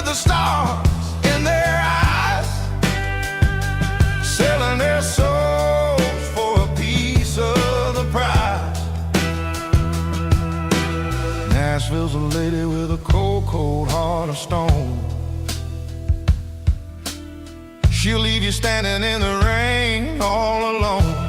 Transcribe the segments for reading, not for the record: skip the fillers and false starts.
the stars in their eyes, selling their souls for a piece of the prize. Nashville's a lady with a cold, cold heart of stone. She'll leave you standing in the rain all alone.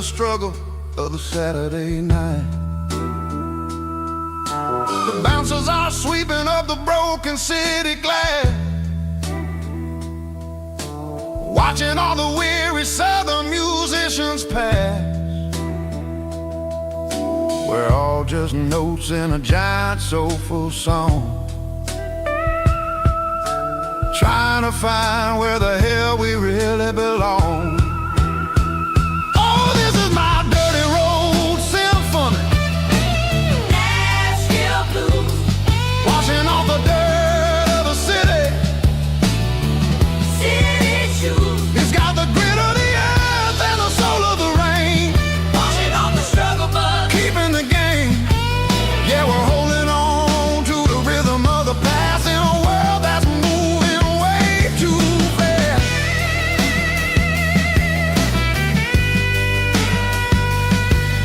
Struggle of the Saturday night, the bouncers are sweeping up the broken city glass, watching all the weary southern musicians pass. We're all just notes in a giant soulful song, trying to find where the hell we really belong. Washing off the dirt of the city. City shoes. It's got the grit of the earth and the soul of the rain. Washing off the struggle bug. Keeping the game. Yeah, we're holding on to the rhythm of the past in a world that's moving way too fast.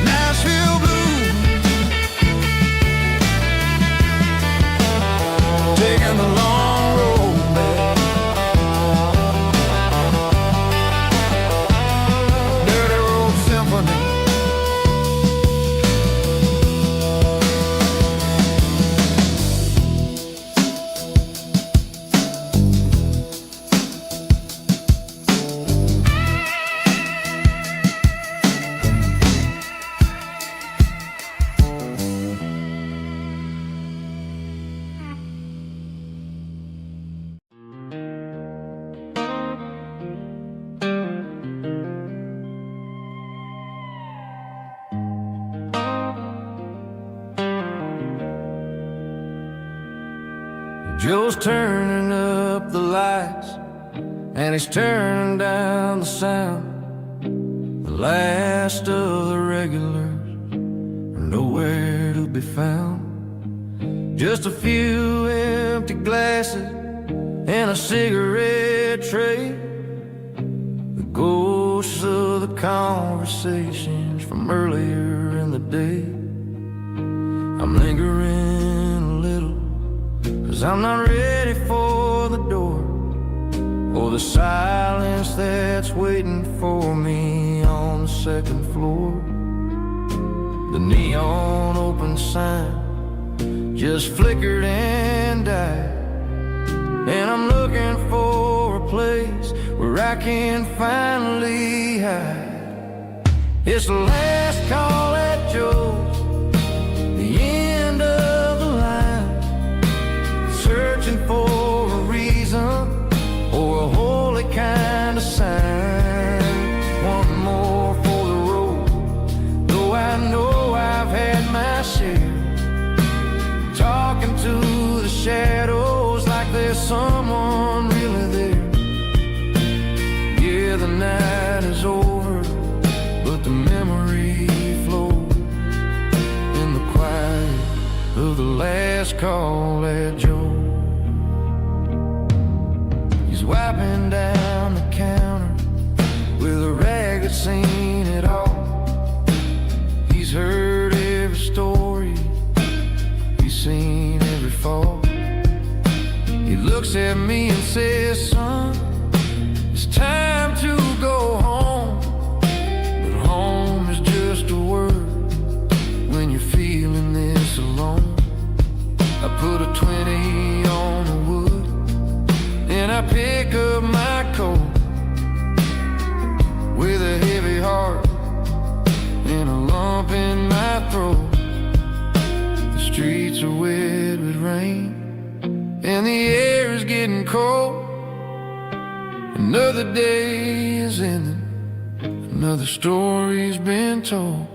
Nashville blues. Taking the long road back. Dirty Road Symphony. Joe's turning up the lights, and he's turning down the sound. The last of the regulars are nowhere to be found. Just a few empty glasses and a cigarette tray, the ghosts of the conversations from earlier in the day. I'm lingering a little, 'cause I'm not ready for the door, or the silence that's waiting for me on the second floor. The neon open sign just flickered and died, and I'm looking for a place where I can finally hide. It's the last call at Joe's, the end of the line, searching for a reason or a holy kind of sign. One more for the road, though I know I've had my share, talking to the shadows like there's someone really there. Yeah, the night is over, but the memory flows in the quiet of the last call at Joe. He's wiping down the counter with a rag that's seen it all. He's heard every story, he's seen every fall. He looks at me and says, son, it's time to go home. But home is just a word when you're feeling this alone. I put a 20 on the wood and I pick up my coat with a heavy heart and a lump in my throat. The streets are wet with rain and the air is getting cold. Another day is ending, another story's been told.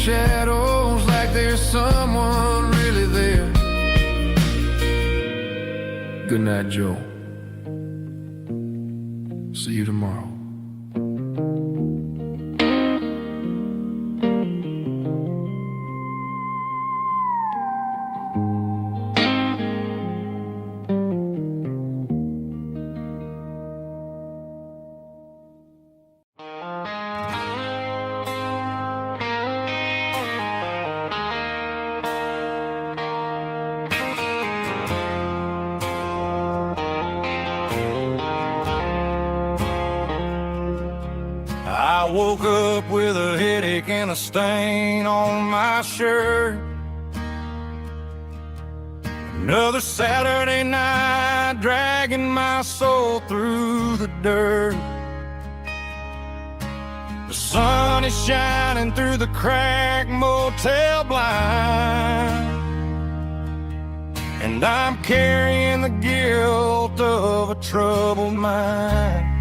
Shadows like there's someone really there. Good night, Joe. See you tomorrow. I woke up with a headache and a stain on my shirt. Another Saturday night dragging my soul through the dirt. The sun is shining through the cracked motel blind, and I'm carrying the guilt of a troubled mind.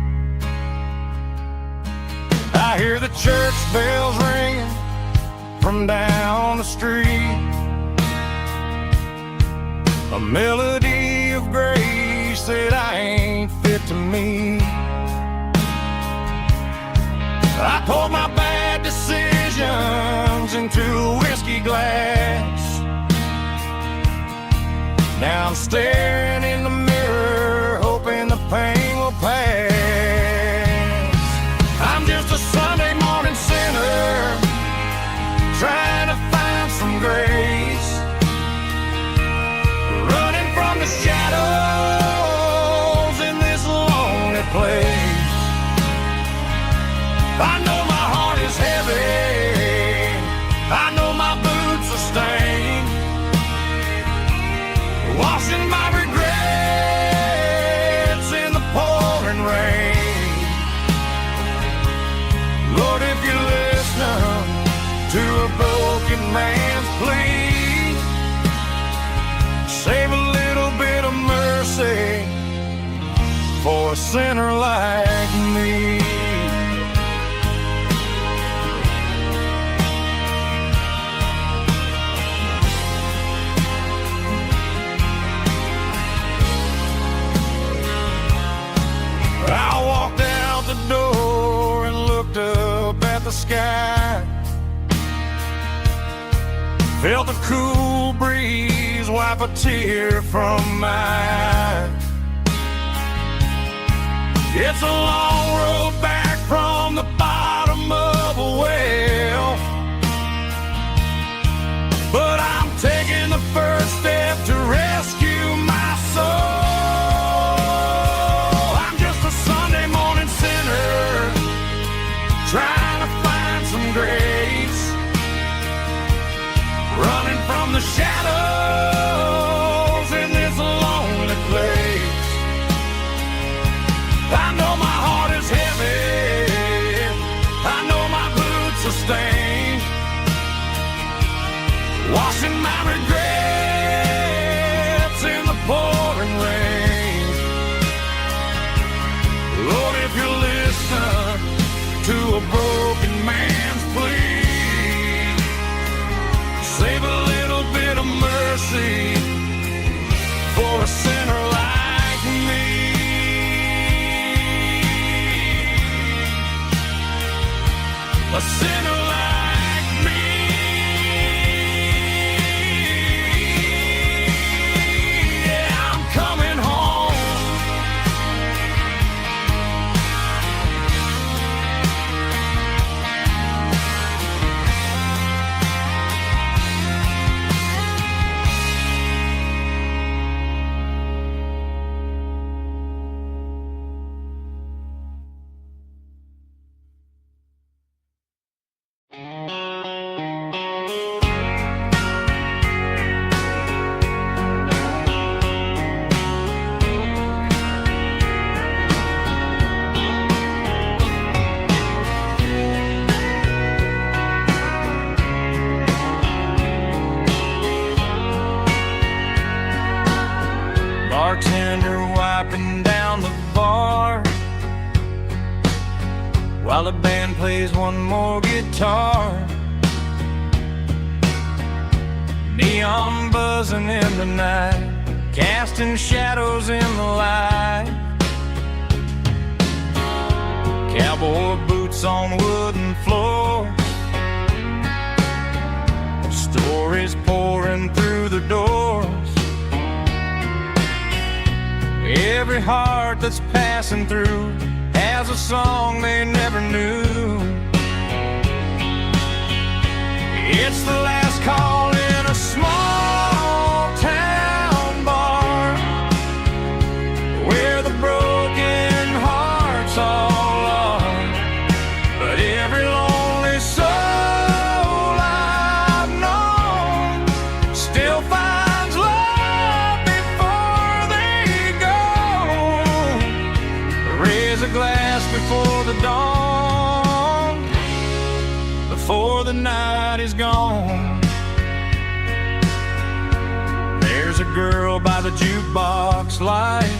I hear the church bells ringing from down the street, a melody of grace that I ain't fit to meet. I poured my bad decisions into a whiskey glass. Now I'm staring in the mirror, hoping the pain will pass. I'm just a Sunday morning sinner, trying to find some grace, running from the shadows in this lonely place. I know my heart is heavy, I know my boots are stained, washing my regrets in the pouring rain. Lord, if you're listening to a broken man's plea, save a little bit of mercy for a sinner like me. I walked out the door and looked up at the sky, felt a cool breeze wipe a tear from my eye. It's a long road back from the bottom of a well, but I'm taking the first step to rescue my soul. Trying to find some grace, running from the shadows in this lonely place. I know my heart is heavy, while the band plays one more guitar. Neon buzzing in the night, casting shadows in the light. Cowboy boots on wooden floors, stories pouring through the doors. Every heart that's passing through has a song they never knew. It's the last call in a small town bar, where the broken hearts all are. But every lonely soul I've known still finds love before they go. Raise a glass before the dawn, before the night is gone. There's a girl by the jukebox light,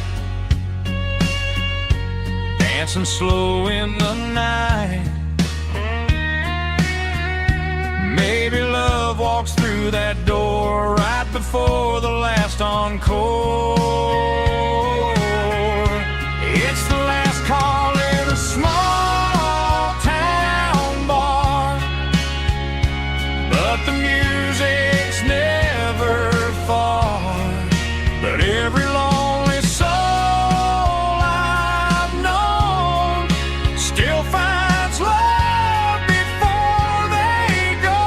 dancing slow in the night. Maybe love walks through that door right before the last encore. It's the last call in a small town bar, but the music's never far. But every lonely soul I've known still finds love before they go.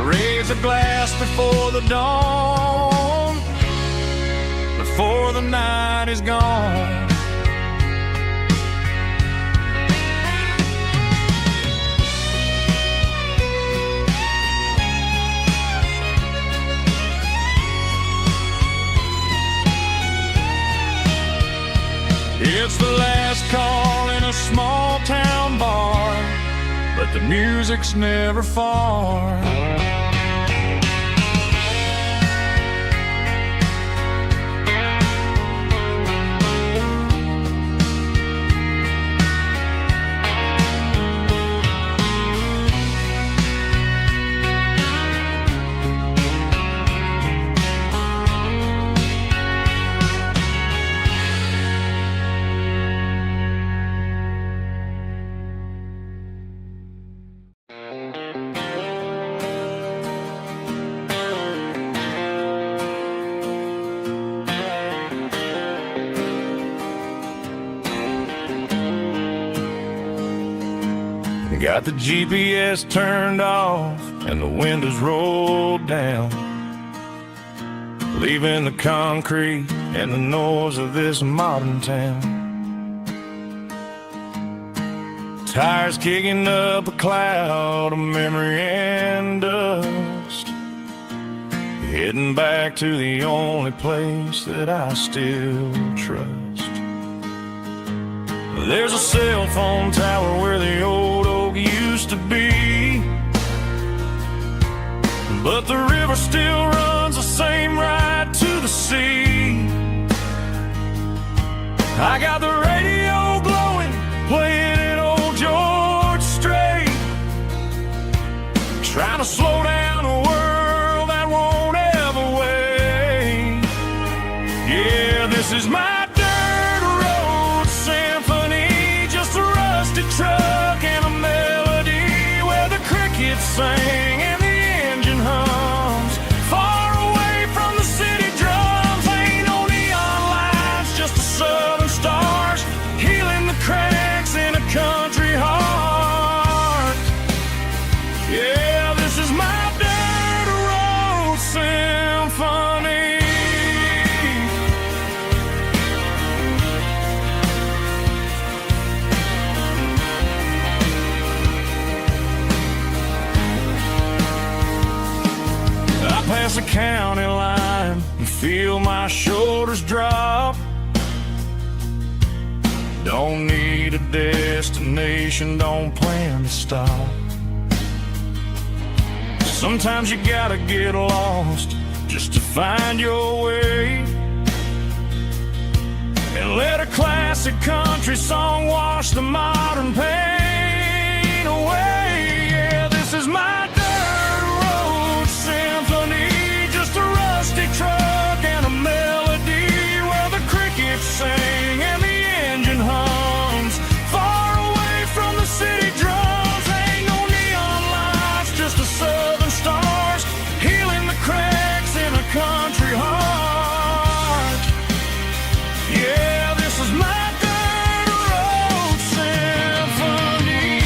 Raise a glass before the dawn, before the night is gone. It's the last call in a small town bar, but the music's never far. Got the GPS turned off and the windows rolled down, leaving the concrete and the noise of this modern town. Tires kicking up a cloud of memory and dust, heading back to the only place that I still trust. There's a cell phone tower where the old oak used to be, but the river still runs the same right to the sea. I got the radio glowing, playing an old George Strait, trying to slow down a world that won't ever wait. Yeah, this is my truck and a melody where the crickets sing and the engine hums, far away from the city drums. Ain't no neon lights, just the southern stars healing the cracks in a country heart. Yeah, this is my dirt road symphony. Past the county line and feel my shoulders drop. Don't need a destination, don't plan to stop. Sometimes you gotta get lost just to find your way. and let a classic country song wash the modern pain away. Yeah, this is my dirt road symphony, just a rusty truck and a melody where the crickets sing and the engine hums far away from the city drums. Ain't no neon lights, just the southern stars healing the cracks in a country heart. Yeah, this is my dirt road symphony.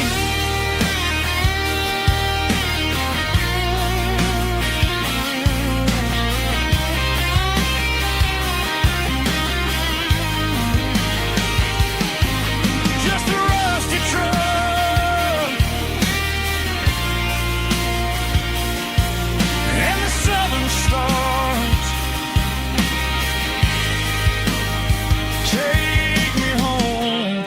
Just a rusty truck and the southern stars take me home.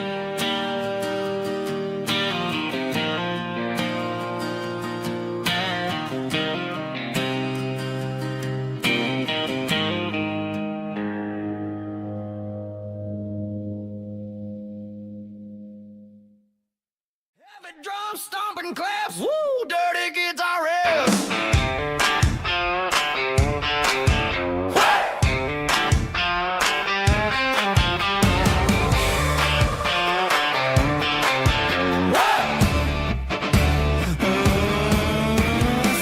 Heavy drum stomping claps, woo, dirty guitar riffs.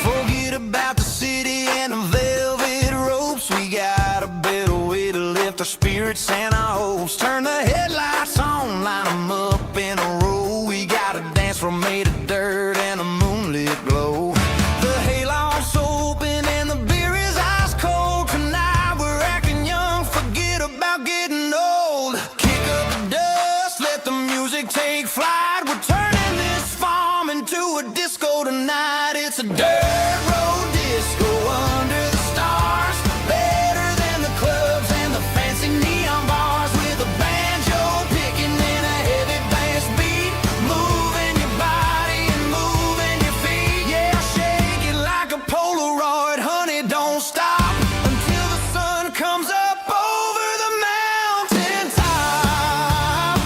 Forget about the city and the velvet ropes. We got a better way to lift our spirits and our hopes. Turn the headlights on, line them up in a row. We got a dance floor made of dirt and a moonlit glow. The hayloft's open and the beer is ice cold. Tonight we're acting young, forget about getting old. Kick up the dust, let the music take flight. We're turning this farm into a disco tonight. It's a dirt road disco under the stars. Better than the clubs and the fancy neon bars. With a banjo picking in a heavy bass beat. Moving your body and moving your feet. Yeah, shake it like a Polaroid, honey, don't stop until the sun comes up over the mountain top.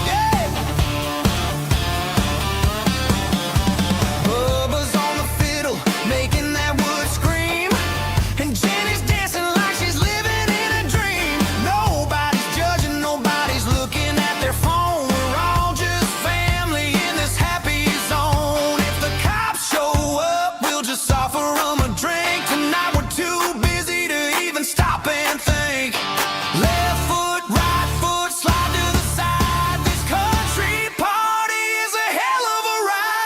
Yeah. Bubba's on the fiddle, making that wood scream. And Jenny's dancing like she's living in a dream. Nobody's judging, nobody's looking at their phone. We're all just family in this happy zone. If the cops show up, we'll just offer them a drink. Tonight we're too busy to even stop and think. Left foot, right foot, slide to the side. This country party is a hell of a ride.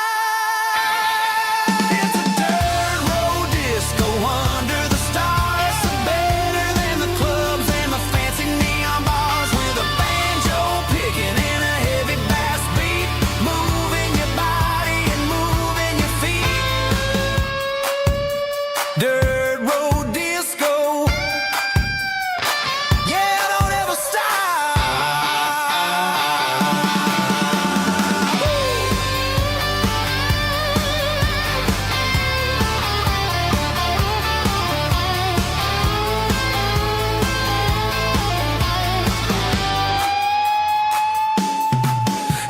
It's a dirt road disco under the stars. Better than the clubs and the fancy neon bars. With a banjo picking in a heavy bass beat. Moving your body and moving your feet. Dirt road disco. Yeah, don't ever stop.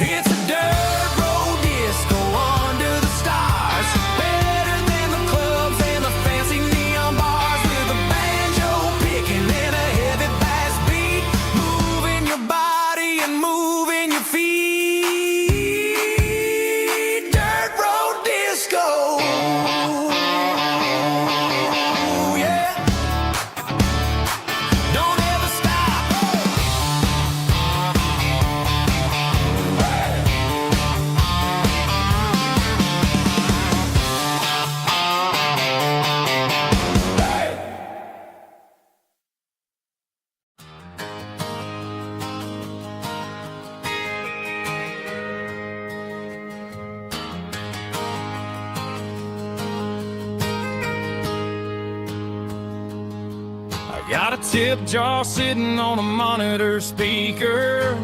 It's a dirt road disco under the stars. Better than the clubs and the fancy neon bars. With a banjo picking in a heavy bass beat. Moving your body and moving your feet. Dirt road disco. Yeah. Don't ever stop. I got a tip jar sitting on a monitor speaker,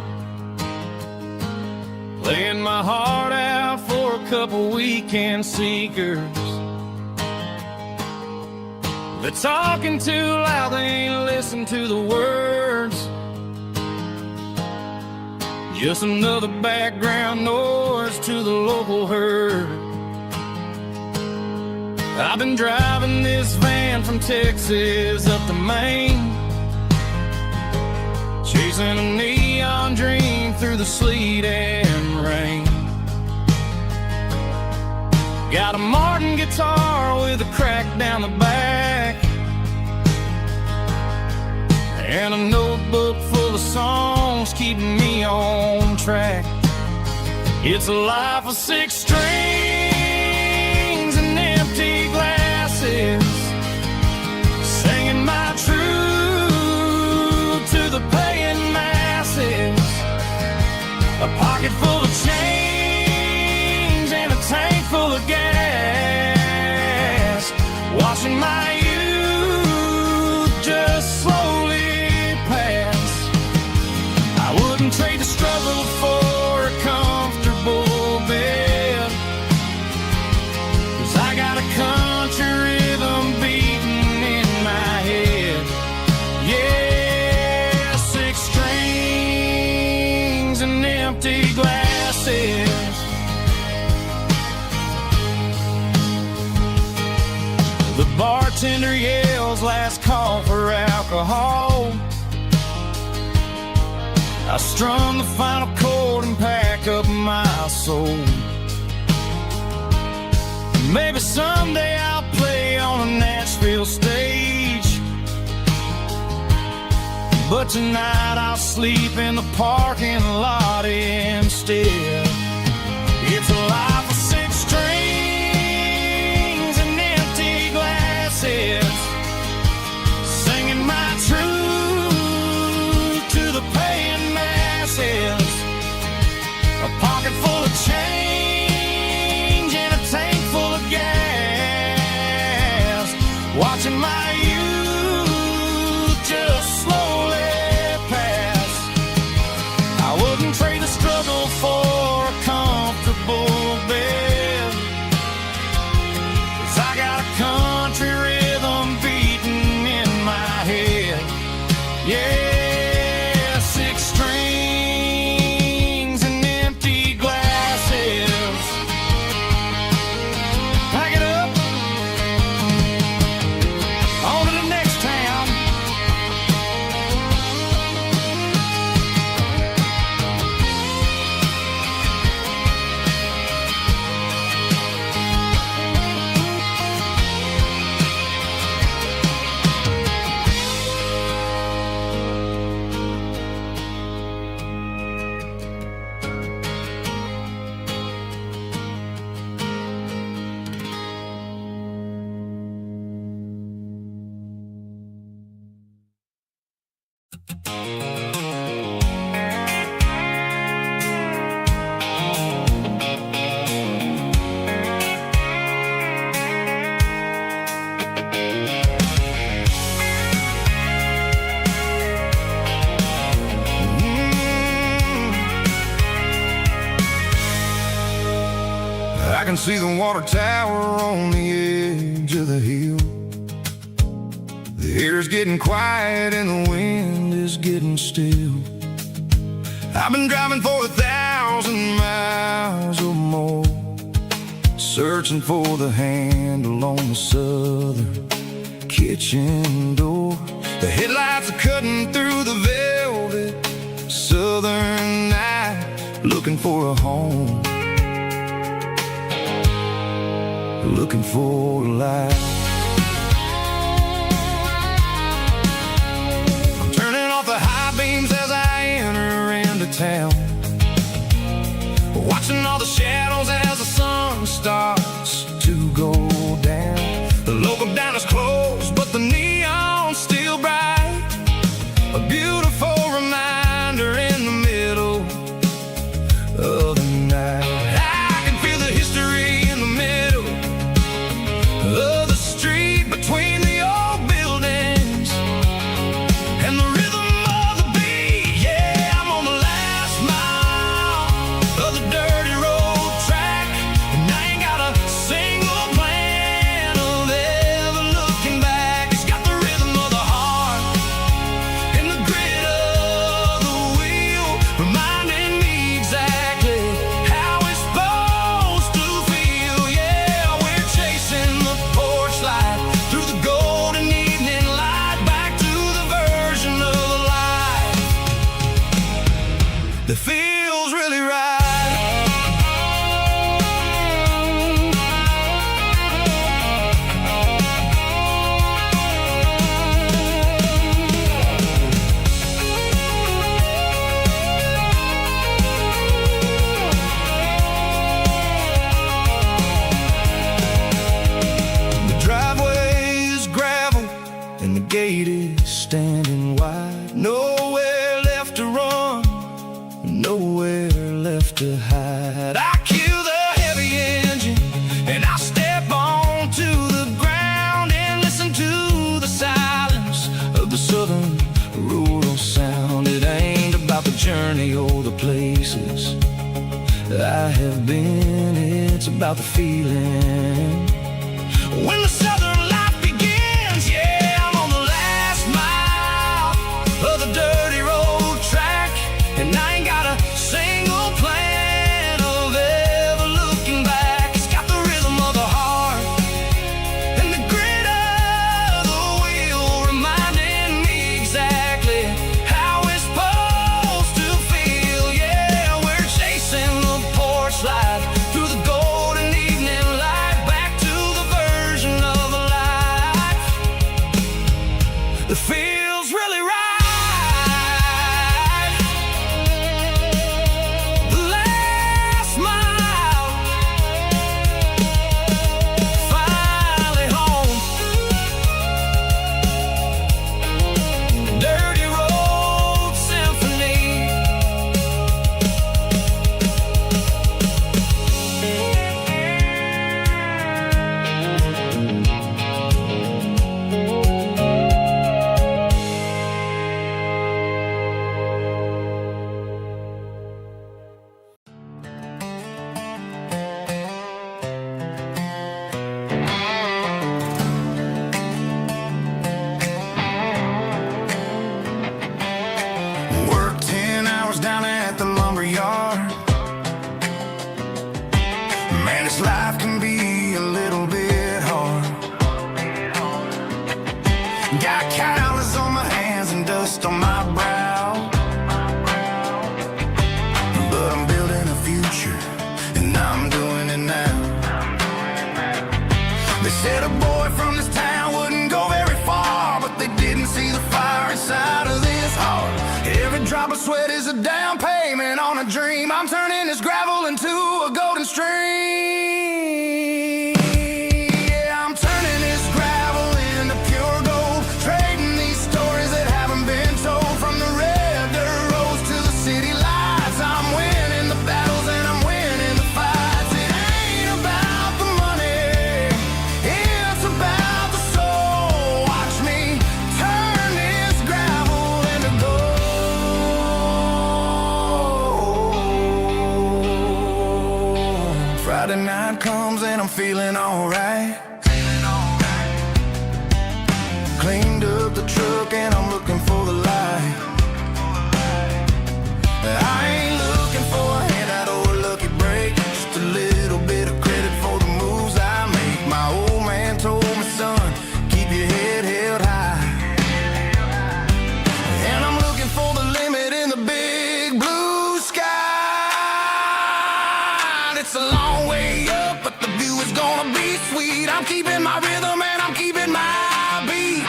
laying my heart out for a couple weekend seekers. They're talking too loud, they ain't listen to the words. Just another background noise to the local herd. I've been driving this van from Texas up to Maine, chasing a neon dream through the sleet and rain. Got a Martin guitar with a crack down the back, and a notebook full of songs keeping me on track. It's a life of 6 strings and empty glasses, singing my truth to the paying masses. A pocket full of change and a tank full of gas, watching my youth just slowly pass. I wouldn't trade the struggle for a comfortable bed, 'cause I got a country rhythm beating in my head. Yeah, 6 strings and empty glasses. The bartender yells last call for alcohol. I strum the final chord and pack up my soul. Maybe someday I'll play on a Nashville stage, but tonight I'll sleep in the parking lot instead. It's a life of 6 strings and empty glasses, singing my truth to the paying masses. A pocket full of change and a tank full of gas, watching my youth just slowly pass. I wouldn't trade the struggle for a comfortable bed, 'cause I got a country rhythm beating in my head. Yeah, 6 strings and empty glasses. Pack it up, on to the next town. I can see the water tower on the edge of the hill. The air's getting quiet and the wind is getting still. I've been driving for 1,000 miles or more, searching for the handle on the southern kitchen door. The headlights are cutting through the velvet southern night, looking for a home, looking for a life. I'm turning off the high beams as I enter into town, watching all the shadows as the sun starts to go down. The local diner's closed, but the neon's still bright, a beautiful reminder in the middle of the night. I can feel the history in the middle of the that feels really right. Gate is standing wide, nowhere left to run, nowhere left to hide. I kill the heavy engine and I step onto the ground and listen to the silence of the southern rural sound. It ain't about the journey or the places I have been, it's about the feeling when the southern life begins. Yeah, of the dirty road track, and I ain't got a single plan of ever looking back. It's got the rhythm of the heart and the grit of the wheel, reminding me exactly how it's supposed to feel. Yeah, we're chasing the porch light through the golden evening light, back to the version of a life that feels really right. Life can be a little bit hard. Got calluses on my hands and dust on my brow, but I'm building a future and I'm doing it now. They said a boy from this town wouldn't go very far, but they didn't see the fire inside of this heart. Every drop of sweat is a down payment on a dream. I'm turning this gravel into a golden stream. Friday night comes and I'm feeling alright. Cleaned up the truck and I'm looking for the light. I ain't looking for a handout or a lucky break, just a little bit of credit for the moves I make. My old man told me, son, keep your head held high. And I'm looking for the limit in the big blue sky. It's a long way up, but the view is gonna be sweet. I'm keeping my rhythm and I'm keeping my beat.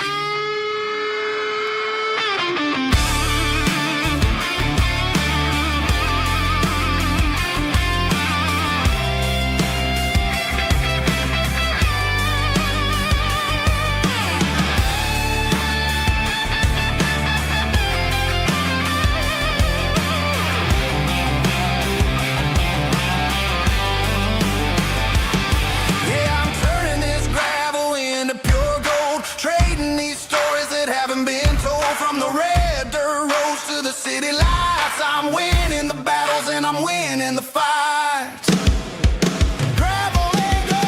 City lights, I'm winning the battles and I'm winning the fights. Gravel and gold.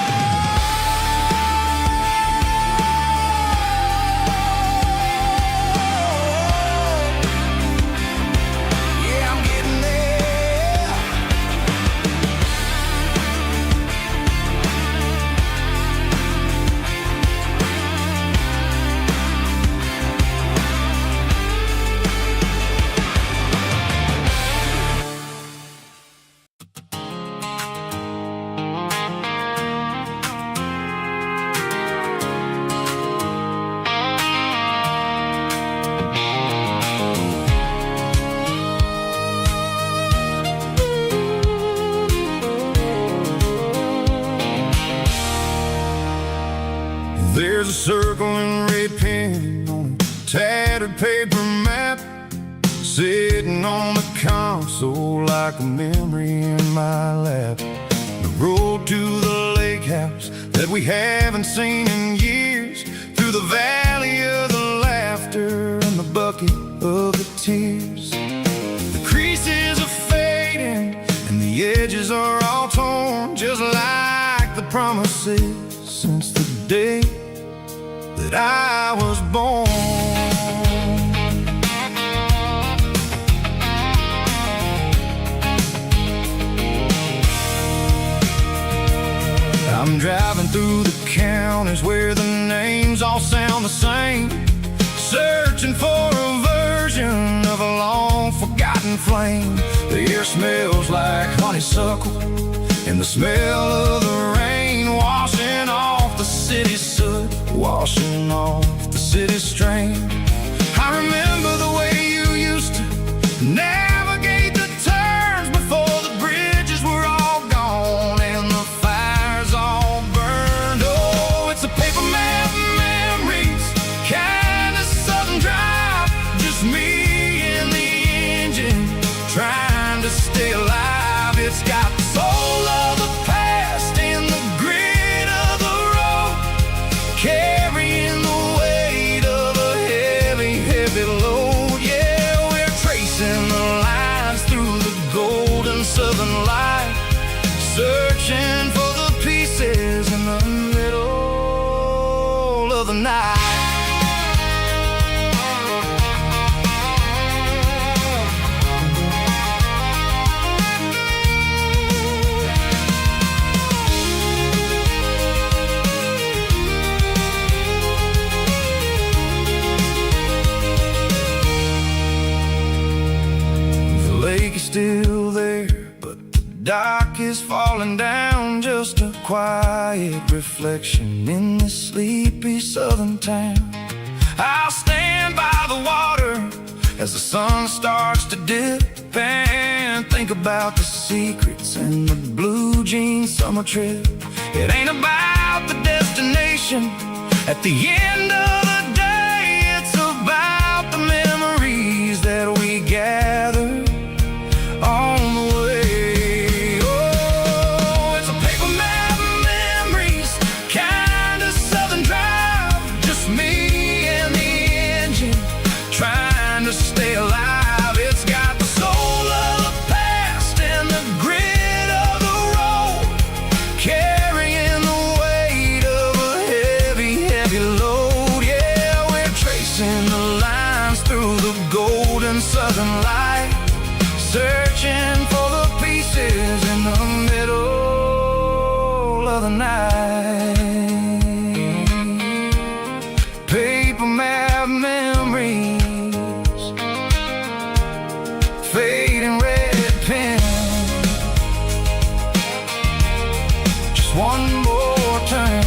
Yeah, I'm getting there. tattered paper map sitting on the console like a memory in my lap. The road to the lake house that we haven't seen in years, through the valley of the laughter and the bucket of the tears. The creases are fading and the edges are all torn, just like the promises since the day that I was born. I'm driving through the counties where the names all sound the same, searching for a version of a long-forgotten flame. The air smells like honeysuckle, and the smell of the rain washing off the city's soot, washing off the city's strain. I remember the way you used to navigate the turns before the bridges were all gone and the fires all burned. Oh, it's a paper map memories, kind of southern drive, just me and the engine trying to stay alive. It's got the soul of the past and the grit of the road, carrying the weight of a heavy, heavy load. Yeah, we're tracing the lines through the golden southern light, searching for the pieces in the middle of the night. The lake is still there, but the dock is falling down, just a quiet reflection in this sleepy southern town. I'll stand by the water as the sun starts to dip and think about the secrets and the blue jean summer trip. It ain't about the destination at the end of the day, it's about the memories that we gather on the way. Oh, it's a paper map memories, kind of southern drive, just me and the engine trying to stay alive. It's got the soul of the past and the grit of the road, carrying the weight of a heavy, heavy load. Yeah, we're tracing the lines through the golden southern light, searching for the pieces in the middle of the night. Paper map memories, fading red pen, just one more turn.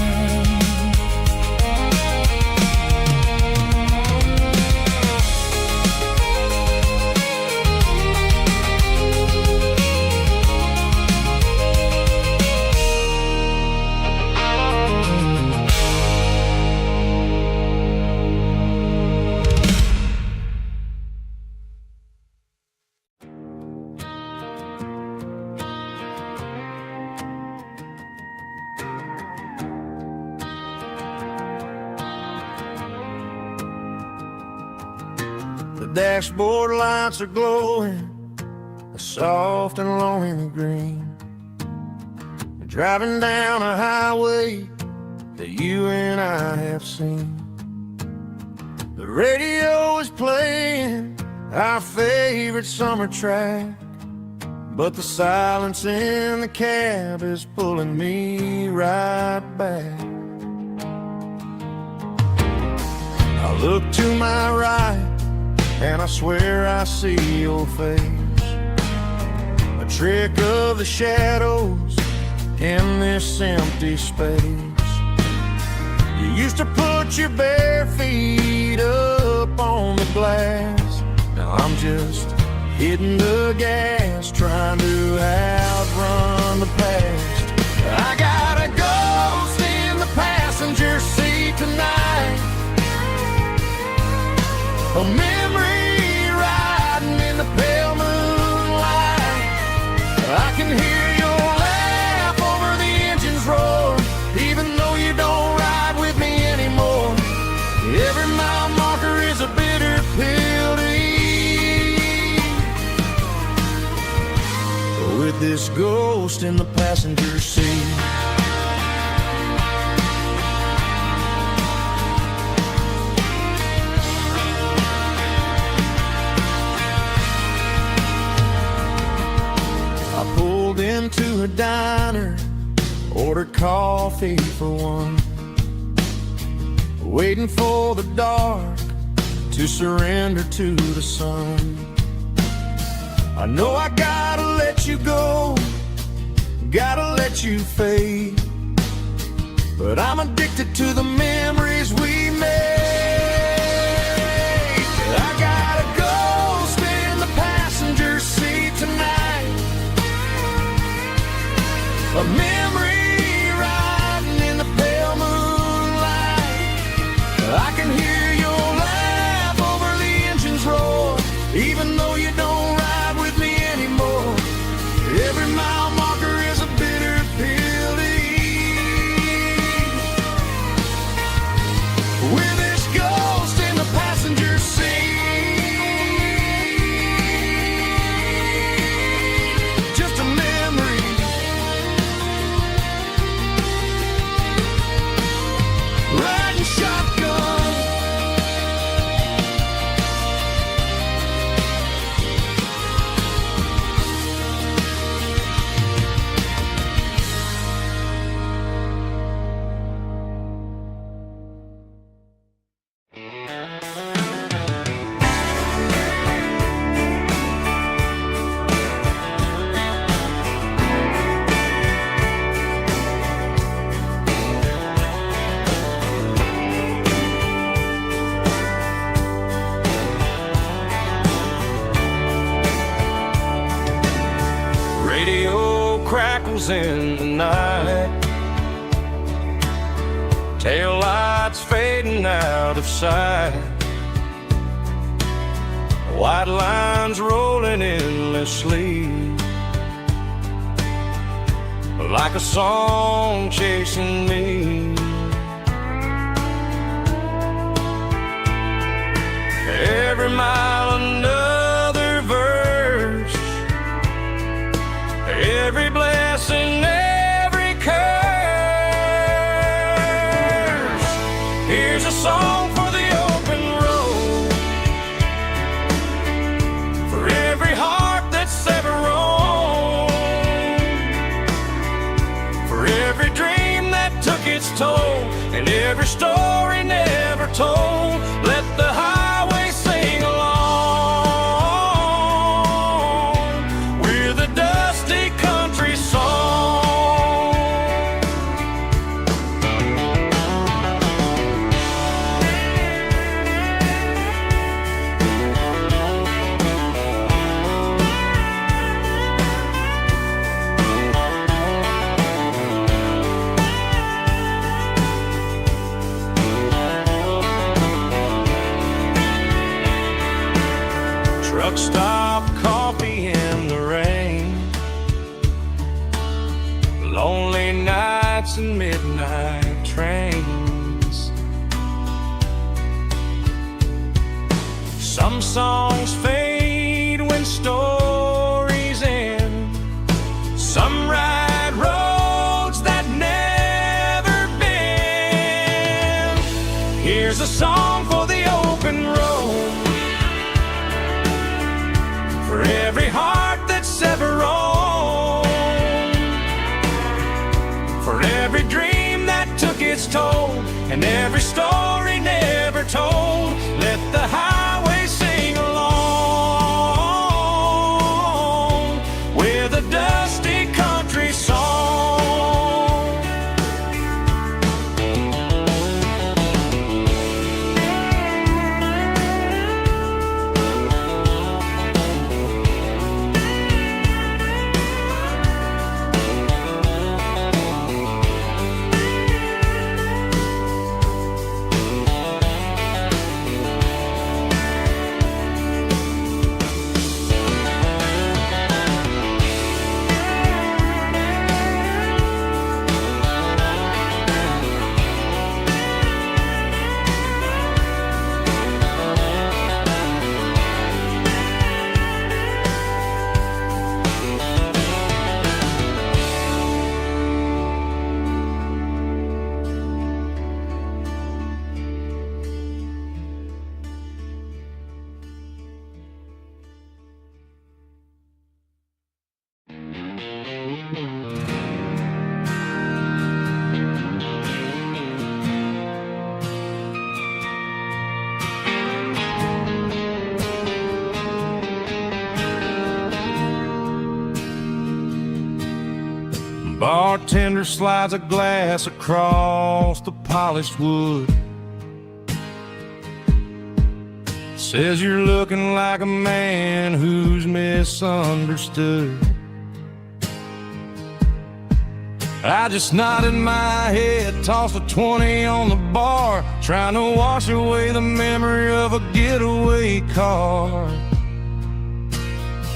The dashboard lights are glowing, a soft and lonely green. We're driving down a highway that you and I have seen. The radio is playing our favorite summer track, but the silence in the cab is pulling me right back. I look to my right and I swear I see your face, a trick of the shadows in this empty space. You used to put your bare feet up on the glass, now I'm just hitting the gas, trying to outrun the past. I got a ghost in the passenger seat tonight, A memory riding in the pale moonlight. I can hear your laugh over the engine's roar, even though you don't ride with me anymore. Every mile marker is a bitter pill to eat. With this ghost in the passenger seat. I pulled into a diner, ordered coffee for one, waiting for the dark to surrender to the sun. I know I gotta let you go, gotta let you fade, but I'm addicted to the memories we made. I got a ghost in the passenger seat tonight, a memory riding in the pale moonlight. I can hear your laugh over the engine's roar, even though you don't ride with me anymore. Every mile marker is a bitter pill to eat. With this ghost in the passenger seat, just a memory. Riding shotgun. Radio crackles in the night, tail lights fading out of sight, white lines rolling endlessly, like a song chasing me. Every mile another verse, every blessing, every curse. Here's a song for the open road, for every heart that's ever roamed, for every dream that took its toll, and every story never told. Let the highway sing along with a dusty country song. Truck stop, coffee in the rain, lonely nights and midnight trains. Some songs fade when stories end, some ride roads that never bend. Here's a song for the open road, for every heart that's ever roamed, for every dream that took its toll, and every story never told. Let the highway sing along with a dusty country song. bartender slides a glass across the polished wood. Says you're looking like a man who's misunderstood. I just nodded my head, tossed a 20 on the bar, trying to wash away the memory of a getaway car.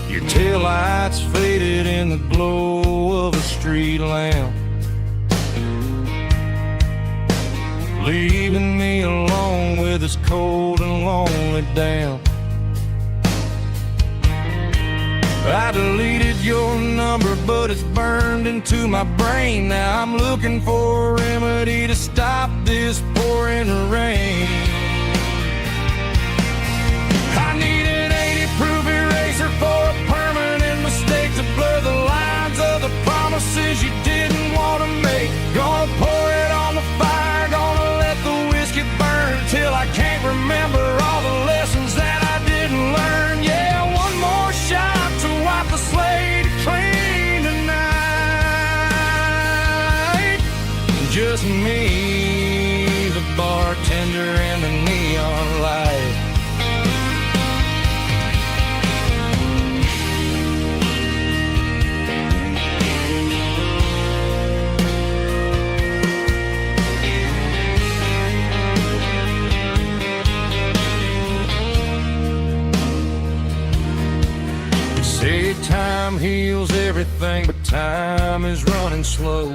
Your taillights faded in the glow of a street lamp, leaving me alone with this cold and lonely damp. I deleted your number, but it's burned into my brain. Now I'm looking for a remedy to stop this pouring rain. I need an 80 proof eraser for a permanent mistake to blur the lines of the promises you didn't want to make. Gonna pour it on the fire, gonna let the whiskey burn till I can't remember all the lessons that I didn't learn. Yeah, one more shot to wipe the slate clean tonight. Just me, the bartender, and the neon light. Say time heals everything, but time is running slow.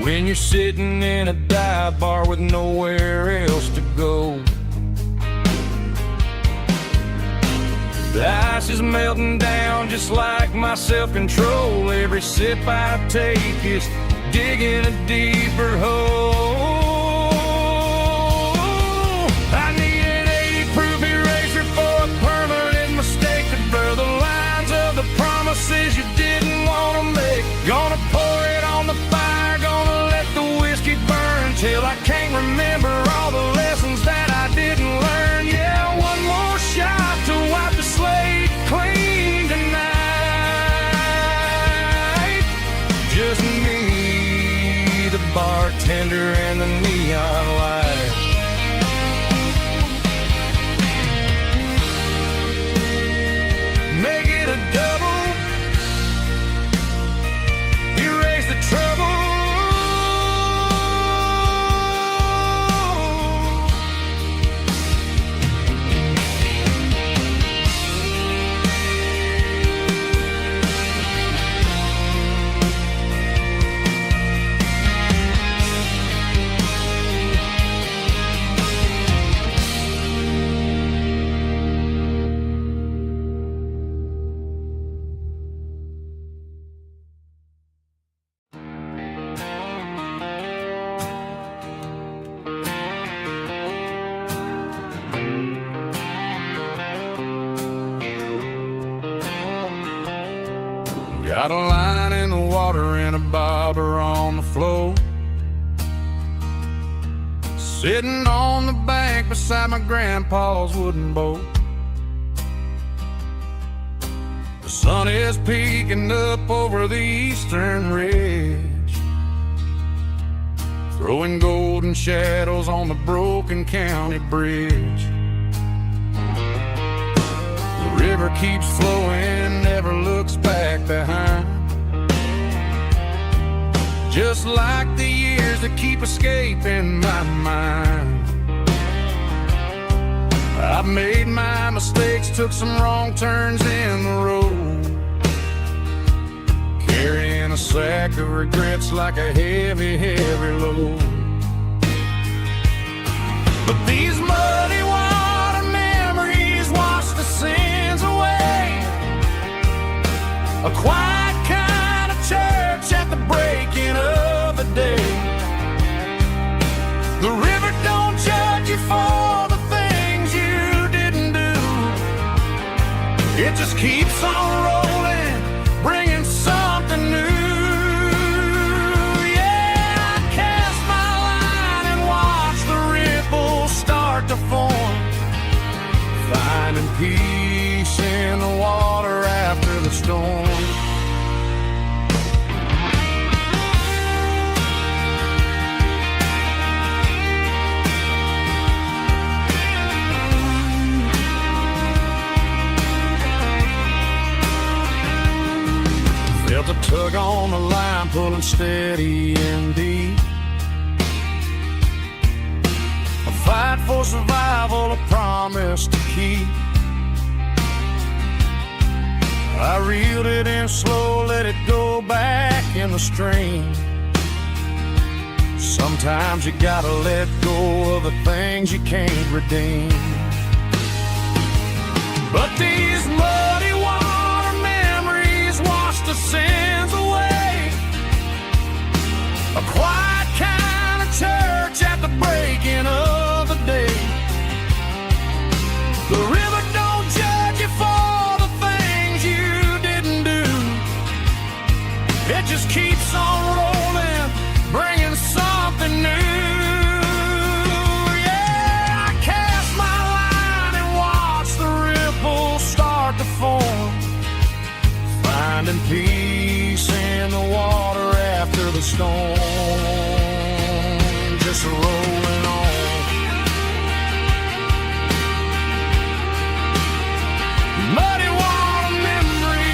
When you're sitting in a dive bar with nowhere else to go, the ice is melting down just like my self-control. Every sip I take is digging a deeper hole. I need an 80 proof eraser for a permanent mistake to blur the lines of the promises you didn't want to make. Gonna pour it on the fire, gonna let the whiskey burn till I can't remember all the lessons that I didn't learn. Yeah, one more shot to wipe the slate clean tonight. Just me, the bartender, and the neon light. Make it a double, erase the trouble. Got a line in the water and a bobber on the floor, sitting on the bank beside my grandpa's wooden boat. The sun is peeking up over the eastern ridge, throwing golden shadows on the broken county bridge. The river keeps flowing, never looks back behind, just like the years that keep escaping my mind. I've made my mistakes, took some wrong turns in the road, carrying a sack of regrets like a heavy, heavy load. But these muddy water memories wash the sins away. A quiet kind of church at the breaking of the day. The river don't judge you for the things you didn't do. It just keeps on rolling, bringing something new. Yeah, I cast my line and watch the ripples start to form, finding peace in the water after the storm. Tug on the line, pulling steady and deep. A fight for survival, a promise to keep. I reeled it in slow, let it go back in the stream. Sometimes you gotta let go of the things you can't redeem. But these muddy water memories wash the sins away. A quiet kind of church at the breaking of the day. The river don't judge you for the things you didn't do. It just keeps on rolling, bringing something new. To form, finding peace in the water after the storm, just rolling on. Muddy water memory.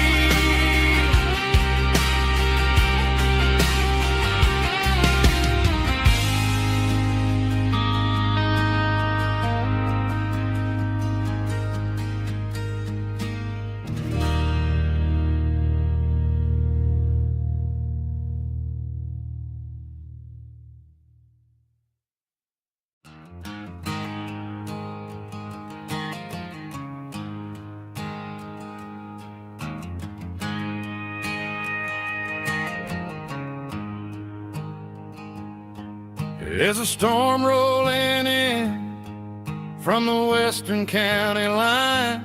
There's a storm rolling in from the western county line.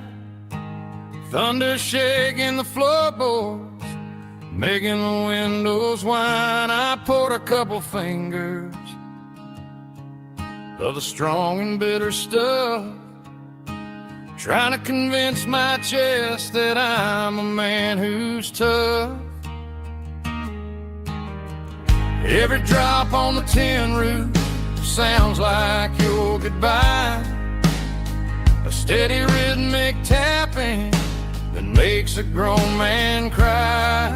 Thunder shaking the floorboards, making the windows whine. I poured a couple fingers of the strong and bitter stuff, trying to convince my chest that I'm a man who's tough. Every drop on the tin roof sounds like your goodbye. A steady rhythmic tapping that makes a grown man cry.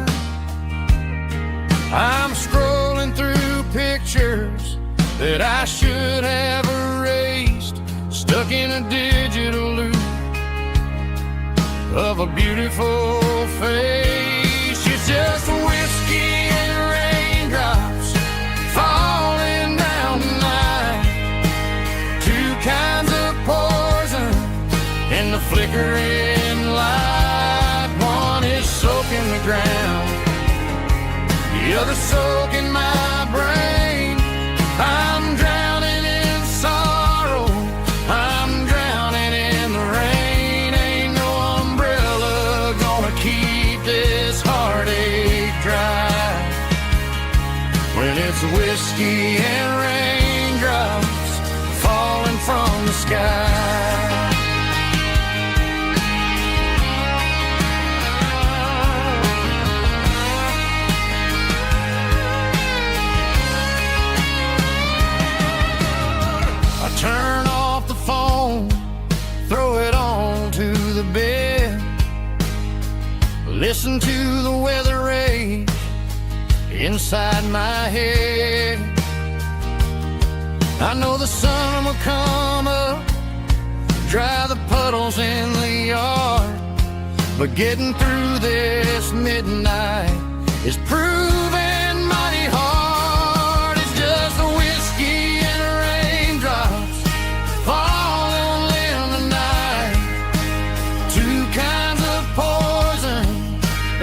I'm scrolling through pictures that I should have erased, stuck in a digital loop of a beautiful face. It's just whiskey and raindrops falling down tonight. Two kinds of poison in the flickering light. One is soaking the ground, the other soaking my brain. I'm drowning in sorrow, I'm drowning in the rain. Ain't no umbrella gonna keep this heartache dry when it's whiskey and raindrops falling from the sky. I turn off the phone, throw it on to the bed, listen to the weather rage inside my head. I know the sun will come up, dry the puddles in the yard, but getting through this midnight is proving mighty hard. It's just the whiskey and raindrops falling in the night. Two kinds of poison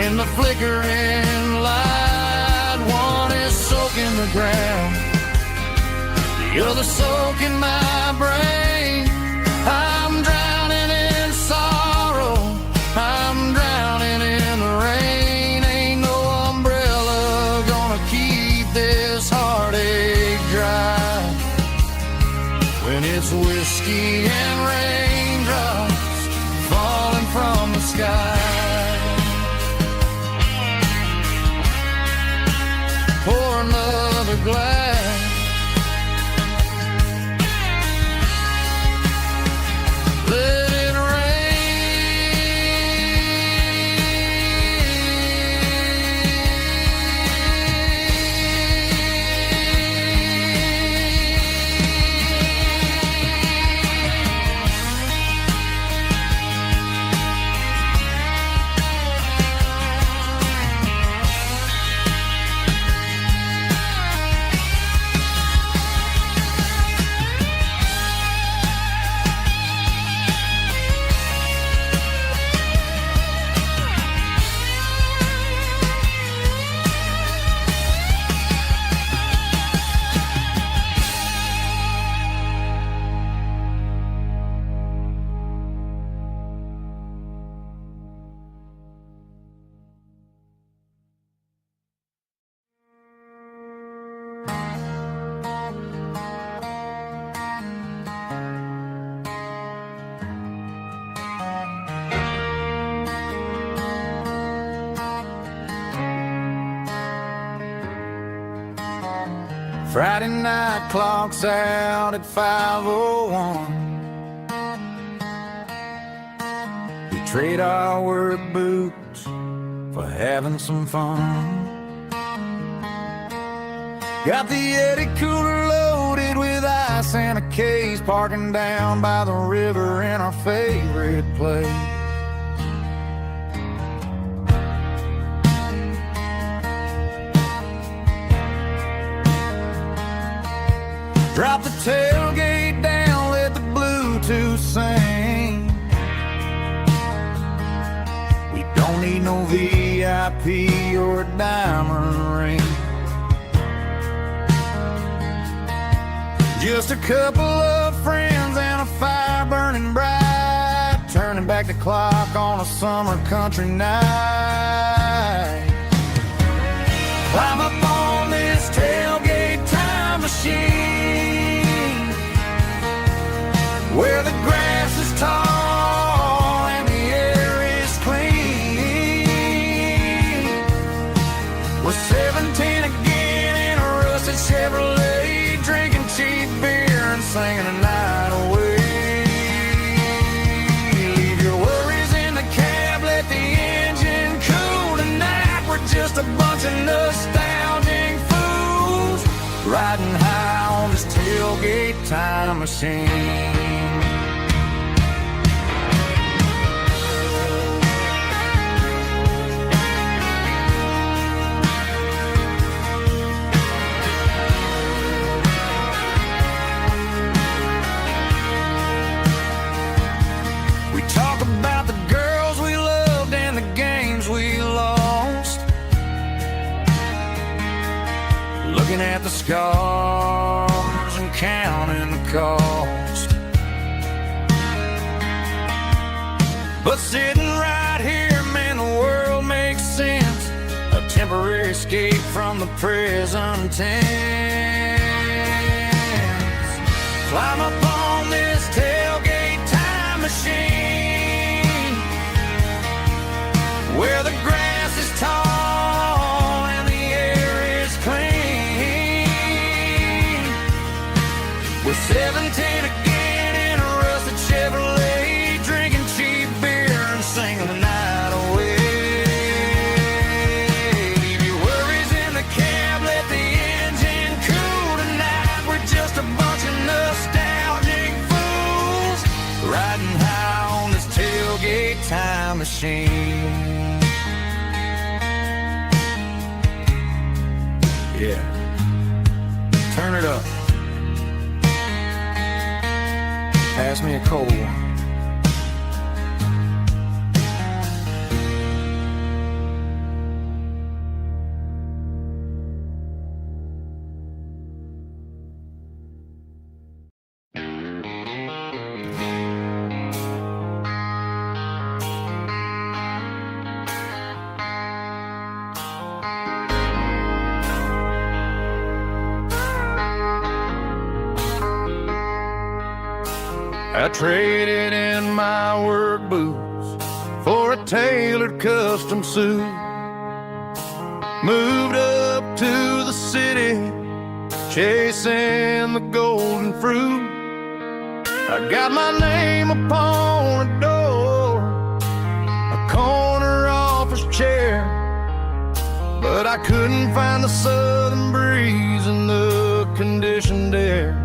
in the flickering light. One is soaking the ground, the other soaking my brain. I'm drowning in sorrow, I'm drowning in the rain. Ain't no umbrella gonna keep this heartache dry when it's whiskey and raindrops falling from the sky. Pour another glass, let it rain. Friday night clocks out at 5:01. We trade our work boots for having some fun. Got the Eddie cooler loaded with ice and a case, parking down by the river in our favorite place. Drop the tailgate down, let the Bluetooth sing. We don't need no VIP or a diamond ring. Just a couple of friends and a fire burning bright, turning back the clock on a summer country night. Climb up on this tailgate time machine, where the grass is tall and the air is clean. We're 17 again in a rusted Chevrolet, drinking cheap beer and singing the night away. Leave your worries in the cab, let the engine cool tonight. We're just a bunch of nostalgic fools, riding high on this tailgate time machine. About the girls we loved and the games we lost, looking at the scars and counting the cost. But sitting right here, man, the world makes sense, a temporary escape from the present tense. Climb up on this tailgate time machine, where the grass is tall and the air is clean. We're 17 again in a rusted Chevrolet, drinking cheap beer and singing the night away. Leave your worries in the cab, let the engine cool tonight. We're just a bunch of nostalgic fools, riding high on this tailgate time machine. Yeah, turn it up. Pass me a cold one. I traded in my work boots for a tailored custom suit. Moved up to the city, chasing the golden fruit. I got my name upon a door, a corner office chair, but I couldn't find the southern breeze in the conditioned air.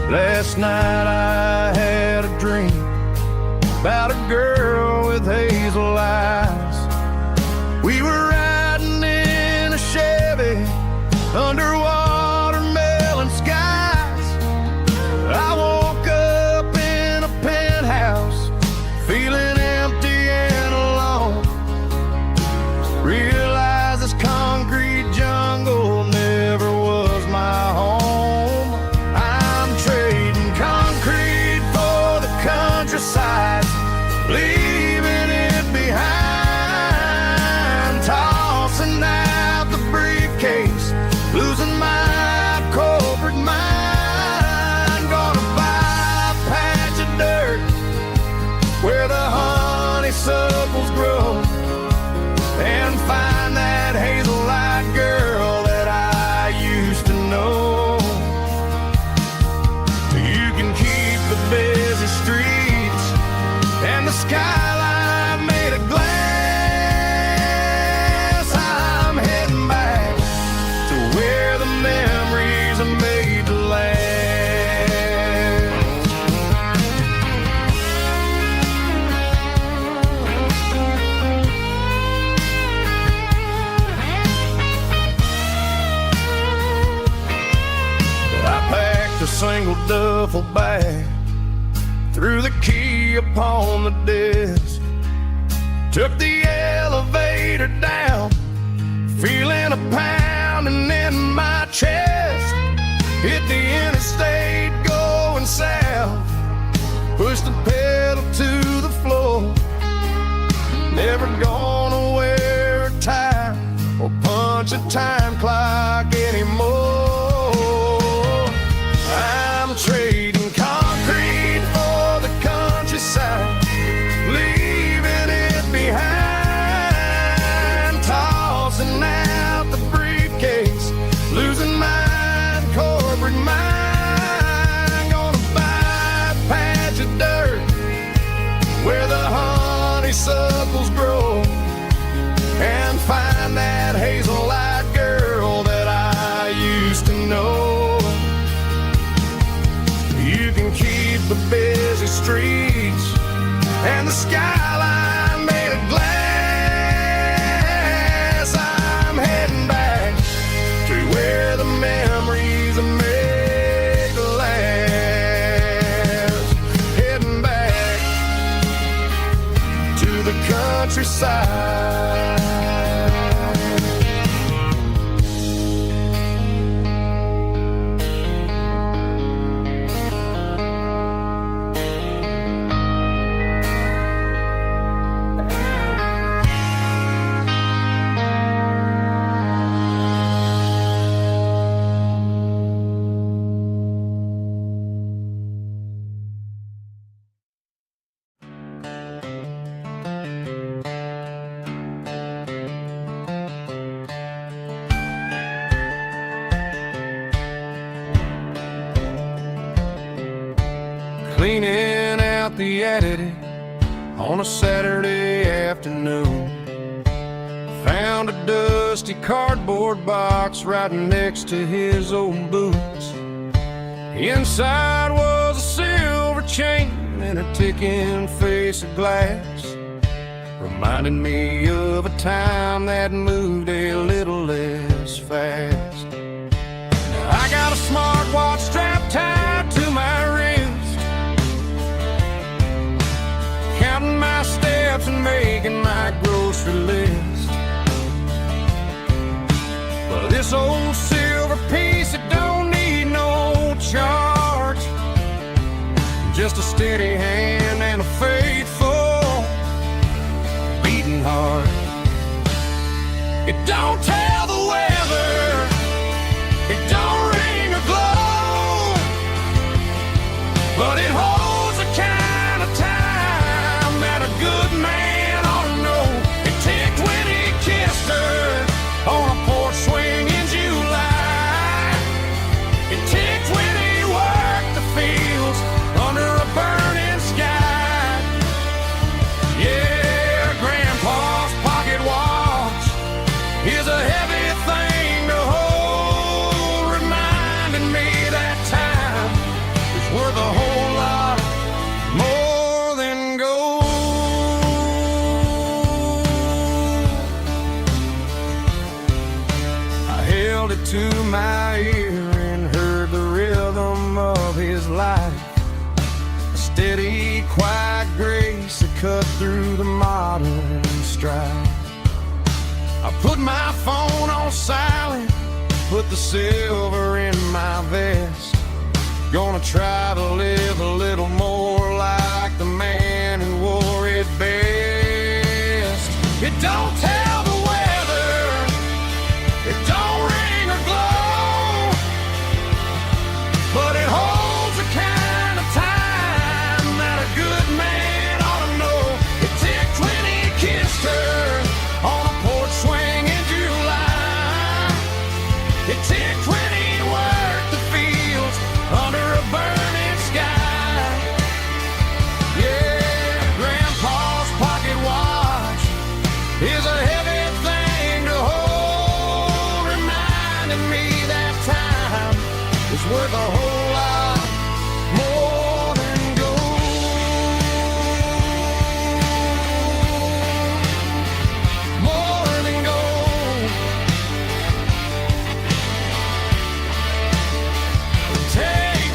Last night I had a dream about a girl with hazel eyes. We were riding in a Chevy under watermelon skies. I woke up in a penthouse feeling empty and alone. Realized this concrete jungle never was my home. Countryside, leaving it behind. a single duffel bag, threw the key upon the desk, took the elevator down, feeling a pounding in my chest. Hit the interstate going south, pushed the pedal to the floor. Never gonna wear a tie or punch a time clock anymore. I'm trading concrete for the countryside, leaving it behind, tossing out the briefcase, losing my corporate mind. Gonna buy a patch of dirt where the honeysuckles grow, and find that hazel-eyed girl that I used to know. You can keep the busy streets and the skyline made of glass. I'm heading back to where the memories are made to last. Heading back to the countryside. Cleaning out the attic on a Saturday afternoon, found a dusty cardboard box right next to his old boots. Inside was a silver chain and a ticking face of glass, reminding me of a time that moved a little less fast. Now I got a smartwatch strapped tied to my wrist, counting my steps and making my grocery list. But this old silver piece, it don't need no charge, just a steady hand and a faithful beating heart. It don't tell the weather, it don't ring or glow, but it holds the kind of time that a good man ought to know. It ticked when he kissed her on a porch swing in July. It ticked when he worked the fields under a burning sky. Yeah, Grandpa's pocket watch is a heavy thing to hold, reminding me that time is worth a whole lot more than gold. I held it to my ear and heard the rhythm of his life, a steady, quiet grace that cut through the modern strife. I put my phone on silent, put the silver in my vest. Gonna try to live a little more like the man who wore it best. It don't tell the weather, it don't ring or glow, but it holds the kind of time that a good man ought to know. It ticked when he kissed her on a porch swing in July. It ticked when he worked the fields under a burning sky. Yeah, Grandpa's pocket watch is a heavy thing to hold, reminding me that time is worth a whole lot more than gold. More than gold. Take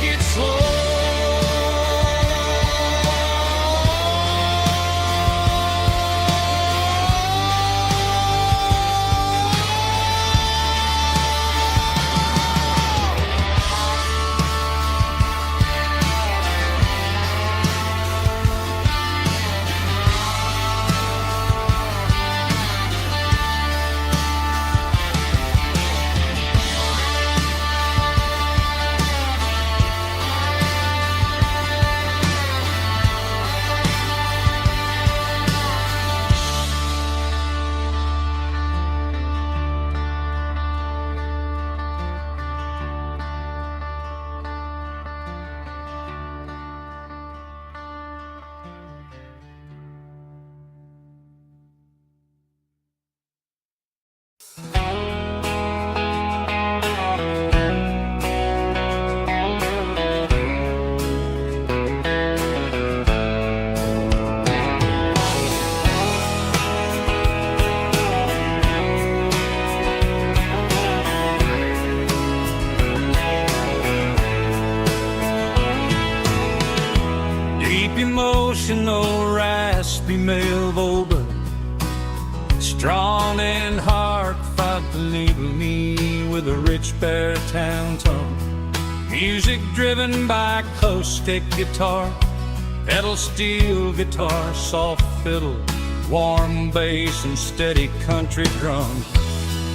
female Volga, strong in heart, fought the litany with a rich baritone tone. Music driven by acoustic guitar, pedal steel guitar, soft fiddle, warm bass and steady country drums.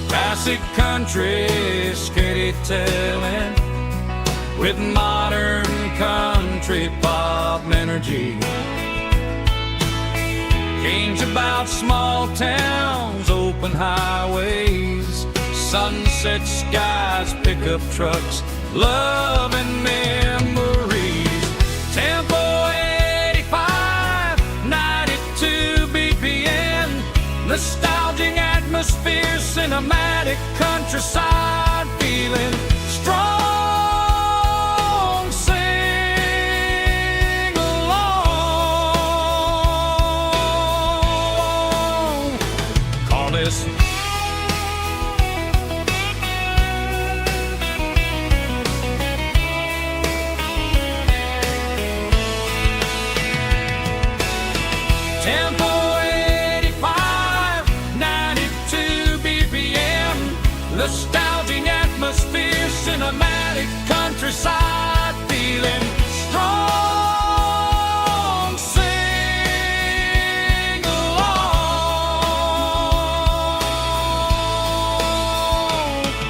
Classic country storytelling with modern country pop energy. Games about small towns, open highways, sunset skies, pickup trucks, love and memories. Tempo 85, 92 BPM, nostalgic atmosphere, cinematic countryside feeling, strong, sing along. Call this Tempo 85, 92 BPM, nostalgic atmosphere, cinematic countryside feeling, strong, sing along.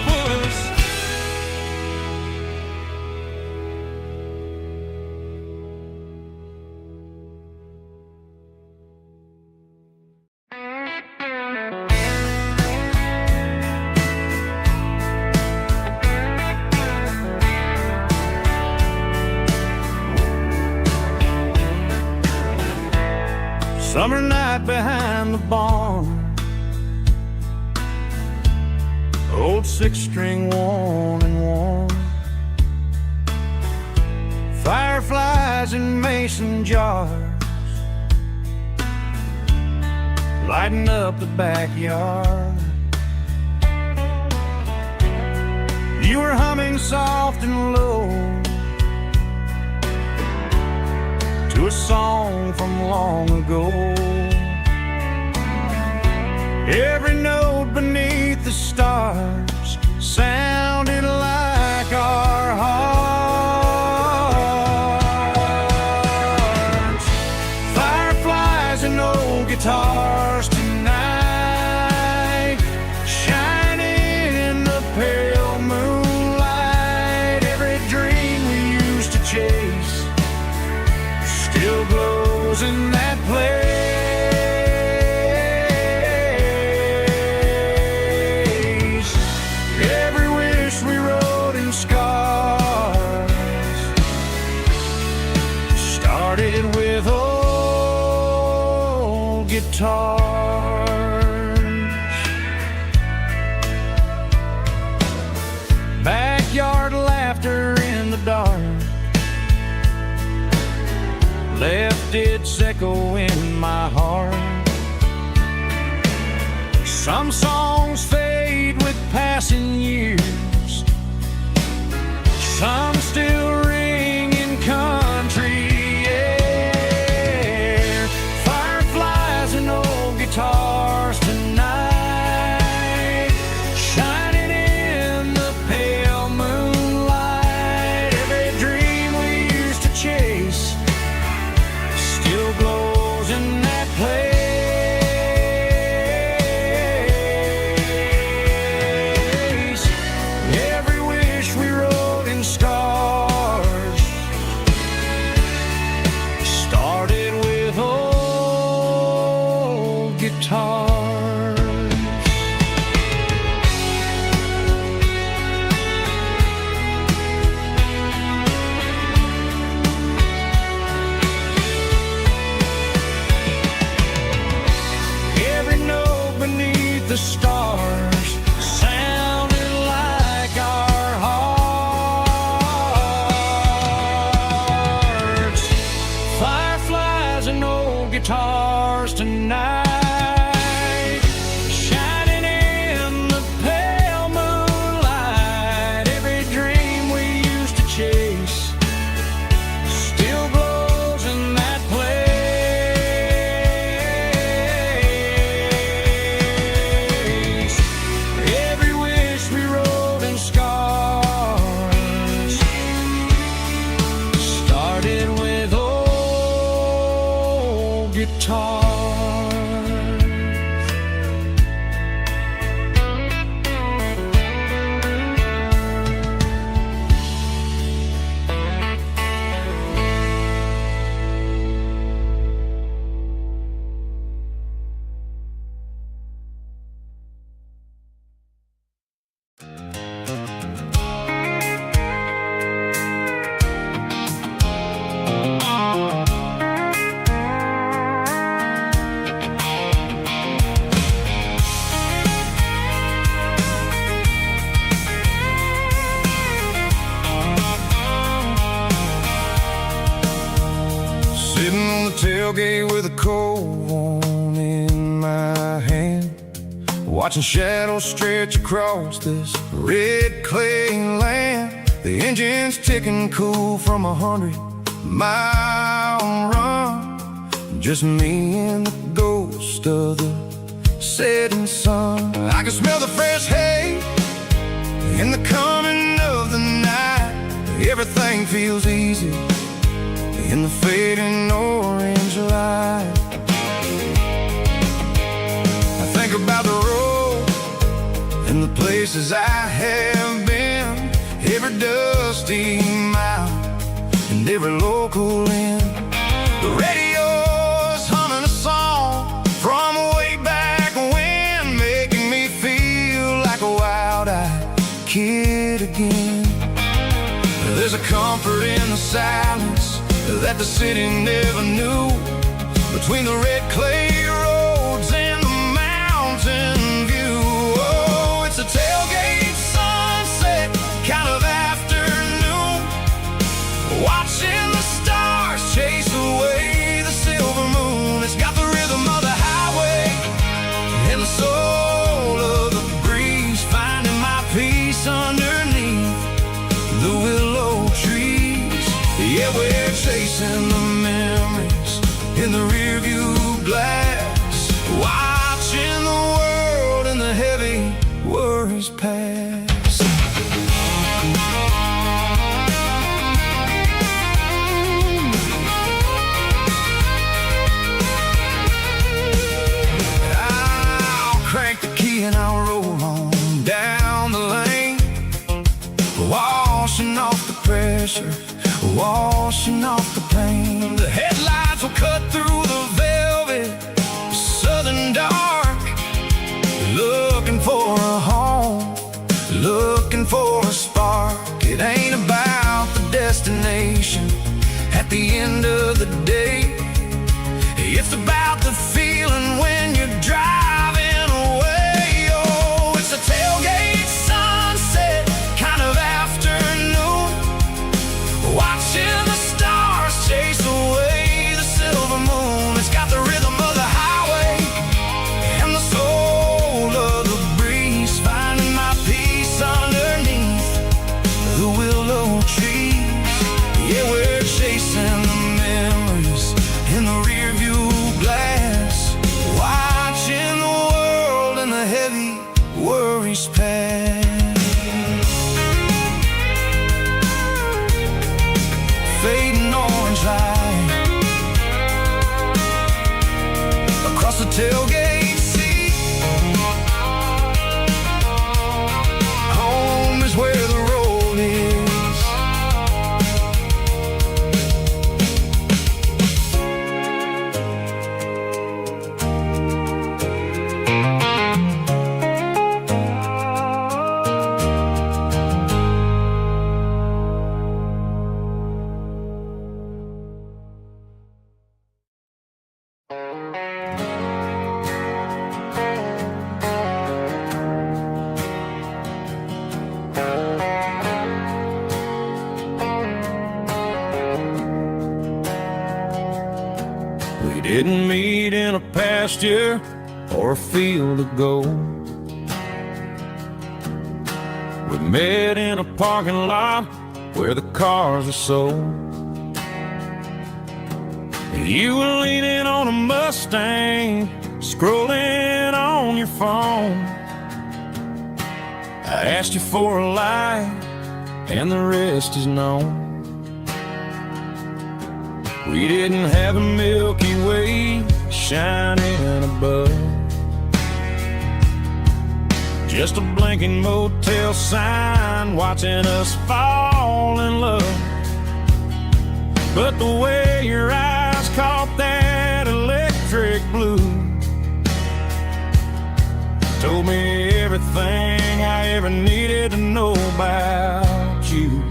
Puss. Summer night behind the barn, old six-string worn and worn, fireflies in mason jars, lighting up the backyard. You were humming soft and low to a song from long ago. Every note beneath the stars sounded like our hearts. Fireflies and old guitars tonight, shining in the pale moonlight. Every dream we used to chase still glows in that place. Every wish we wrote in scars started with old guitars. Backyard laughter in the dark left its echo in my heart. Some songs fade with passing years, some still ring in country air. Fireflies and old guitars tonight, shining in the pale moonlight. Every dream we used to chase still glows in that place. Every wish we wrote in stars guitars. Sitting on the tailgate with a cold one in my hand, watching shadows stretch across this red clay land. The engine's ticking cool from 100-mile run. Just me and the ghost of the setting sun. I can smell the fresh hay in the coming of the night. Everything feels easy in the fading orange light. I think about the road and the places I have been, every dusty mile and every local inn. The radio's humming a song from way back when, making me feel like a wild-eyed kid again. There's a comfort in the silence that the city never knew, between the red clay roads and the mountain view. Oh, it's a tailgate sunset kind of afternoon, watching the stars chase away the silver moon. It's got the rhythm of the highway and the soul of the breeze, finding my peace underneath the willow trees. Yeah, we're chasing the memories in the rearview glass, watching the world and the heavy worries pass. I'll crank the key and I'll roll on down the lane, washing off the pressure, washing off the pain. The headlights will cut through the velvet southern dark, looking for a home, looking for a spark. It ain't about the destination at the end of the day, it's about the feeling when you're driving away. Oh, it's a tailgate sunset kind of afternoon, watching the stars chase away the silver moon. It's got the rhythm of the highway and the soul of the breeze, finding my peace underneath the willow trees. Yeah, we're chasing the memories in the rearview glass, watching the world and the heavy worries pass. Fading orange light across the tailgate seat. Home is where the road is. We didn't meet in a pasture or a field of gold. We met in a parking lot where the cars are sold. You were leaning on a Mustang, scrolling on your phone. I asked you for a light, and the rest is known. We didn't have a Milky Way shining above. Just a blinking motel sign watching us fall in love. But the way your eyes caught that electric blue told me everything I ever needed to know about you.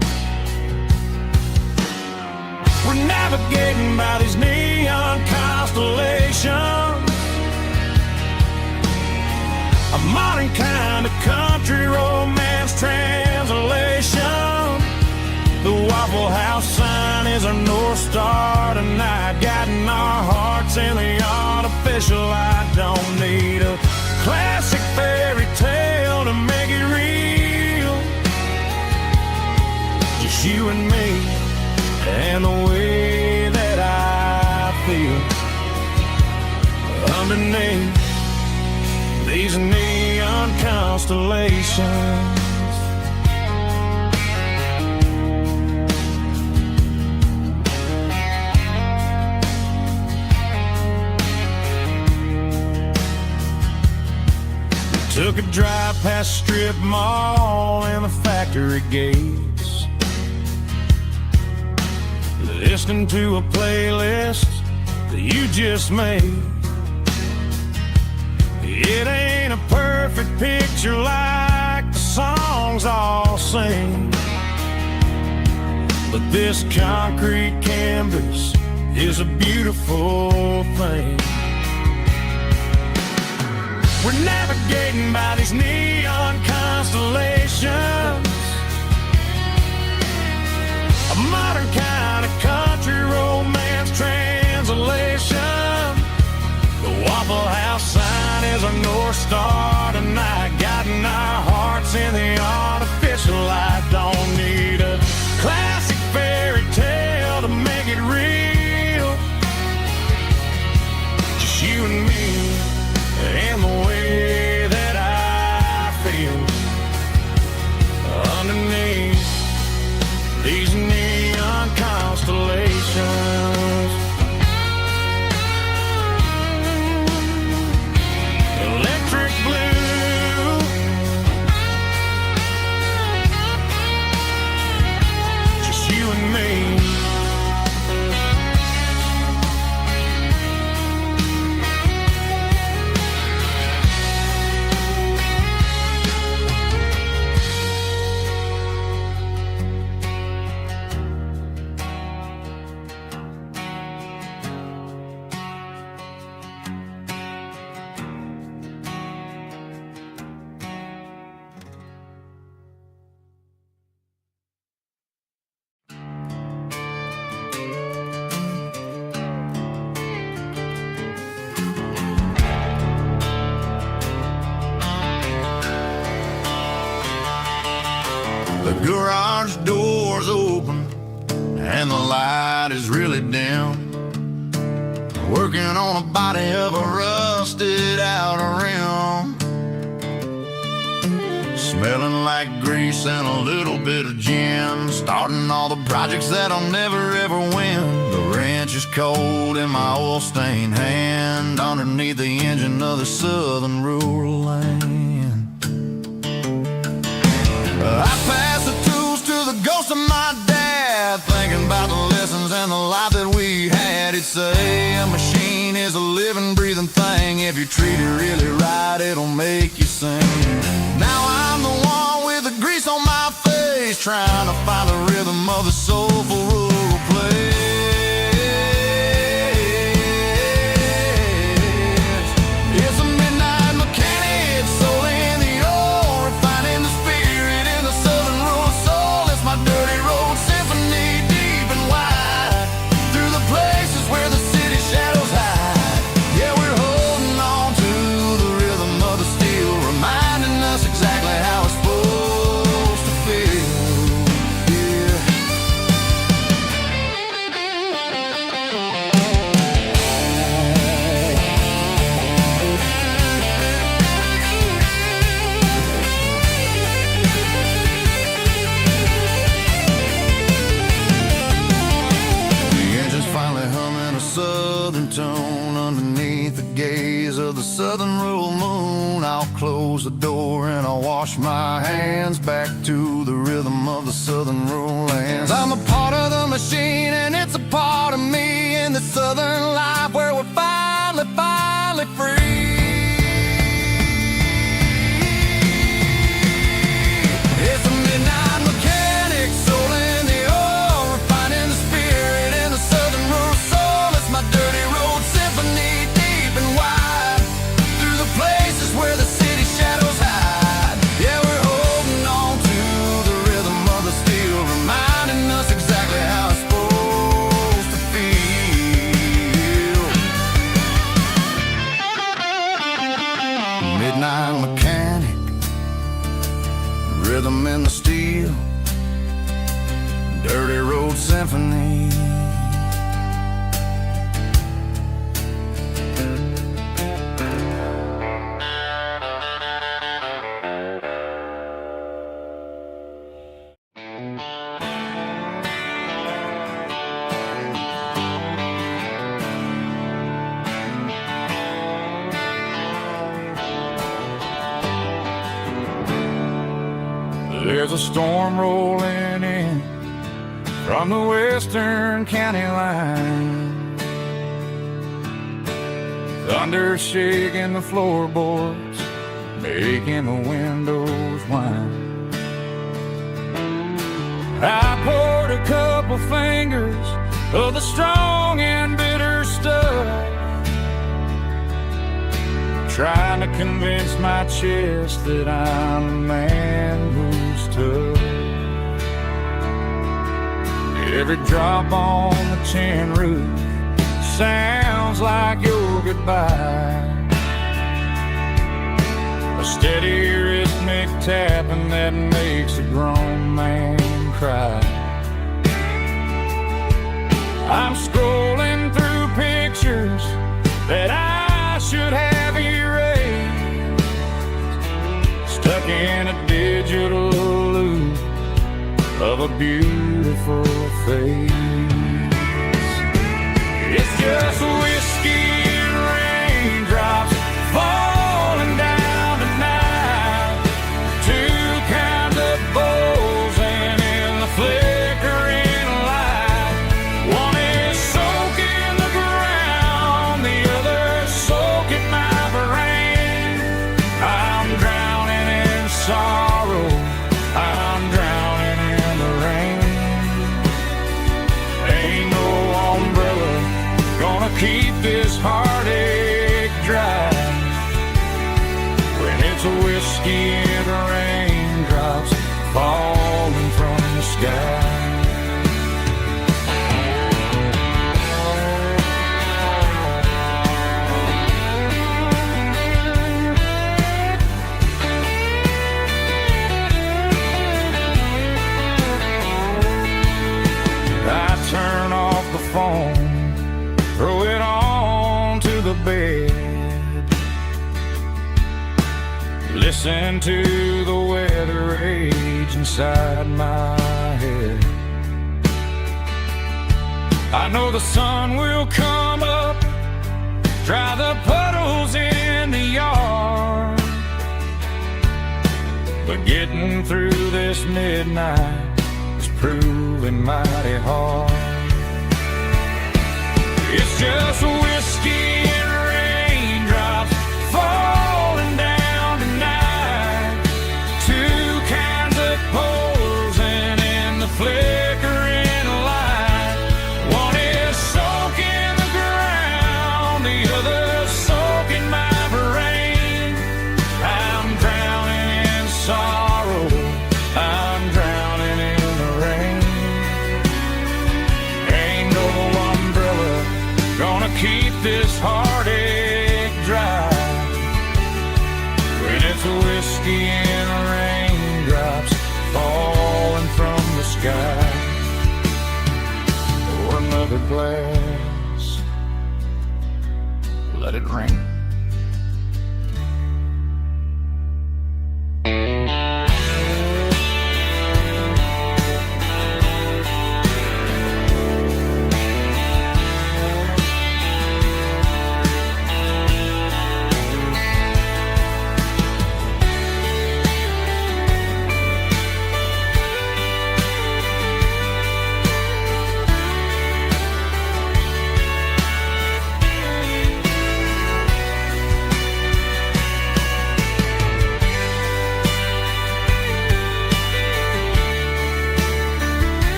We're navigating by these neon constellations, a modern kind of country romance translation. The Waffle House sign is our North Star tonight, guiding our hearts in the artificial. I don't need a classic fairy tale to make it real. Just you and me and the way that I feel underneath these neon constellations. Took a drive past strip mall and the factory gates, listening to a playlist that you just made. It ain't a perfect picture like the songs all sing, but this concrete canvas is a beautiful thing. We're navigating by these neon constellations, a modern kind of country romance translation. The Waffle House sign is our North Star tonight, guiding our hearts in the artificial. I don't need a classic fairy tale to make it real. Just you and me and the way that I feel underneath these neon constellations. Electric blue, just you and me. The garage door's open and the light is really dim. Working on a body of a rusted out rim, smelling like grease and a little bit of gin. Starting all the projects that I'll never ever win. The wrench is cold in my oil-stained hand, underneath the engine of the southern rural land. I pass the tools to the ghost of my dad, thinking about the lessons and the life that we had. He'd say a machine is a living, breathing thing. If you treat it really right, it'll make you sing. Now I'm the one with the grease on my face, trying to find the rhythm of the soulful rural place. It's a midnight mechanic, soul in the ore, refining the spirit in the southern rural soul. It's my dirty road symphony, deep and wide, through the places where the city shadows hide. Yeah, we're holding on to the rhythm of the steel, reminding us exactly how it's supposed to feel. Yeah. the door and I wash my hands back to the rhythm of the southern rural lands. I'm a part of the machine and it's a part of me in the southern life where we're finally free. It's a midnight mechanic, soul in the oil, refining the spirit in the southern rural soul. It's my dirty road symphony, deep and wide, through the places where the city shadows hide. Yeah, we're holding on to the rhythm of the steel, reminding us exactly how it's supposed to feel. Midnight mechanic, rhythm in the steel, dirty road symphony. There's a storm rolling in from the western county line, thunder shaking the floorboards, making the windows whine. I poured a couple fingers of the strong and bitter stuff, trying to convince my chest that I'm a man who's tough. Every drop on the tin roof sounds like your goodbye, a steady rhythmic tapping that makes a grown man cry. I'm scrolling through pictures that I should have erased, stuck in a digital loop of a beautiful face. It's just whiskey and raindrops falling down tonight, two kinds of bowls and in the flickering light. One is soaking the ground, the other soaking my brain. I'm drowning in sorrow, I'm drowning in the rain. Ain't no umbrella gonna keep this heartache dry when it's a whiskey and raindrops falling from the sky. I turn off the phone, throw it on to the bed, listen to the weather rage inside my head. I know the sun will come up, dry the puddles in the yard, but getting through this midnight is proving mighty hard. It's just whiskey and raindrops falling down tonight, two kinds of posing in the flickering light. One is soaking the ground, the other soaking my brain. I'm drowning in sorrow, I'm drowning in the rain. Ain't no umbrella gonna keep this heartache dry when it's a whiskey and raindrops falling from the sky. Pour another glass, let it rain.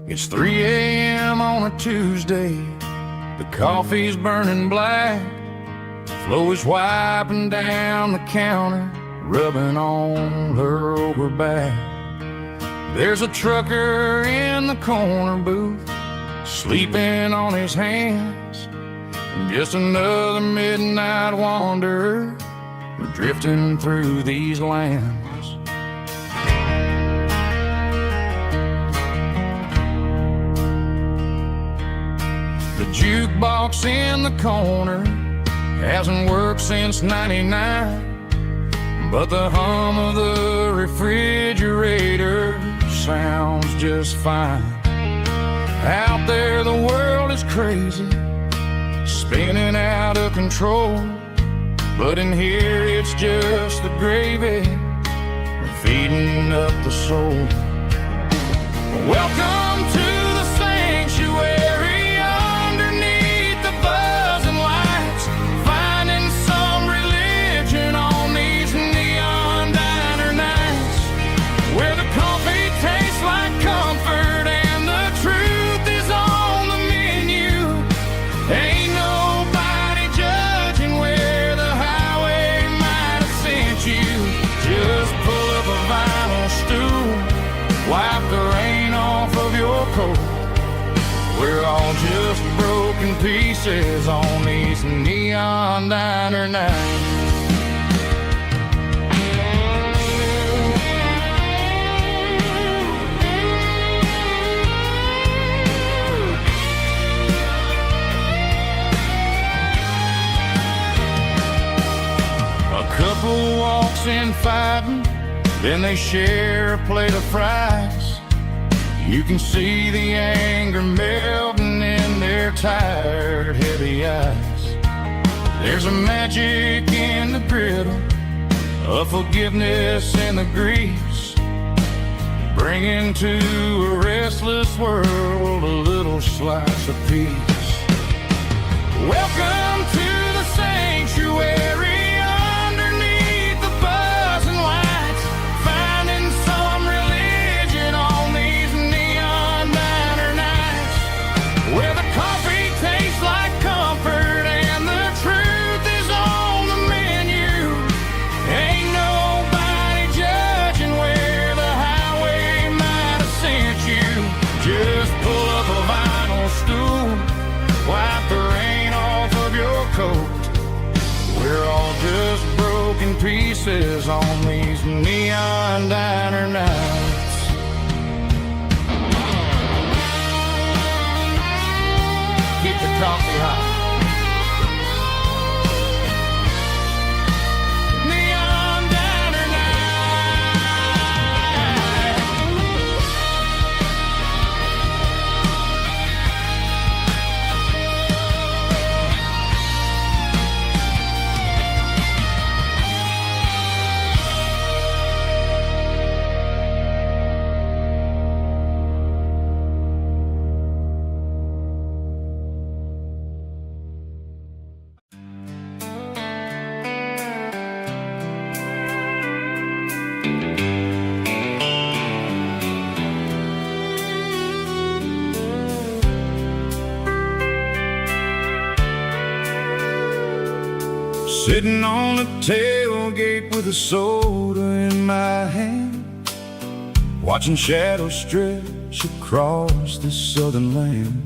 It's 3 a.m. on a Tuesday. The coffee's burning black. Flo is wiping down the counter, rubbing on her over back. There's a trucker in the corner booth, sleeping on his hands. Just another midnight wanderer, drifting through these lands. The jukebox in the corner hasn't worked since '99, but the hum of the refrigerator sounds just fine. Out there the world is crazy, spinning out of control, but in here it's just the gravy feeding up the soul. Welcome to the sanctuary, underneath the buzzing lights, finding some religion on these neon diner nights, where the coffee tastes like comfort and the truth is on the menu. Ain't nobody judging where the highway might have sent you. Just pull up a vinyl stool, wipe the rain off of your coat. We're all just broken pieces on these neon diner nights. A couple walks in fighting, then they share a plate of fries. You can see the anger melting in their tired, heavy eyes. There's a magic in the griddle, a forgiveness in the grease, bringing to a restless world a little slice of peace. Welcome to the sanctuary, underneath the buzzing lights, finding some religion on these neon diner nights, where the coffee tastes like comfort and the truth is on the menu. Ain't nobody judging where the highway might have sent you. Just pull up a vinyl stool, wipe the rain off of your coat. We're all just broken pieces on these neon diner nights. Keep the coffee hot. Neon diner sitting on the tailgate with a soda in my hand, watching shadows stretch across this southern land.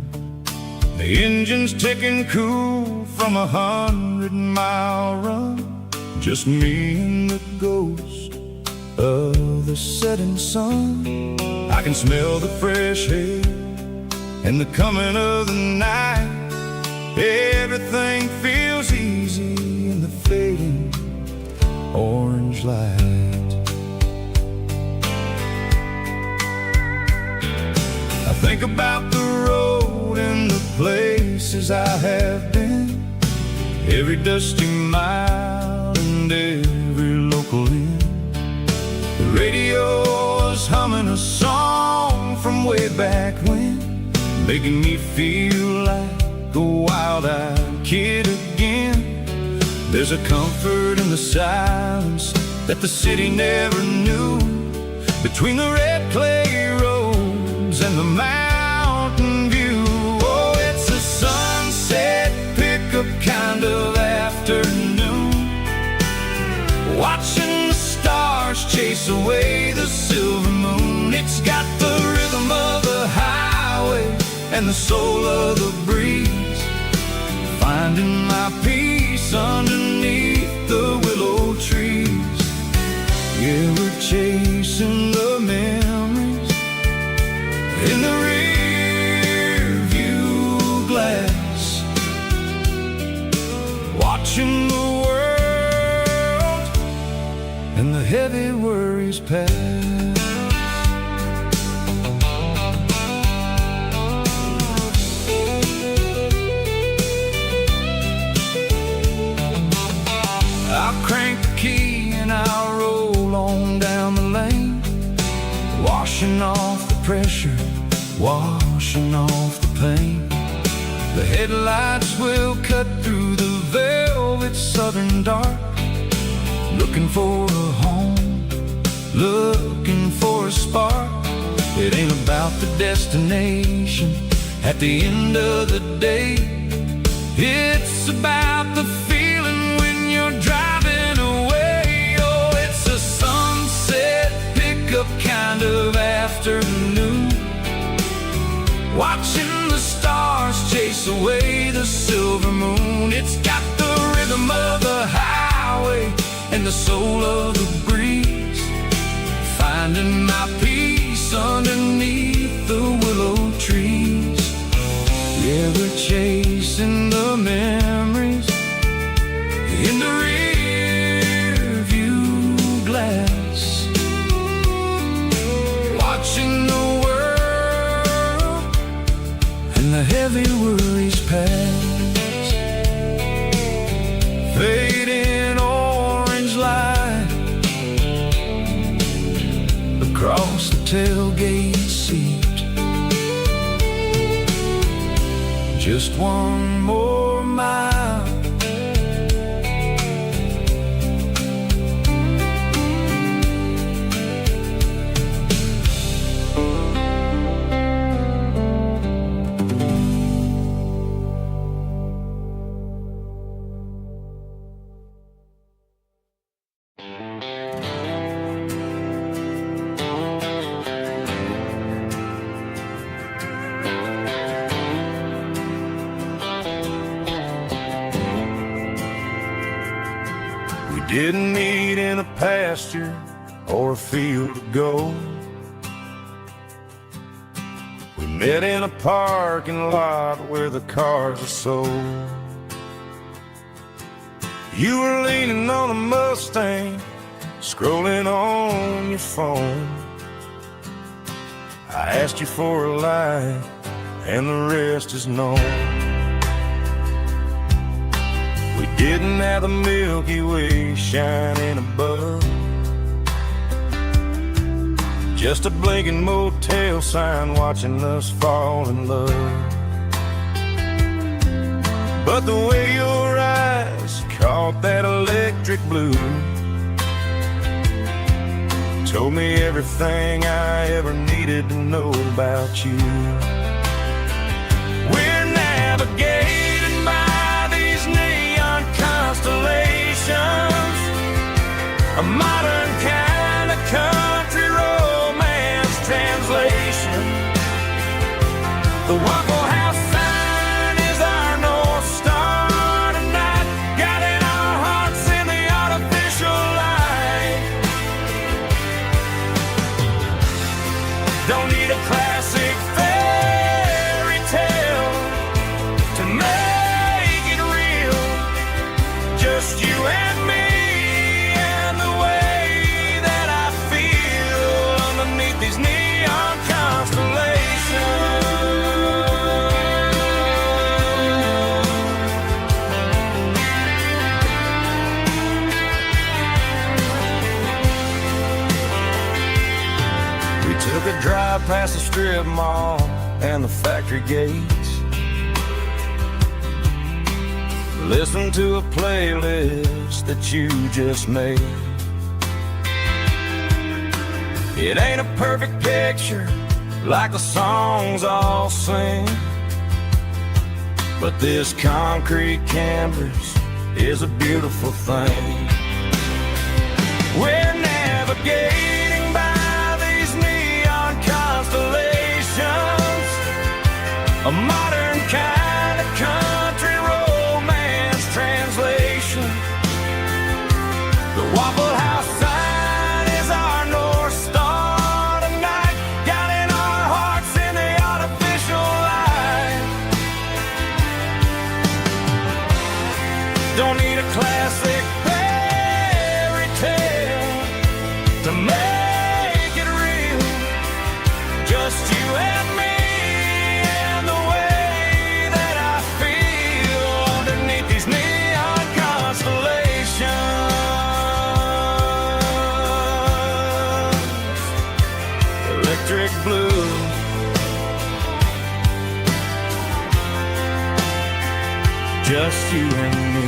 The engine's ticking cool from 100-mile run, just me and the ghost of the setting sun. I can smell the fresh air and the coming of the night. Everything feels easy in the fading orange light. I think about the road and the places I have been, every dusty mile and every local inn. The radio is humming a song from way back when, making me feel like a wild-eyed kid again. There's a comfort in the silence that the city never knew, between the red clay roads and the mountains and the soul of the breeze, finding my peace underneath the willow trees. Yeah, we're chasing the memories in the rear view glass, watching the world and the heavy worries pass. I'll crank the key and I'll roll on down the lane, washing off the pressure, washing off the pain. The headlights will cut through the velvet southern dark, looking for a home, looking for a spark. It ain't about the destination at the end of the day, it's about the feeling when you're driving away. Oh, it's a sunset pickup kind of afternoon, watching the stars chase away the silver moon. It's got the rhythm of the highway and the soul of the breeze, finding my peace underneath the willow trees. Yeah, we're chasing the memories in the rear view glass, watching the world and the heavy worries pass. Fading orange light across the tailgate seat, just one more mile. Didn't meet in a pasture or a field of gold. We met in a parking lot where the cars are sold. You were leaning on a Mustang, scrolling on your phone. I asked you for a light, and the rest is known. We didn't have the Milky Way shining above, just a blinking motel sign watching us fall in love. But the way your eyes caught that electric blue told me everything I ever needed to know about you. We're navigating by these neon constellations, a modern kind of country romance translation. The Waffle House sign is our North Star tonight, guiding our hearts in the artificial light. Don't need a classic fairy tale to make it real, just you and me and the way that I feel underneath these neon constellations. We took a drive past the strip mall and the factory gates, listened to a playlist that you just made. It ain't a perfect picture like the songs all sing, but this concrete canvas is a beautiful thing. We're navigating by these neon constellations, a modern kind of country romance translation. The Waffle House sign is our North Star tonight, guiding our hearts in the artificial light. Don't need a classic fairy tale to make it real, just you and me and the way that I feel underneath these neon constellations. Electric blue, just you and me.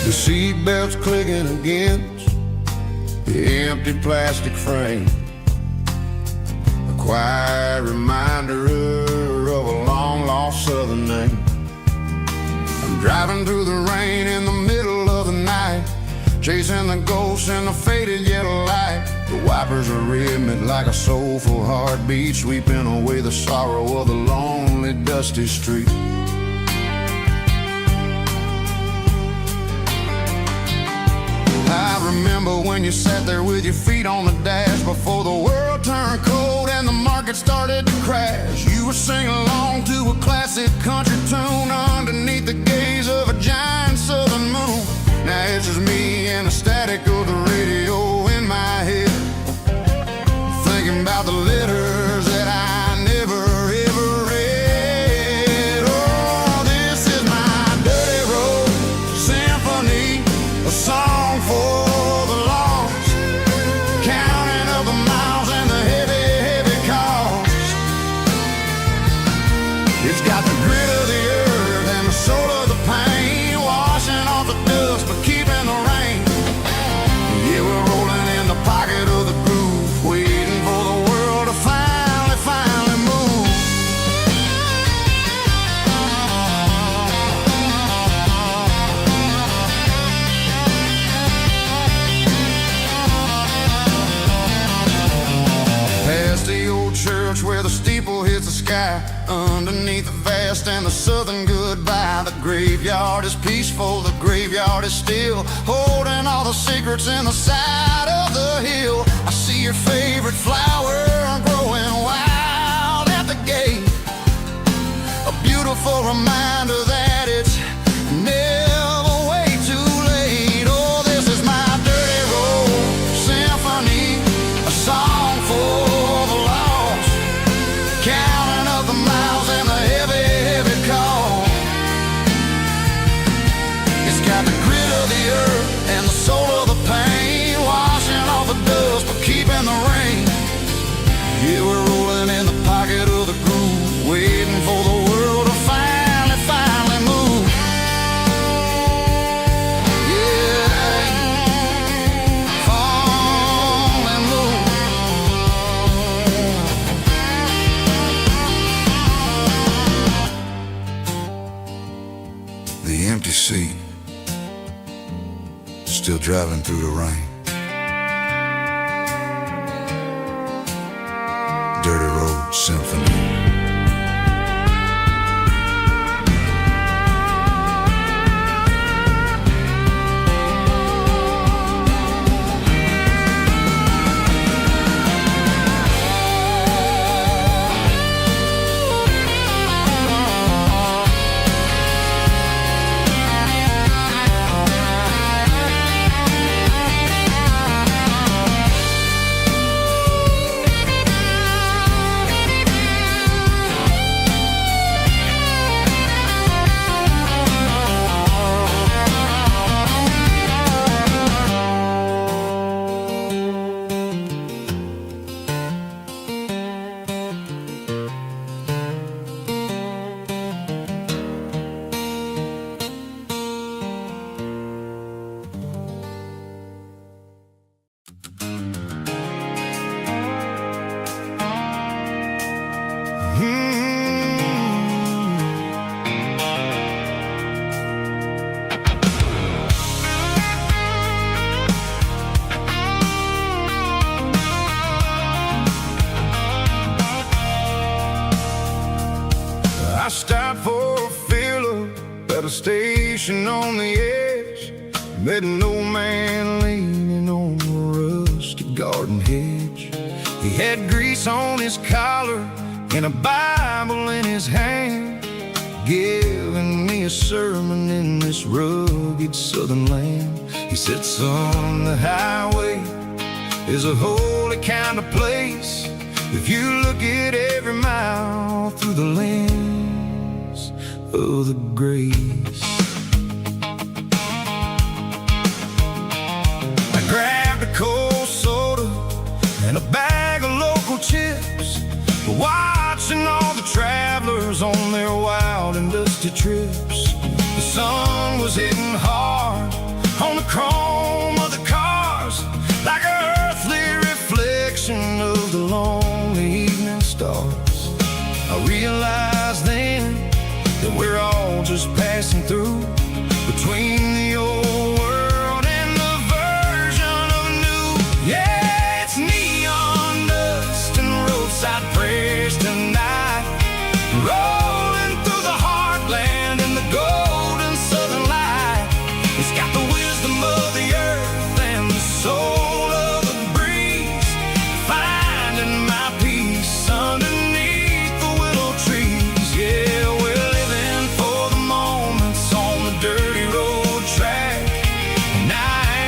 The seatbelt's clicking against the empty plastic frame, a quiet reminder of a long-lost southern name. I'm driving through the rain in the middle of the night, chasing the ghosts in the faded yellow light. The wipers are rhythmic like a soulful heartbeat, sweeping away the sorrow of the lonely, dusty street. I remember when you sat there with your feet on the dash before the world turned cold and the market started to crash. You were singing along to a classic country tune underneath the gaze of a giant southern moon. Now it's just me and the static of the radio in my head, thinking about the letters that I never ever read. Oh, this is my dirty road symphony, a song for the lost, counting up the miles and the heavy, heavy cost. It's got the grit of the earth and the soul of the pain, washing off the dust but keeping the rain. Yeah, we're rolling in the pocket of the groove, waiting for the world to finally move. Past the old church where the steeple hits the sky, underneath the vast and the southern goodbye. The graveyard is peaceful, the graveyard is still, holding all the secrets in the side of the hill. I see your favorite flower growing wild at the gate, a beautiful reminder that it's never way too late. Oh, this is my dirty road symphony, a song for the lost, counting up the miles and the heavy, heavy call. It's got the grit of the earth and the soul of the pain, washing off the dust but keeping the rain. Yeah, we're rolling in the pocket of the groove, waiting for the world to finally move. Yeah, fall and move. The empty seat, still driving through the rain. Dirty Road Symphony. Met an old man leaning on a rusty garden hedge. He had grease on his collar and a Bible in his hand, giving me a sermon in this rugged southern land. He said, son, the highway is a holy kind of place if you look at every mile through the lens of the grace. I grabbed a cold soda and a bag of local chips, watching all the travelers on their wild and dusty trips. The sun was hitting hard on the chrome of the cars, like an earthly reflection of the lonely evening stars. I realized then that we're all just passing through between the old world and the version of new. Yeah, it's neon dust and roadside prayers tonight, rolling through the heartland in the golden southern light. It's got the wisdom of the earth and the soul of the breeze, finding my peace underneath the willow trees. Yeah, we're living for the moments on the dirty road track, and I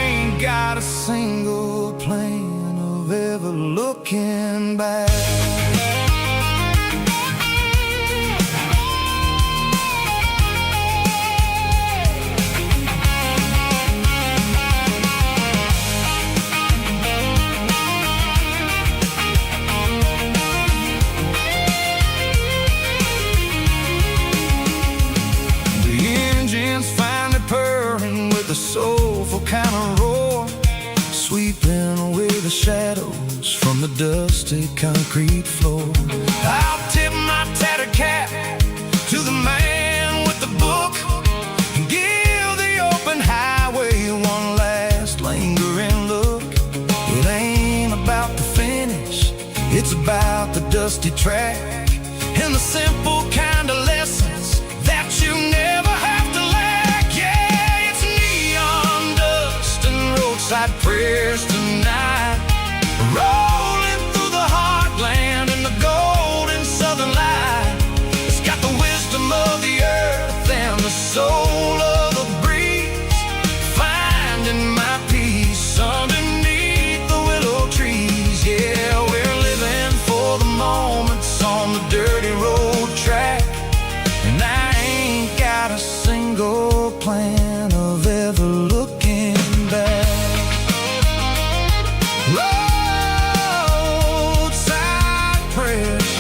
ain't got a single plan of ever looking back. A soulful kind of roar, sweeping away the shadows from the dusty concrete floor. I'll tip my tattered cap to the man with the book and give the open highway one last lingering look. It ain't about the finish, it's about the dusty track and the simple kind of lessons that you never have to lack. Yeah, it's neon dust and roadside prayers tonight, rolling through the heartland in the golden southern light. It's got the wisdom of the earth and the soul of the breeze, finding my peace underneath the willow trees. Yeah, we're living for the moments on the dirty road track, and I ain't got a single plan of ever looking back. Roadside prayers,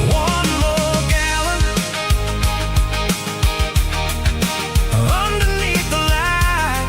one more gallon underneath the light.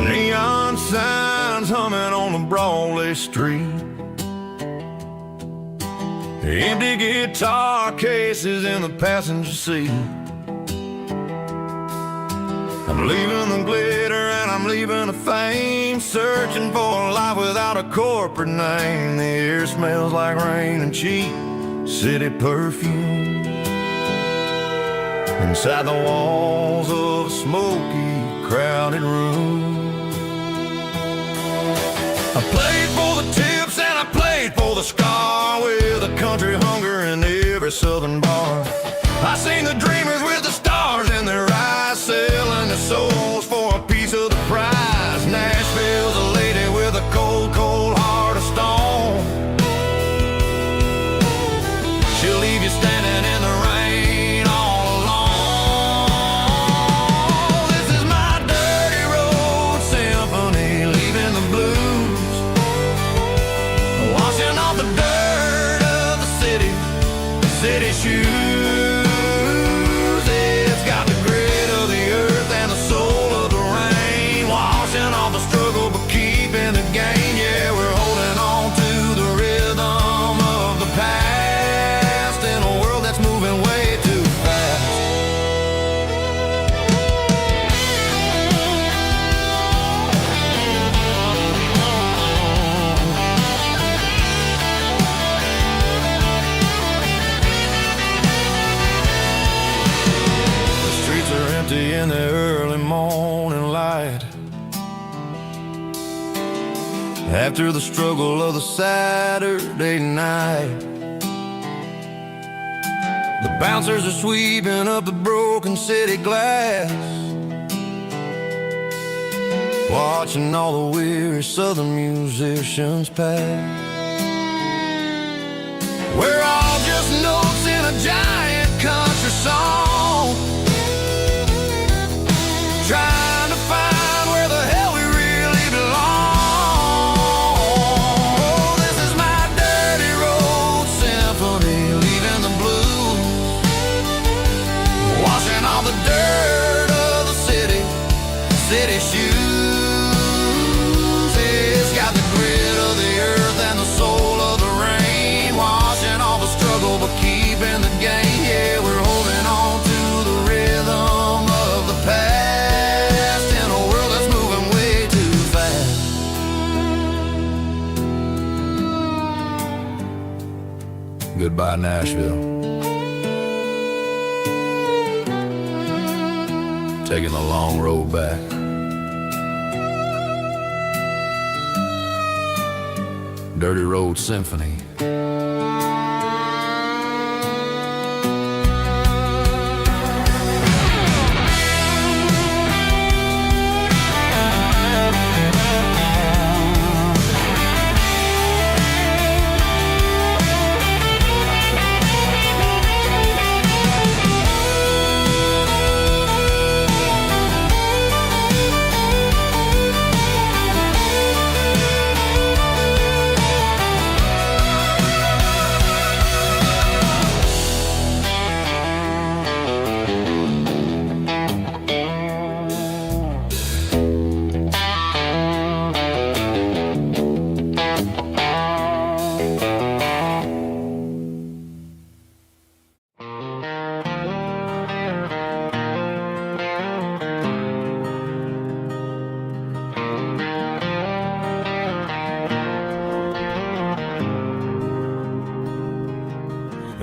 Neon signs humming on the Broadway street, empty guitar cases in the passenger seat. I'm leaving the glitter and I'm leaving the fame, searching for a life without a corporate name. The air smells like rain and cheap city perfume inside the walls of a smoky, crowded room. I played for the tips and I played for the scar, with a country hunger in every southern bar. I seen the dreamers with the stars in their eyes, selling their souls for a piece of the prize. Nashville's a lady with a cold, cold heart of stone. She'll leave you standing in the rain all alone. empty in the early morning light. After the struggle of the Saturday night, the bouncers are sweeping up the broken city glass, watching all the weary southern musicians pass. We're all just notes in a giant country song, trying to find where the hell we really belong. Oh, this is my dirty road symphony, leaving the blues, washing all the dirt of the city shoes. It's got the grit of the earth and the soul of the rain, washing all the struggle but keeping the game. Yeah, we're holding on to the rhythm of the past in a world that's moving way too fast. Goodbye, Nashville. Taking the long road back. Dirty Road Symphony.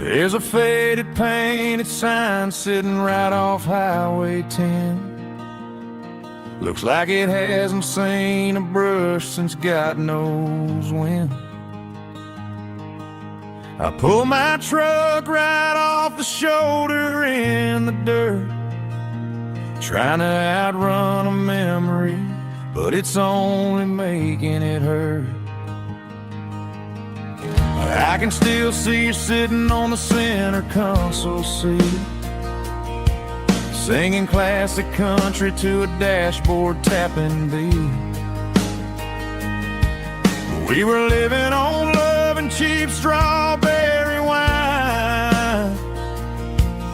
There's a faded painted sign sitting right off Highway 10. Looks like it hasn't seen a brush since God knows when. I pull my truck right off the shoulder in the dirt, trying to outrun a memory, but it's only making it hurt. I can still see you sitting on the center console seat, singing classic country to a dashboard tapping beat. We were living on love and cheap strawberry wine,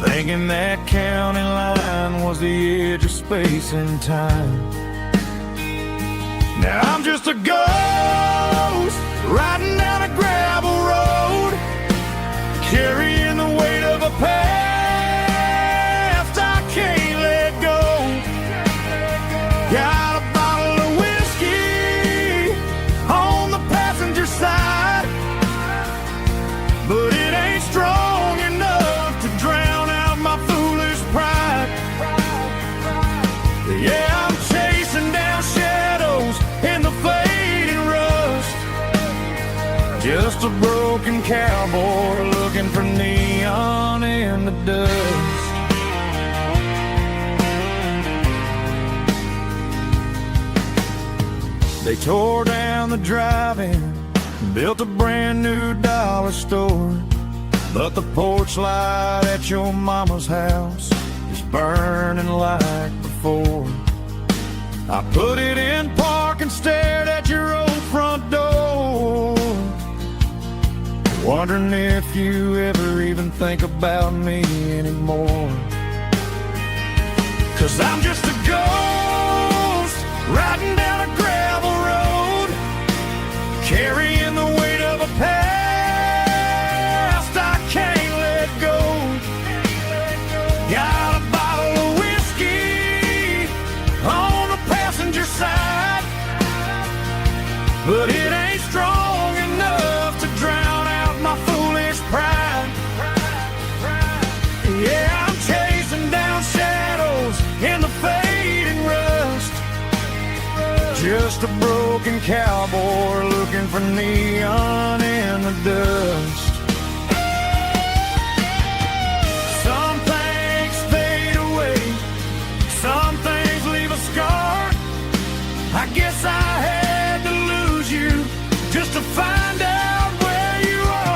thinking that county line was the edge of space and time. Now I'm just a ghost riding down a gravel road, carrying the weight of a past I can't let go. Got a bottle of whiskey on the passenger side, but it ain't strong enough to drown out my foolish pride. Yeah, I'm chasing down shadows in the fading rust, just a broken cowboy looking for neon in the dust. They tore down the drive-in, built a brand new dollar store, but the porch light at your mama's house is burning like before. I put it in park and stared at your old front door, wondering if you ever even think about me anymore. 'Cause I'm just a ghost riding down a gravel road, carrying the weight of a past I can't let go. Got a bottle of whiskey on the passenger side, but it ain't strong enough to drown out my foolish pride. Yeah, I'm chasing down shadows in Just a broken cowboy looking for neon in the dust. Some things fade away, some things leave a scar. I guess I had to lose you just to find out where you are.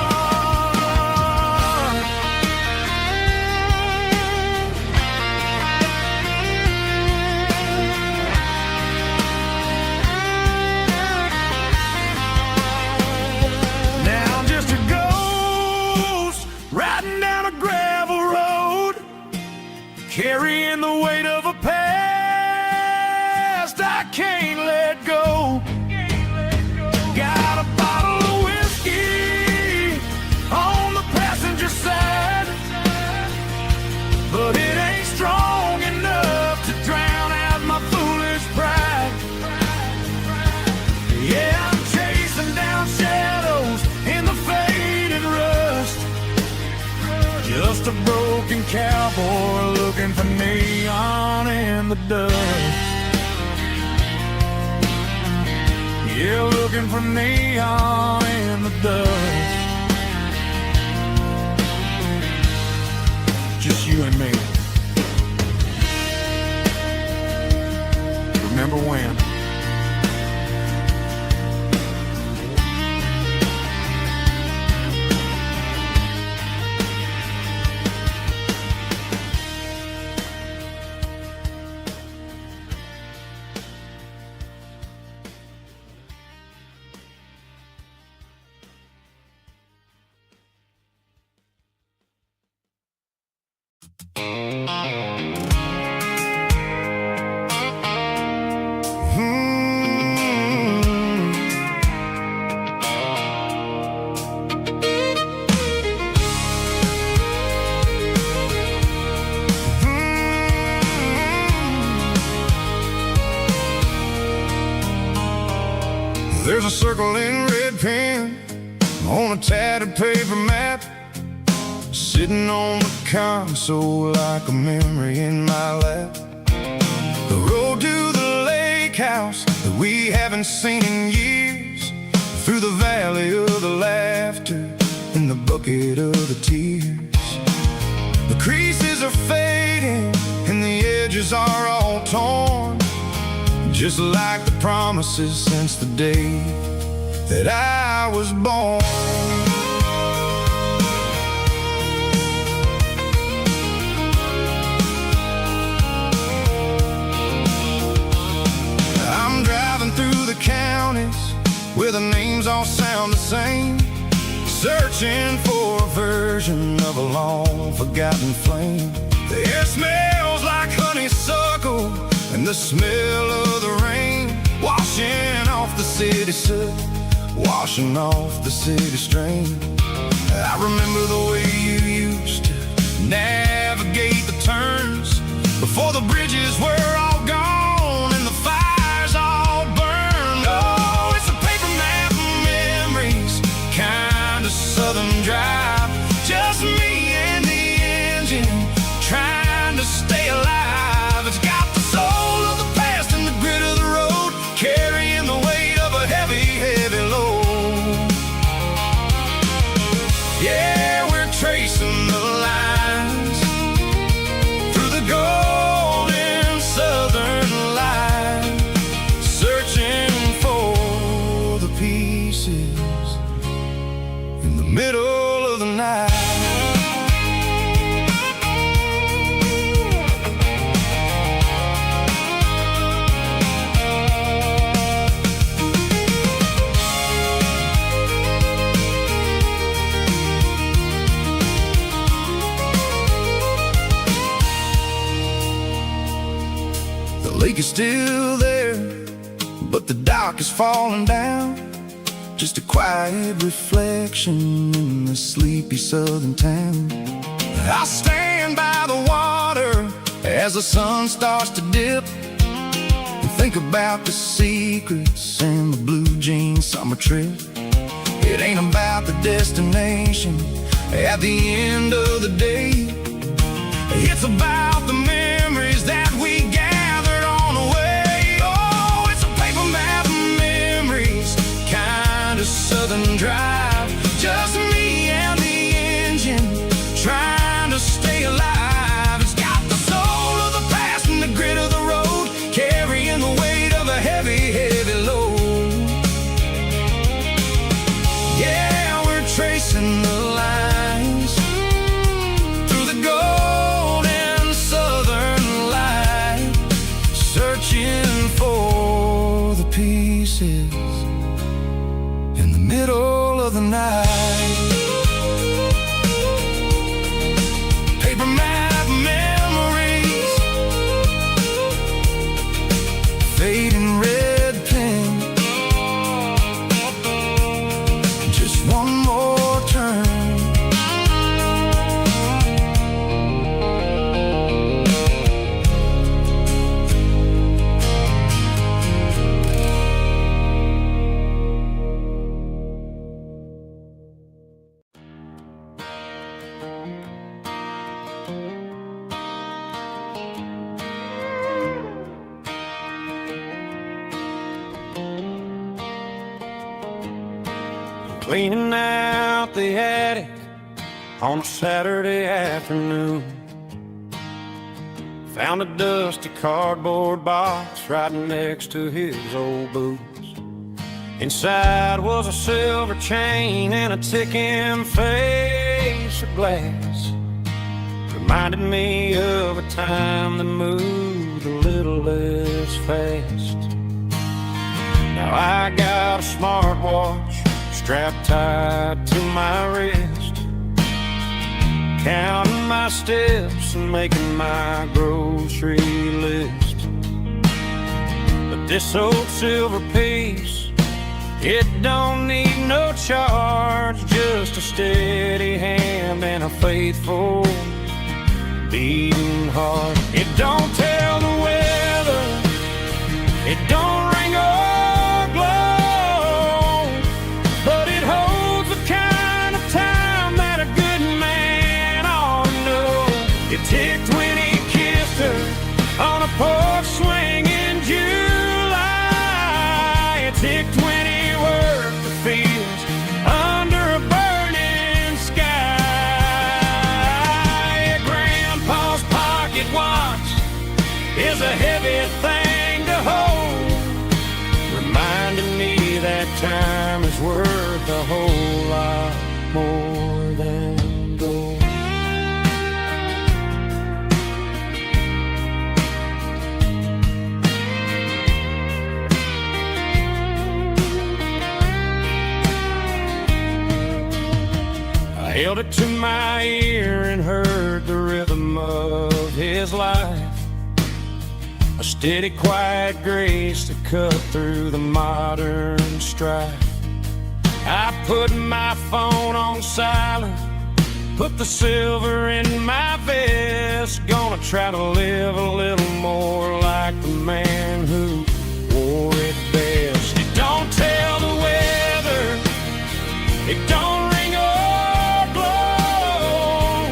Now I'm just a ghost riding down a gravel road, carrying the weight of a past I can't let go. Got a bottle of whiskey on the passenger side, but it ain't strong enough to drown out my foolish pride. Yeah, I'm chasing down shadows in the faded rust. Just a broken cowboy looking for neon in the dust. Yeah, looking for neon in the dust. Just you and me. Remember when? There's a circle in red pen on a tattered paper map, sitting on the console like a memory in my lap. The road to the lake house that we haven't seen in years, through the valley of the laughter and the bucket of the tears. The creases are fading and the edges are all torn, just like the promises since the day that I was born. I'm driving through the counties where the names all sound the same, searching for a version of a long forgotten flame. The air smells like honeysuckle and the smell of the rain, washing off the city soot, washing off the city strain. I remember the way you used to navigate the turns before the bridges were all gone and the fires all burned. Oh, it's a paper map of memories, kind of southern drive, just me and the engine trying to stay alive. It's got the soul of the past and the grit of the road, carrying the weight of a heavy, heavy load. Yeah, we're tracing the lines through the golden southern light, searching for the pieces in the middle of the night. The lake is still there, but the dock is falling down, just a quiet reflection in the sleepy southern town. I stand by the water as the sun starts to dip, and think about the secrets and the blue jean summer trip. It ain't about the destination at the end of the day, it's about the memories that we gathered on the way. Oh, it's a paper map night. Paper map memories, fading red pen. Just one more turn. Cleaning out the attic on a Saturday afternoon. Found a dusty cardboard box right next to his old boots. Inside was a silver chain and a ticking face of glass. Reminded me of a time that moved a little less fast. Now I got a smartwatch strapped tight to my wrist, counting my steps and making my grocery list. But this old silver piece, it don't need no charge, just a steady hand and a faithful beating heart. It don't tell the weather, it don't ring or glow, but it holds the kind of time that a good man ought to know. It ticked when he kissed her on a porch swing in July. It ticked when he worked the fields under a burning sky. Grandpa's pocket watch is a heavy thing to hold, reminding me that time is worth a whole lot more than gold. I held it to my ear and heard the rhythm of his life, a steady, quiet grace to cut through the modern strife. I put my phone on silent, put the silver in my vest. Gonna try to live a little more like the man who wore it best. It don't tell the weather, it don't ring or glow,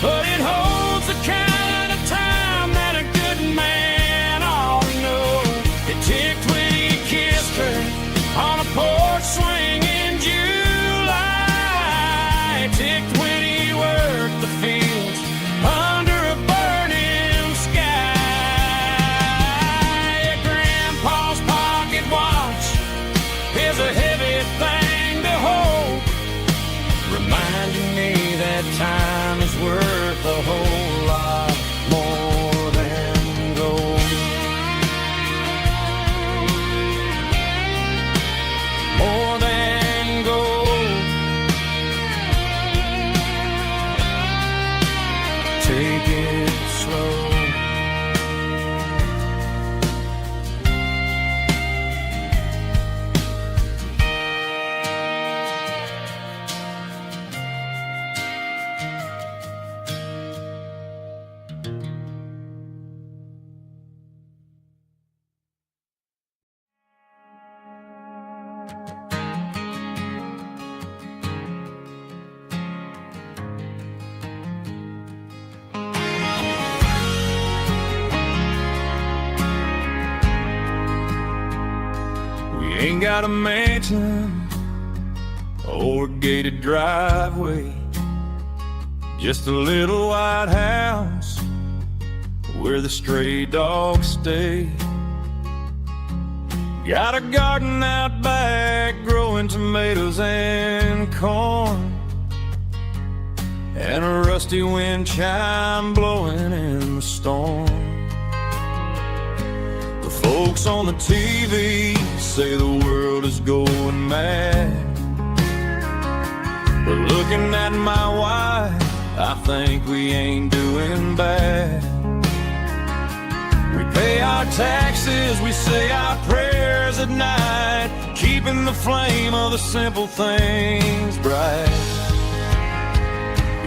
but it holds the kind of time that a good man ought to know. It ticked when he kissed her on a porch swing in July. It ticked when he worked the fields under a burning sky. Grandpa's pocket watch is a heavy thing to hold, reminding me that time is worth a whole lot more than gold. More than gold. Take it slow. Ain't got a mansion or a gated driveway, just a little white house where the stray dogs stay. Got a garden out back growing tomatoes and corn, and a rusty wind chime blowing in the storm. The folks on the TV say the world is going mad, But looking at my wife, I think we ain't doing bad. We pay our taxes, we say our prayers at night, keeping the flame of the simple things bright.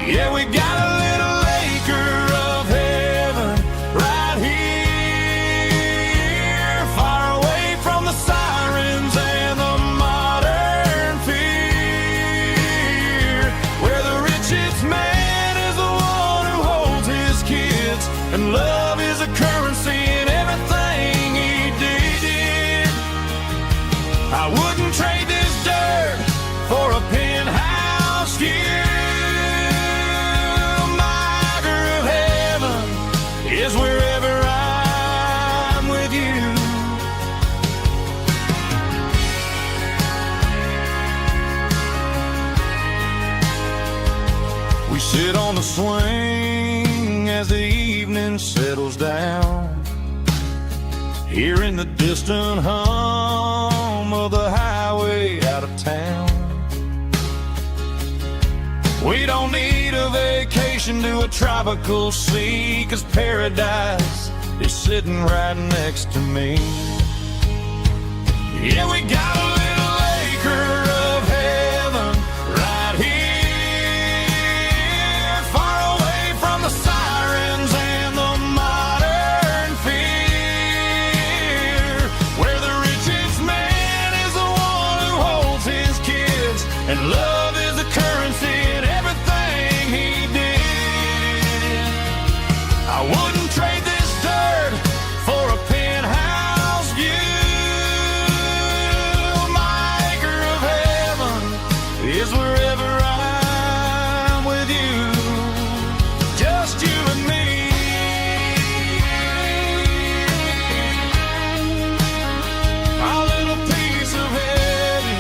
Yeah, we got a little acre of heaven right here, far away from the sirens and the modern fear, where the richest man is the one who holds his kids, and love is a currency in everything he did. I wouldn't trade this dirt for a penthouse view. Is wherever I'm with you. We sit on the swing as the evening settles down, hearing the distant hum of the highway out of town. We don't need a vacation to a tropical sea, 'cause paradise is sitting right next to me. Yeah, we got a little acre of heaven right here, far away from the sirens and the modern fear, where the richest man is the one who holds his kids, and love is the currency in everything he did. I wouldn't trade this dirt for a penthouse view. My acre of heaven is wherever I'm with you, just you and me. Our little piece of heaven.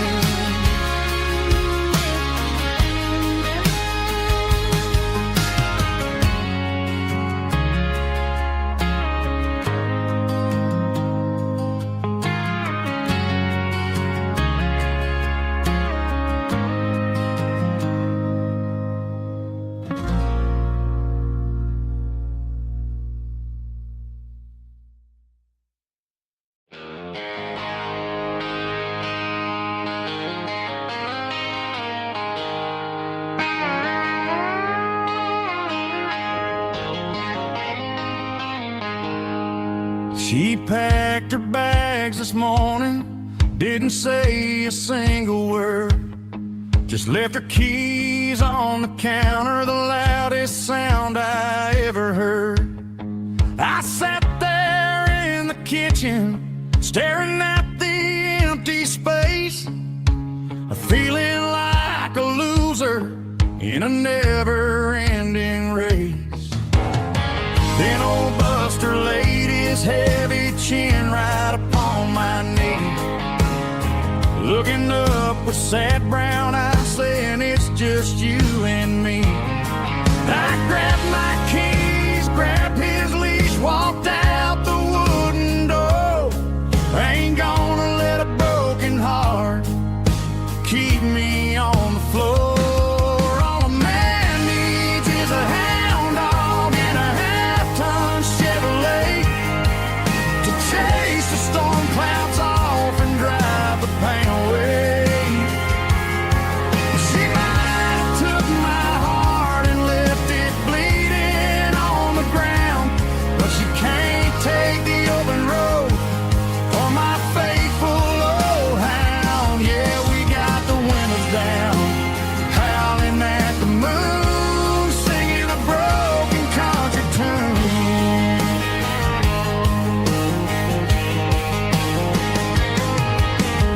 She packed her bags this morning, didn't say a single word, just left her keys on the counter, the loudest sound I ever heard. I sat there in the kitchen, staring at the empty space, feeling like a loser in a never-ending race. Then old Buster laid his heavy chin right upon my knee, looking up with sad brown eyes, saying it's just you and me. I grabbed my keys, grabbed his leash, walked out the wooden door. I ain't gonna let a broken heart keep me on the floor. All a man needs is a hound dog and a half-ton Chevrolet to chase the storm clouds off and drive the pain away. She might have took my heart and left it bleeding on the ground, but she can't take the open road for my faithful old hound. Yeah, we got the windows down, howling at the moon, singing a broken country tune.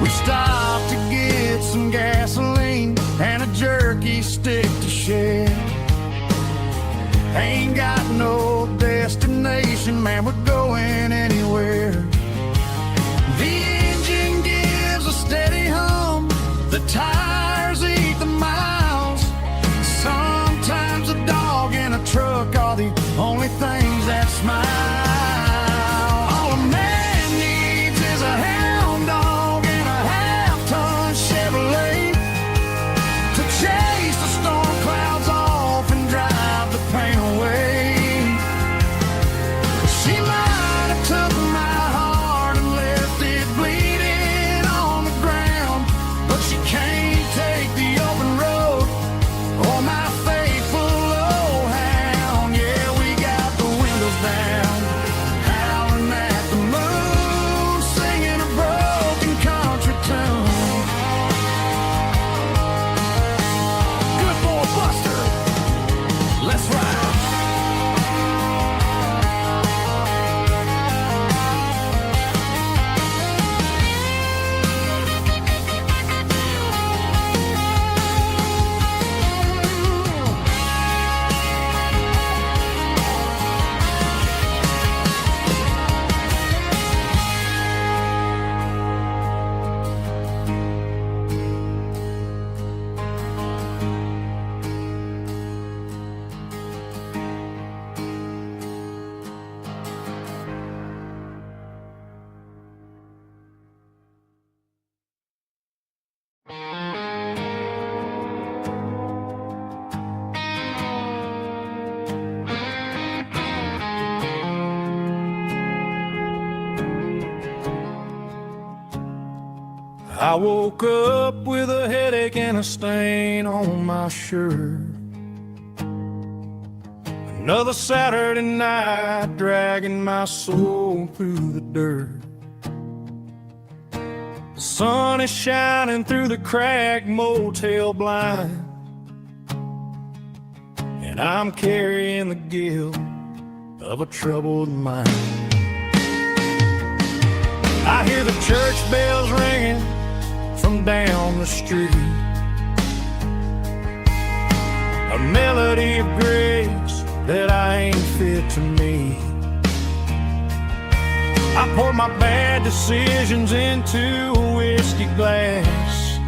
We stopped to get some gasoline and a jerky stick to share. Ain't got no destination, man, we're going anywhere. The engine gives a steady hum, the tires eat the miles. Sometimes a dog and a truck are the only things that smile. All a man needs is a hound dog and a half-ton Chevrolet to chase I woke up with a headache and a stain on my shirt. Another Saturday night dragging my soul through the dirt. The sun is shining through the cracked motel blind, and I'm carrying the guilt of a troubled mind. I hear the church bells ringing from down the street, a melody of grace that I ain't fit to meet. I poured my bad decisions into a whiskey glass.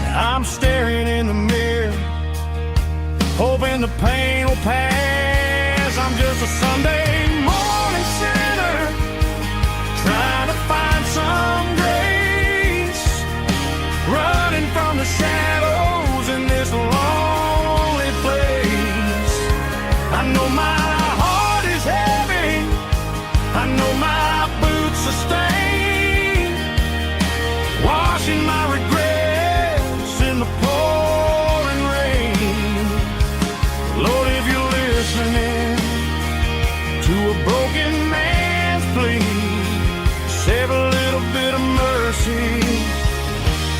Now I'm staring in the mirror, hoping the pain will pass. I'm just a Sunday morning sinner, trying to find some grace, running from the shadows in this lonely place. I know my heart is heavy, I know my boots are stained, washing my regrets in the pouring rain. Lord, if you're listening to a broken man's plea, save a little bit of mercy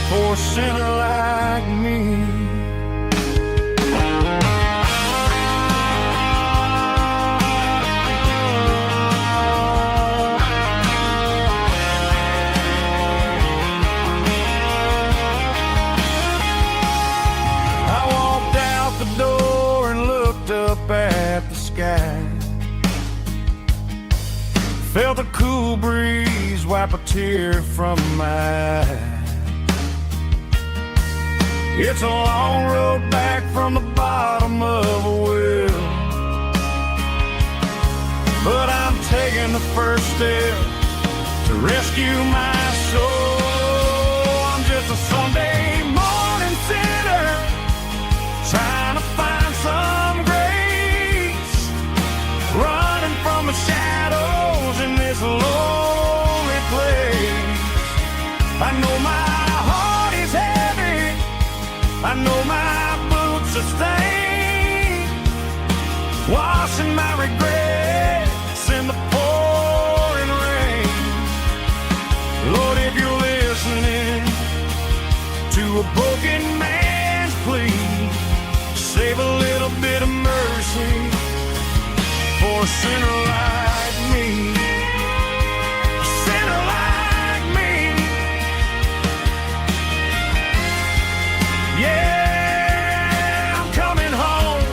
for a sinner like me. I walked out the door and looked up at the sky, felt a cool breeze wipe a tear from my eye. It's a long road back from the bottom of a well, but I'm taking the first step to rescue my soul. I'm just a Sunday morning sinner, trying to find some grace, running from the shadows in this lonely place. I know my heart is heavy, I know my boots are stained, washing my regrets in the pouring rain. Lord, if you're listening to a broken man's plea, save a little bit of mercy for a sinner like me. A sinner like me. Yeah, I'm coming home.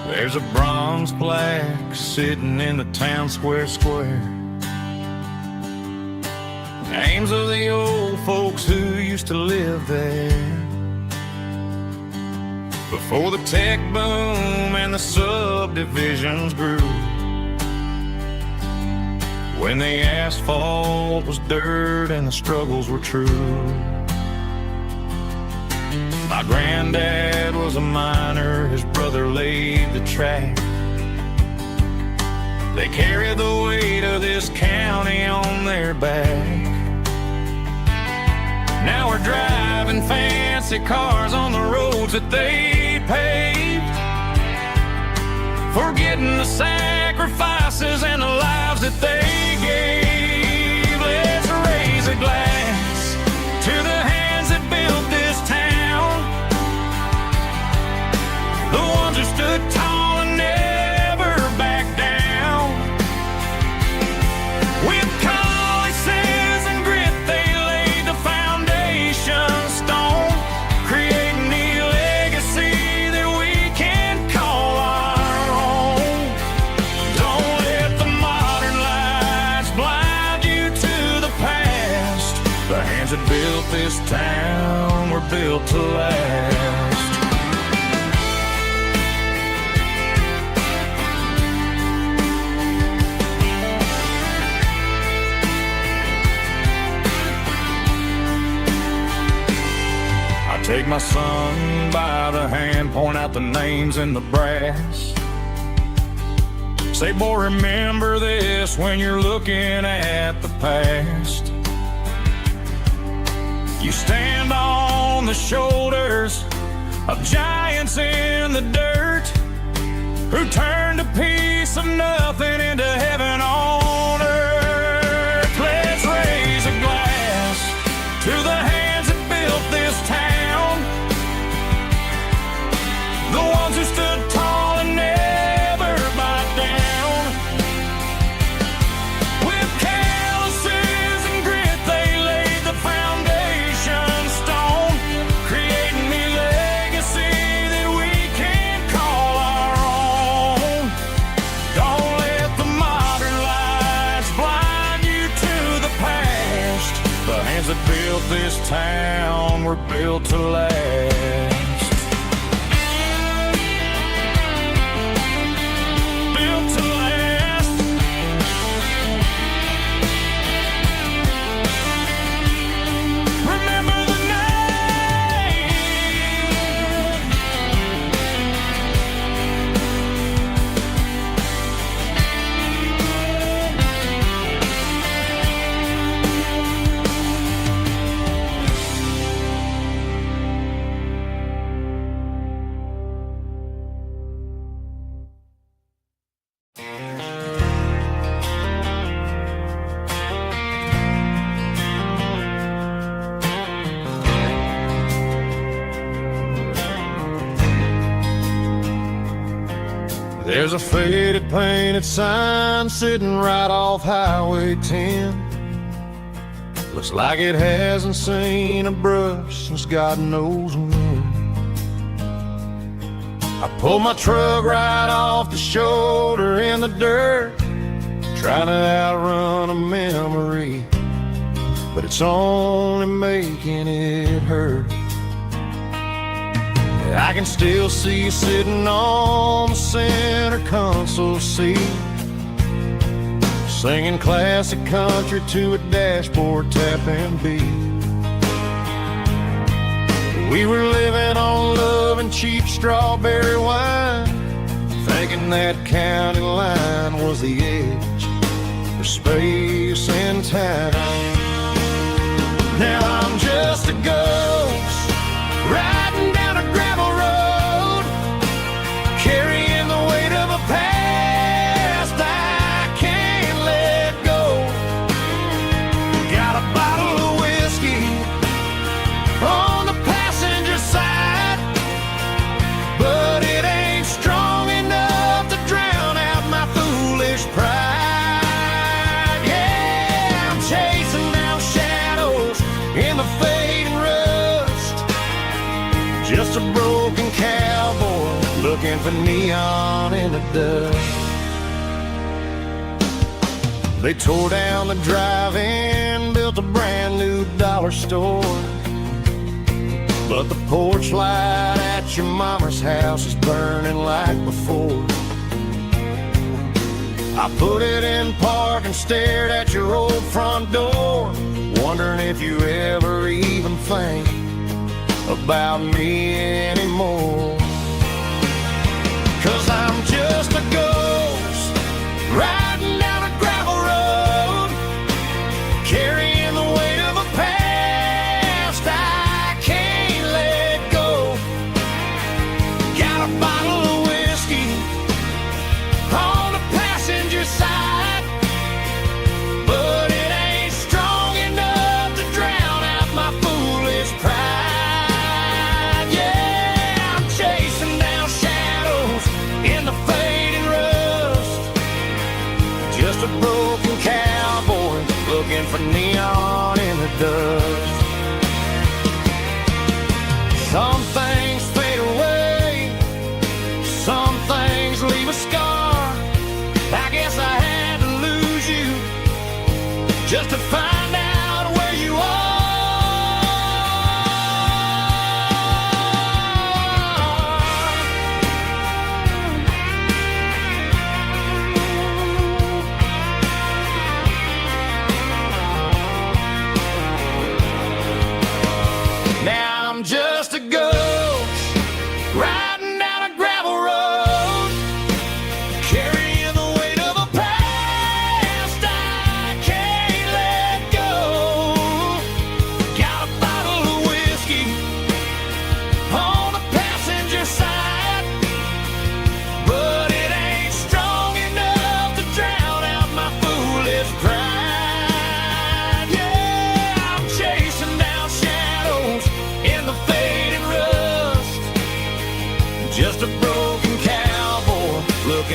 There's a bronze plaque sitting in the town square. Names of the old folks who used to live there before the tech boom and the subdivisions grew, when the asphalt was dirt and the struggles were true. My granddad was a miner, his brother laid the track. They carried the weight of this county on their back. Now we're driving fancy cars on the roads that they paved, forgetting the sacrifices and the lives that they gave. Let's raise a glass to the hands that built this town, the ones who stood tall and never this town were built to last. I take my son by the hand, point out the names in the brass. Say, boy, remember this when you're looking at the past. You stand on the shoulders of giants in the dirt who turned a piece of nothing into heaven on earth. Let's raise a glass to the hands that built this town, the ones who stood tall and never bowed down. With calluses and grit they laid the foundation stone, creating a legacy that we can call our own. Don't let the modern lights blind you to the past. The hands that built this town were built to last. There's a faded painted sign sitting right off Highway 10. Looks like it hasn't seen a brush since God knows when. I pulled my truck right off the shoulder in the dirt, trying to outrun a memory, but it's only making it hurt. I can still see you sitting on the center console seat, singing classic country to a dashboard tapping beat. We were living on love and cheap strawberry wine, thinking that county line was the edge for space and time. Now I'm just a ghost riding down a gravel road, carrying the weight of a past I can't let go. Got a bottle of whiskey on the passenger side, but it ain't strong enough to drown out my foolish pride. Yeah, I'm chasing down shadows in the fading rust, just a broken cowboy looking for neon in the dust. They tore down the drive-in, built a brand new dollar store, but the porch light at your mama's house is burning like before. I put it in park and stared at your old front door, wondering if you ever even think about me anymore. 'Cause I'm just a ghost riding down a gravel road, carrying the weight of a past I can't let go. Got a bottle of whiskey on the passenger side, but it ain't strong enough to drown out my foolish pride. Yeah, I'm chasing down shadows in the fading rust, just a broken cowboy looking for neon in the dust. Some things fade away, some things leave a scar. I guess I had to lose you just to find out where you are.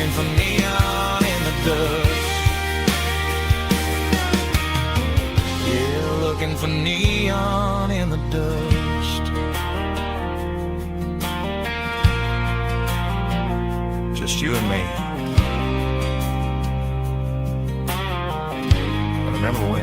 looking for neon in the dust. Yeah, looking for neon in the dust. Just you and me. I remember when.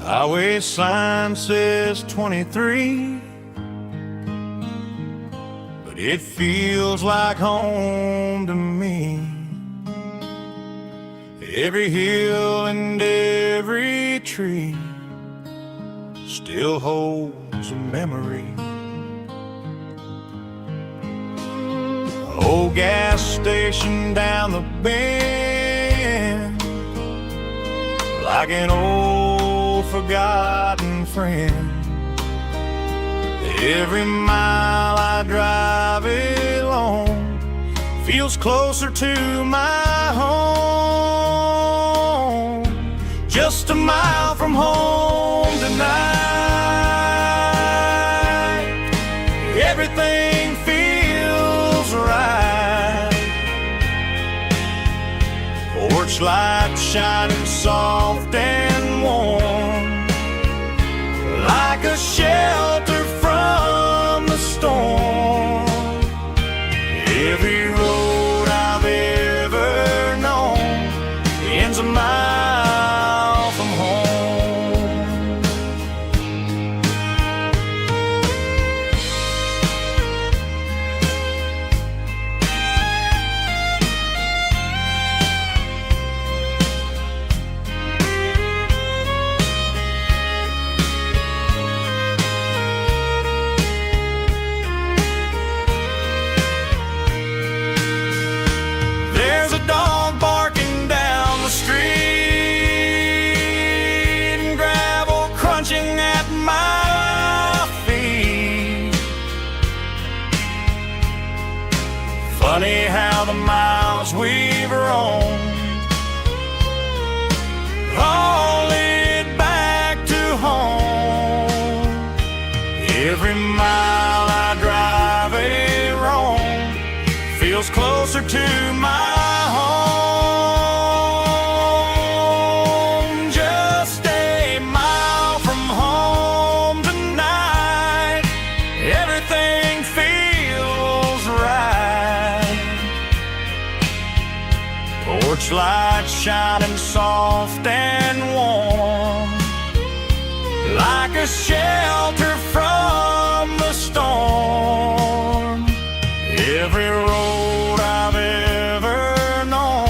Highway sign says 23, but it feels like home to me. Every hill and every tree still holds a memory. Old gas station down the bend, like an old forgotten friend. Every mile I drive along feels closer to my home. Just a mile from home tonight, everything feels right. Porch light shining soft and warm, like a shelter from the storm. Every road I've ever known ends a mile from home. There's a dog barking down the street, and gravel crunching at my feet. Funny how the miles we've roamed all lead back to home. Every mile I drive roam feels closer to my home. Just a mile from home tonight, everything feels right. Porch light shining soft and warm, like a shelter from the storm. Every road I've ever known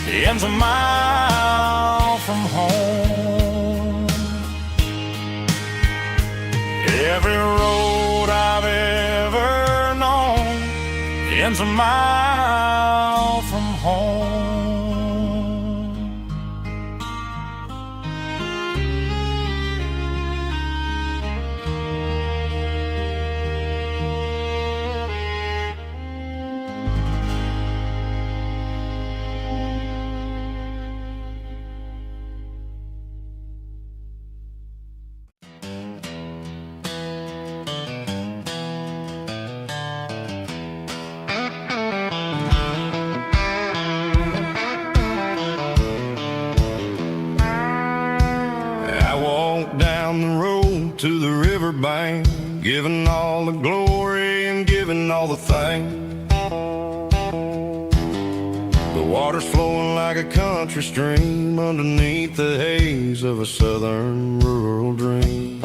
ends a mile from home. Every road I've ever known ends a mile from home. To the riverbank, giving all the glory and giving all the thanks. The water's flowing like a country stream underneath the haze of a southern rural dream.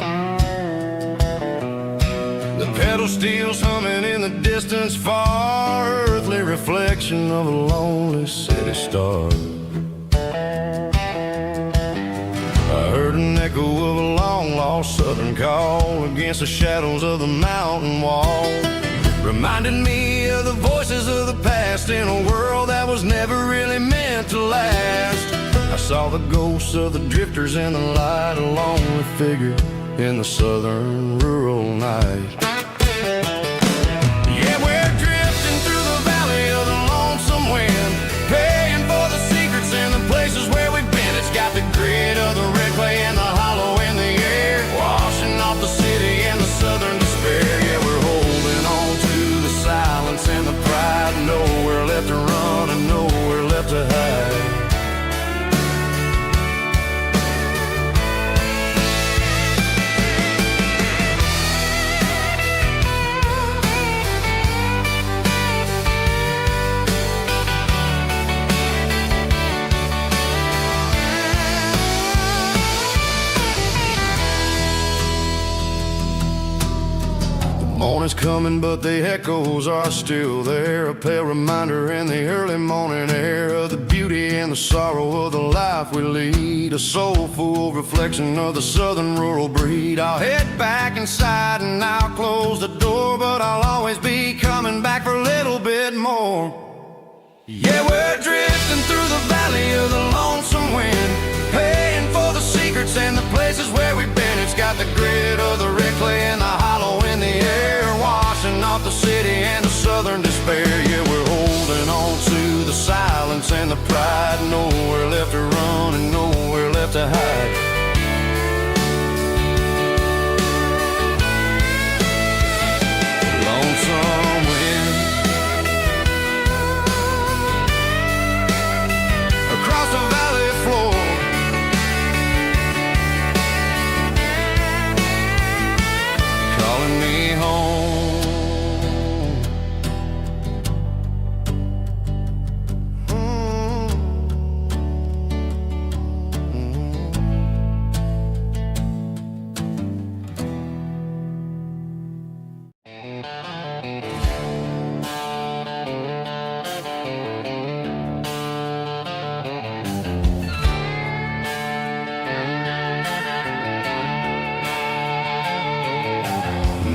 The pedal steel's humming in the distance far, earthly reflection of a lonely city star. I heard an echo of a long-lost southern call against the shadows of the mountain wall, reminding me of the voice voices of the past in a world that was never really meant to last. I saw the ghosts of the drifters in the light, a lonely figure in the southern rural night. Yeah, we're drifting through the valley of the lonesome wind, paying for the secrets and the places where we've been. It's got the grit of the red clay and the hollow in the air, washing off the city and the southern despair. Yeah, we're holding on to the silence and the pride, nowhere left to run and nowhere left to hide. Morning's coming, but the echoes are still there, a pale reminder in the early morning air of the beauty and the sorrow of the life we lead, a soulful reflection of the southern rural breed. I'll head back inside and I'll close the door, but I'll always be coming back for a little bit more. Yeah, we're drifting through the valley of the lonesome wind, paying for the secrets and the places where we've been. It's got the grit of the red clay and the hollow in the air, washing off the city and the southern despair. Yeah, we're holding on to the silence and the pride, nowhere left to run and nowhere left to hide. Lonesome wind across the valley floor, calling me home.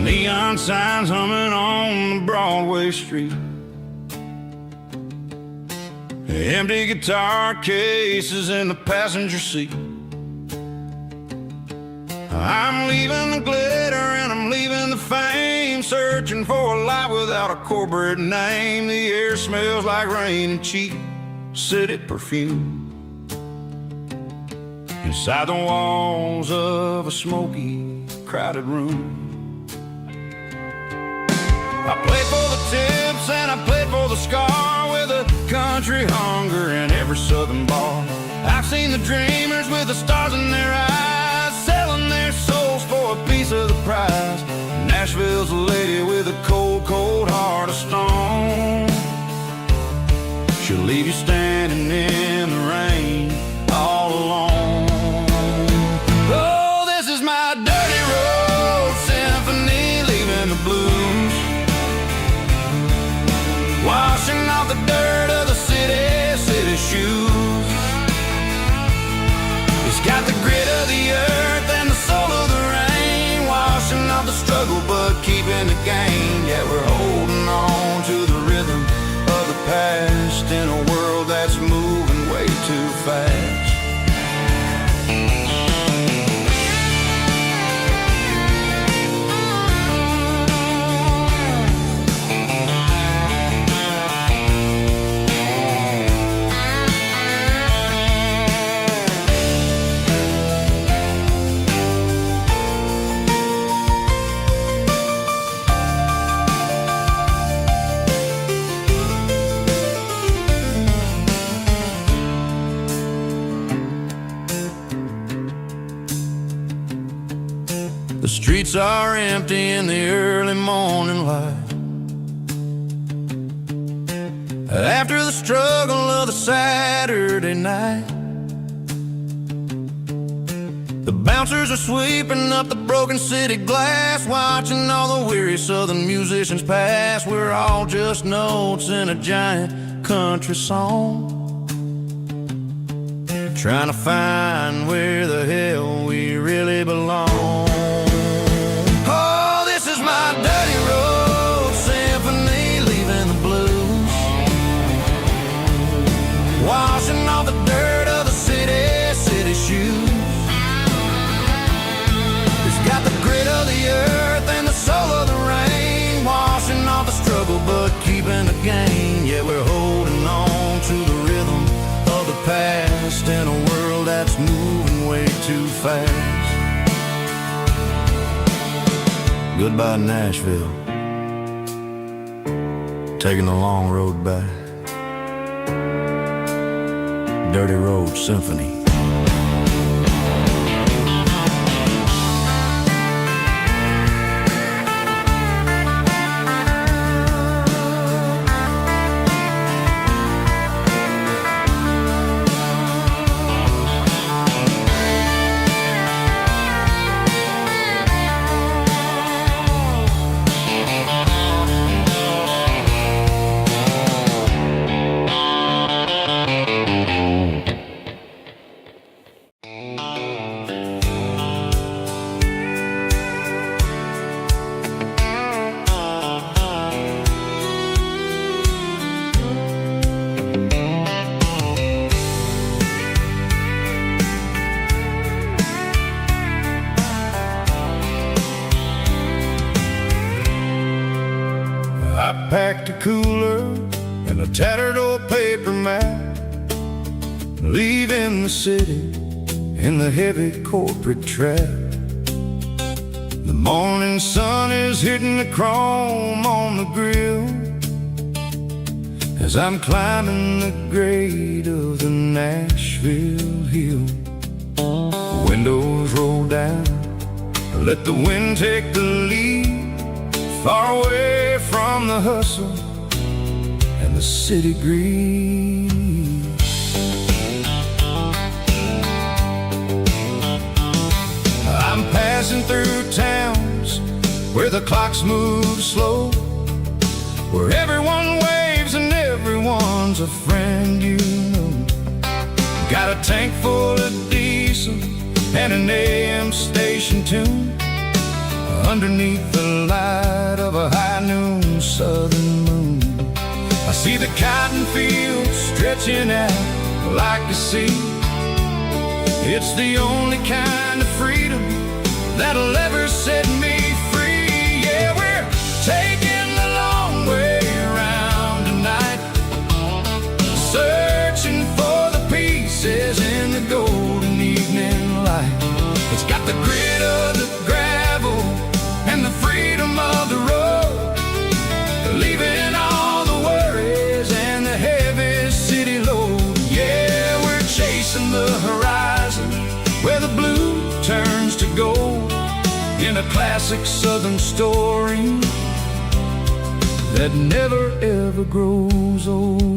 Neon signs humming on the Broadway street, empty guitar cases in the passenger seat. I'm leaving the glitter and I'm leaving the fame, searching for a life without a corporate name. The air smells like rain and cheap city perfume inside the walls of a smoky, crowded room. I played for the tips and I played for the scar, with a country hunger in every southern bar. I've seen the dreamers with the stars in their eyes, selling their souls for a piece of the prize. Nashville's a lady with a cold, cold heart of stone. She'll leave you standing in the rain all alone. Oh, this is my dirty road symphony, leaving the blues, washing off the dirt of the city shoes. It's got the grit of the earth and the soul of the rain, washing off the struggle but keeping the gain. Yeah, we're holding on to the rhythm of the past in a world that's moving way too fast. The streets are empty in the early morning light, after the struggle of the Saturday night. The bouncers are sweeping up the broken city glass, watching all the weary southern musicians pass. We're all just notes in a giant country song, trying to find where the hell we really belong. Oh, this is my dirty road symphony, leaving the blues, Goodbye Nashville, taking the long road back. Dirty Road Symphony. I packed a cooler and a tattered old paper map, leaving the city in the heavy corporate trap. The morning sun is hitting the chrome on the grill as I'm climbing the grade of the Nashville hill. Windows roll down, let the wind take the lead, far away from the hustle and the city greed. I'm passing through towns where the clocks move slow, where everyone waves and everyone's a friend you know. Got a tank full of diesel and an AM station tune, underneath the light of a high noon southern moon. I see the cotton fields stretching out like a sea. It's the only kind of freedom that'll ever set me free. Yeah, we're taking the long way around tonight, searching for the pieces in the golden evening light. It's got the grit of the gravel and the freedom of the road, leaving all the worries and the heavy city load. Yeah, we're chasing the horizon where the blue turns to gold, in a classic southern story that never ever grows old.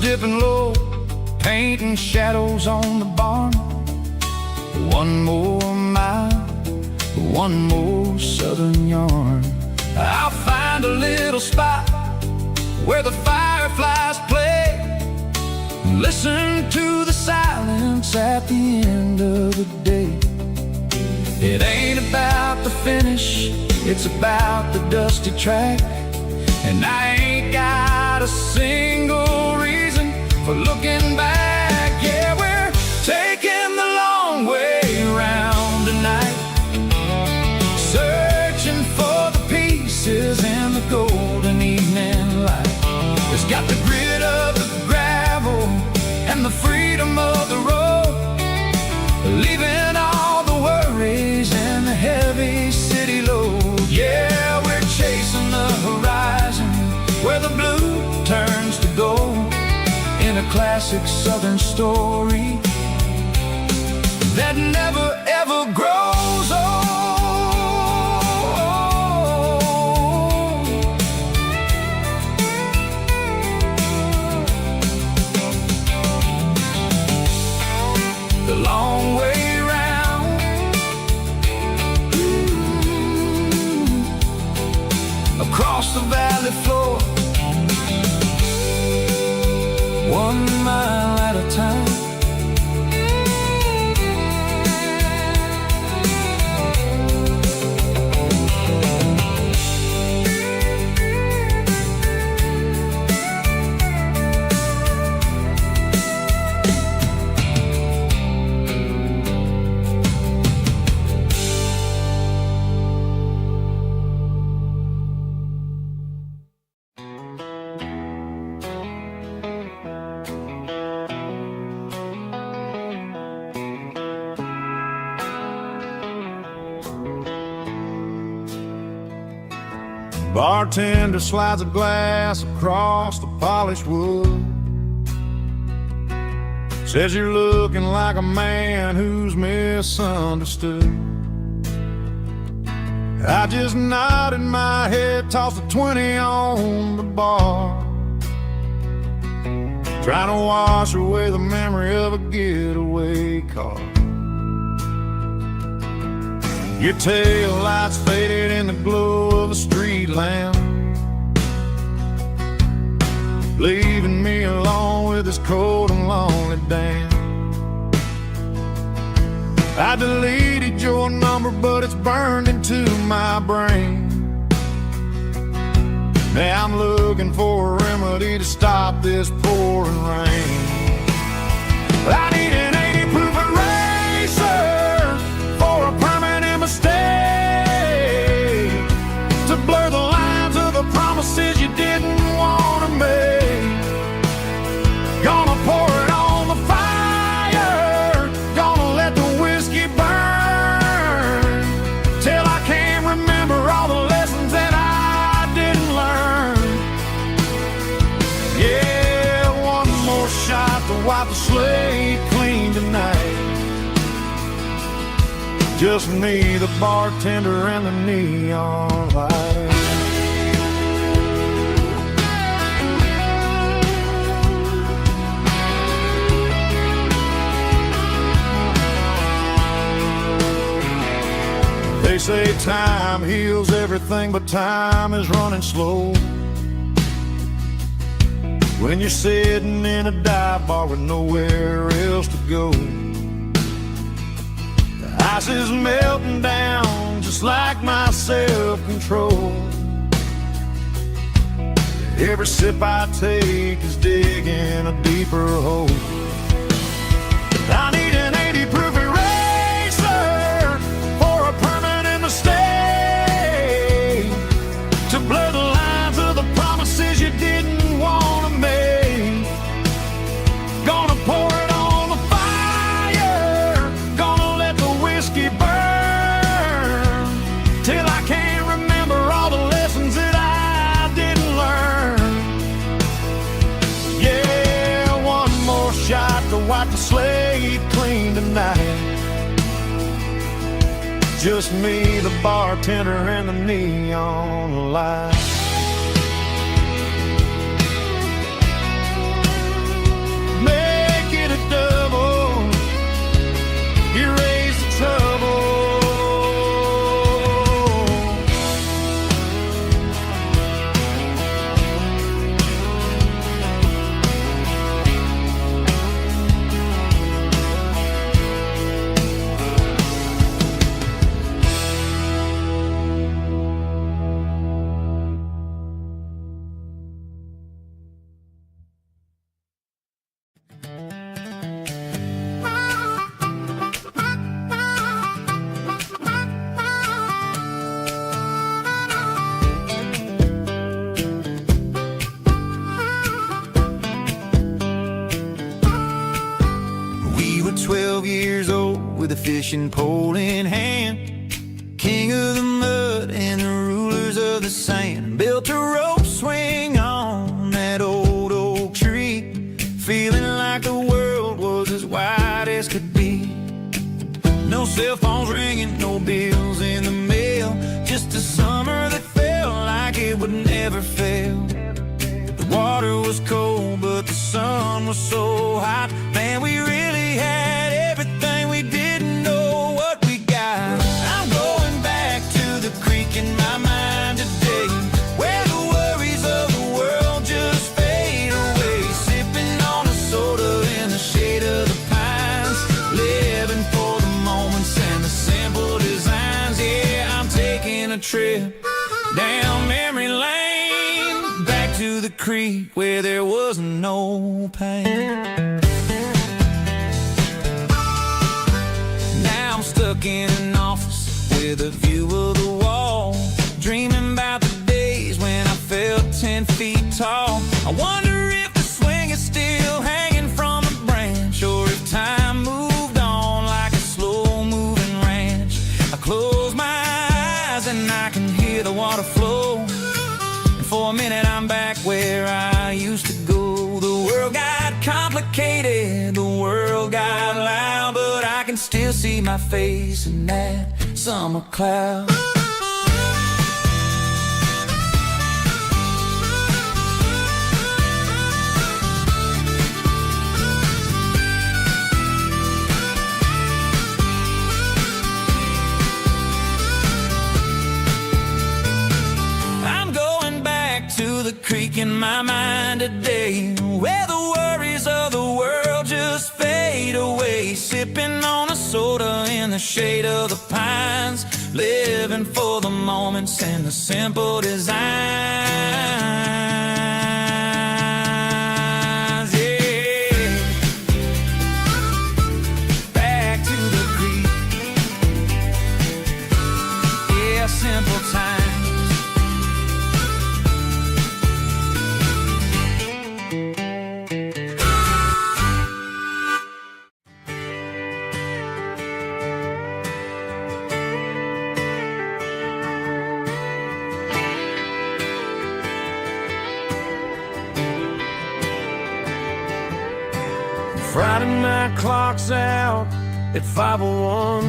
Dipping low, painting shadows on the barn. One more mile, one more southern yarn. I'll find a little spot where the fireflies play, listen to the silence at the end of the day. It ain't about the finish, it's about the dusty track, and I ain't got a single reason for looking back. Yeah, we're taking the long way around tonight, searching for the pieces in the golden evening light. It's got the grit of the gravel and the freedom of the road, leaving all the worries and the heavy city load. Yeah, we're chasing the horizon where the blue turns to gold, in a classic southern story that never ever grows old. The long way round, across the valley floor, 1 mile at a time. Bartender slides a glass across the polished wood. Says you're looking like a man who's misunderstood. I just nodded my head, tossed a 20 on the bar, trying to wash away the memory of a getaway car. Your tail lights faded in the glow of a street lamp, leaving me alone with this cold and lonely damn. I deleted your number, but it's burned into my brain. Now I'm looking for a remedy to stop this pouring rain. I need an 80 proof eraser for a permanent mistake, to blur the lines of the promises you didn't want to make. Gonna pour it on the fire, gonna let the whiskey burn, till I can't remember all the lessons that I didn't learn. Yeah, one more shot to wipe the slate clean tonight. Just me, the bartender, and the neon light. They say time heals everything, but time is running slow when you're sitting in a dive bar with nowhere else to go. The ice is melting down just like my self-control. Every sip I take is digging a deeper hole. I need an 80 proof eraser for a permanent mistake, to blur the lines of the promises you didn't want to make. Gonna pour it on the fire, gonna let the whiskey burn, till I can't remember all the lessons that I didn't learn. Yeah, one more shot to wipe the slate clean tonight. Just me, the bartender, and the neon light. Make it a double, erase the trouble. We were 12 years old with a fishing pole in hand, king of the mud and the rulers of the sand. Built a rope swing on that old oak tree, feeling like the world was as wide as could be. No cell phones ringing, no bills in the mail, just a summer that felt like it would never fail. The water was cold, but the sun was so hot. Man, we really had everything, we didn't know what we got. I'm going back to the creek in my mind today, where the worries of the world just fade away. Sipping on a soda in the shade of the pines, living for the moments and the simple designs. Yeah, I'm taking a trip down memory lane, back to the creek where there was no pain. Now I'm stuck in an office with a view of the wall, dreaming about the days when I felt 10 feet tall. I wonder if the swing is still hanging from a branch, or if time moved on like a slow-moving ranch. I close my eyes and I can hear the water flow, for a minute, I'm back where I used to go. The world got complicated, the world got loud, but I can still see my face in that summer cloud. To the creek in my mind today, where the worries of the world just fade away, sipping on a soda in the shade of the pines, living for the moments and the simple designs. Yeah, back to the creek. Yeah, simple times. Friday night clock's out at 5:01.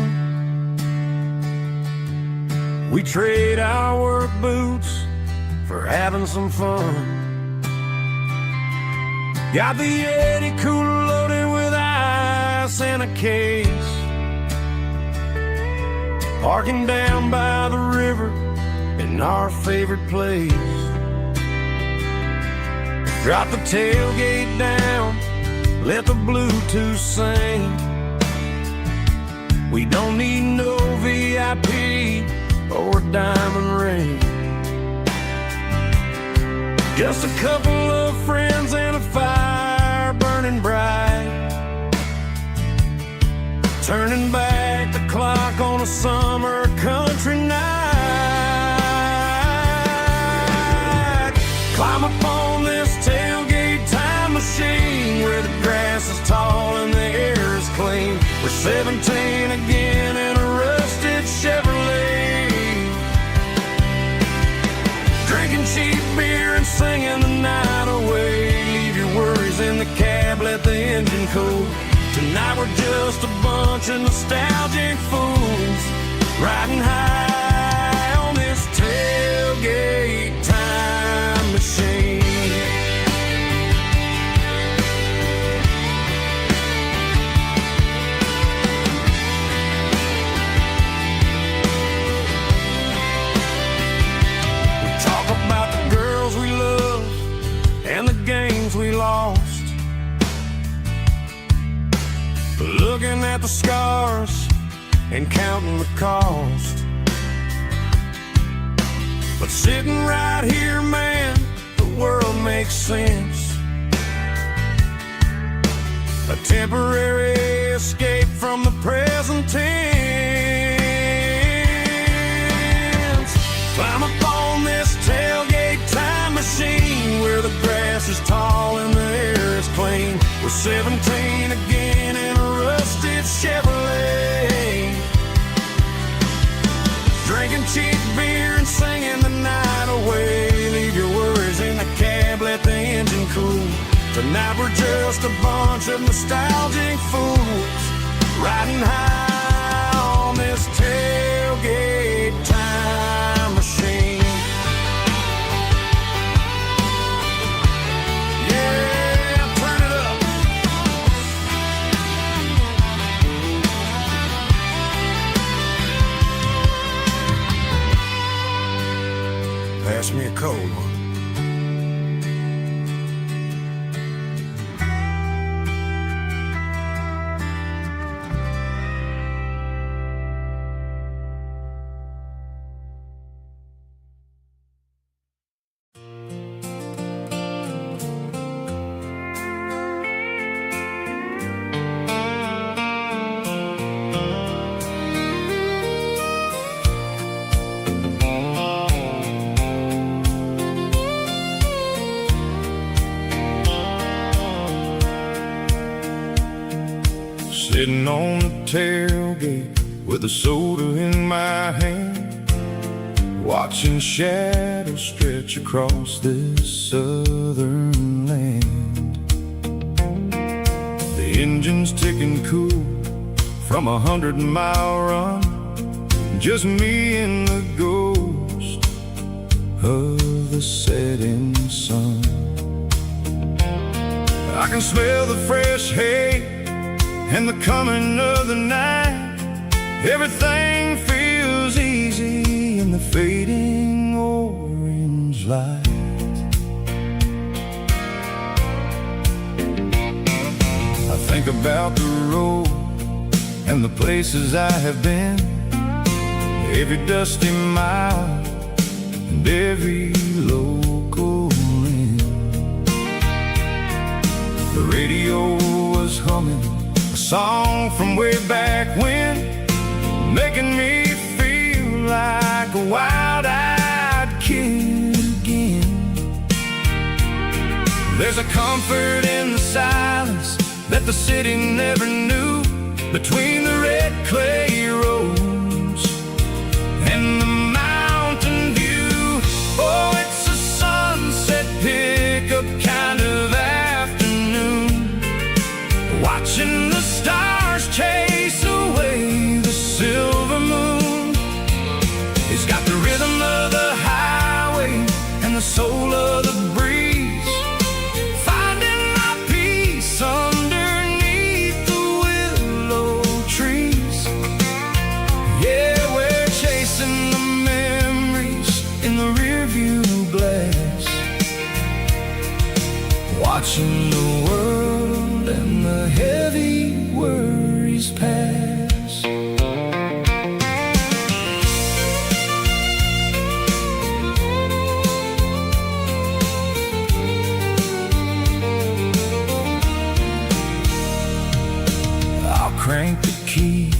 We trade our work boots for having some fun. Got the Yeti cooler loaded with ice and a case, parking down by the river in our favorite place. Drop the tailgate down, let the Bluetooth sing. We don't need no VIP or a diamond ring. Just a couple of friends and a fire burning bright, turning back the clock on a summer country night. Climb up on this tailgate time machine where the grass is tall and the air is clean. We're 17 again in a rusted Chevrolet, drinking cheap beer and singing the night away. Leave your worries in the cab, let the engine cool. Tonight we're just a bunch of nostalgic fools, riding high on this tailgate time machine. We lost, looking at the scars and counting the cost. But sitting right here, man, the world makes sense. A temporary escape from the present tense. Climb up on this tailgate time machine where the grass is tall and the air is clean. We're 17 again in a rusted Chevrolet, drinking cheap beer and singing the night away. Leave your worries in the cab, let the engine cool. Tonight we're just a bunch of nostalgic fools, riding high on this tailgate time machine. Pass me a cold one. Sitting on the tailgate with a soda in my hand, watching shadows stretch across this southern land. The engine's ticking cool from 100-mile run, just me and the ghost of the setting sun. I can smell the fresh hay and the coming of the night. Everything feels easy in the fading orange light. I think about the road and the places I have been, every dusty mile and every local inn. The radio was humming a song from way back when, making me feel like a wild-eyed kid again. There's a comfort in the silence that the city never knew, between the red clay roads and the mountain view. Oh, it's a sunset pickup kind of afternoon, watching the stars chase away the silver moon. It's got the rhythm of the highway and the soul of the breeze, finding my peace underneath the willow trees. Yeah, we're chasing the memories in the rearview glass, watching the world and the heavy worries pass. I'll crank the key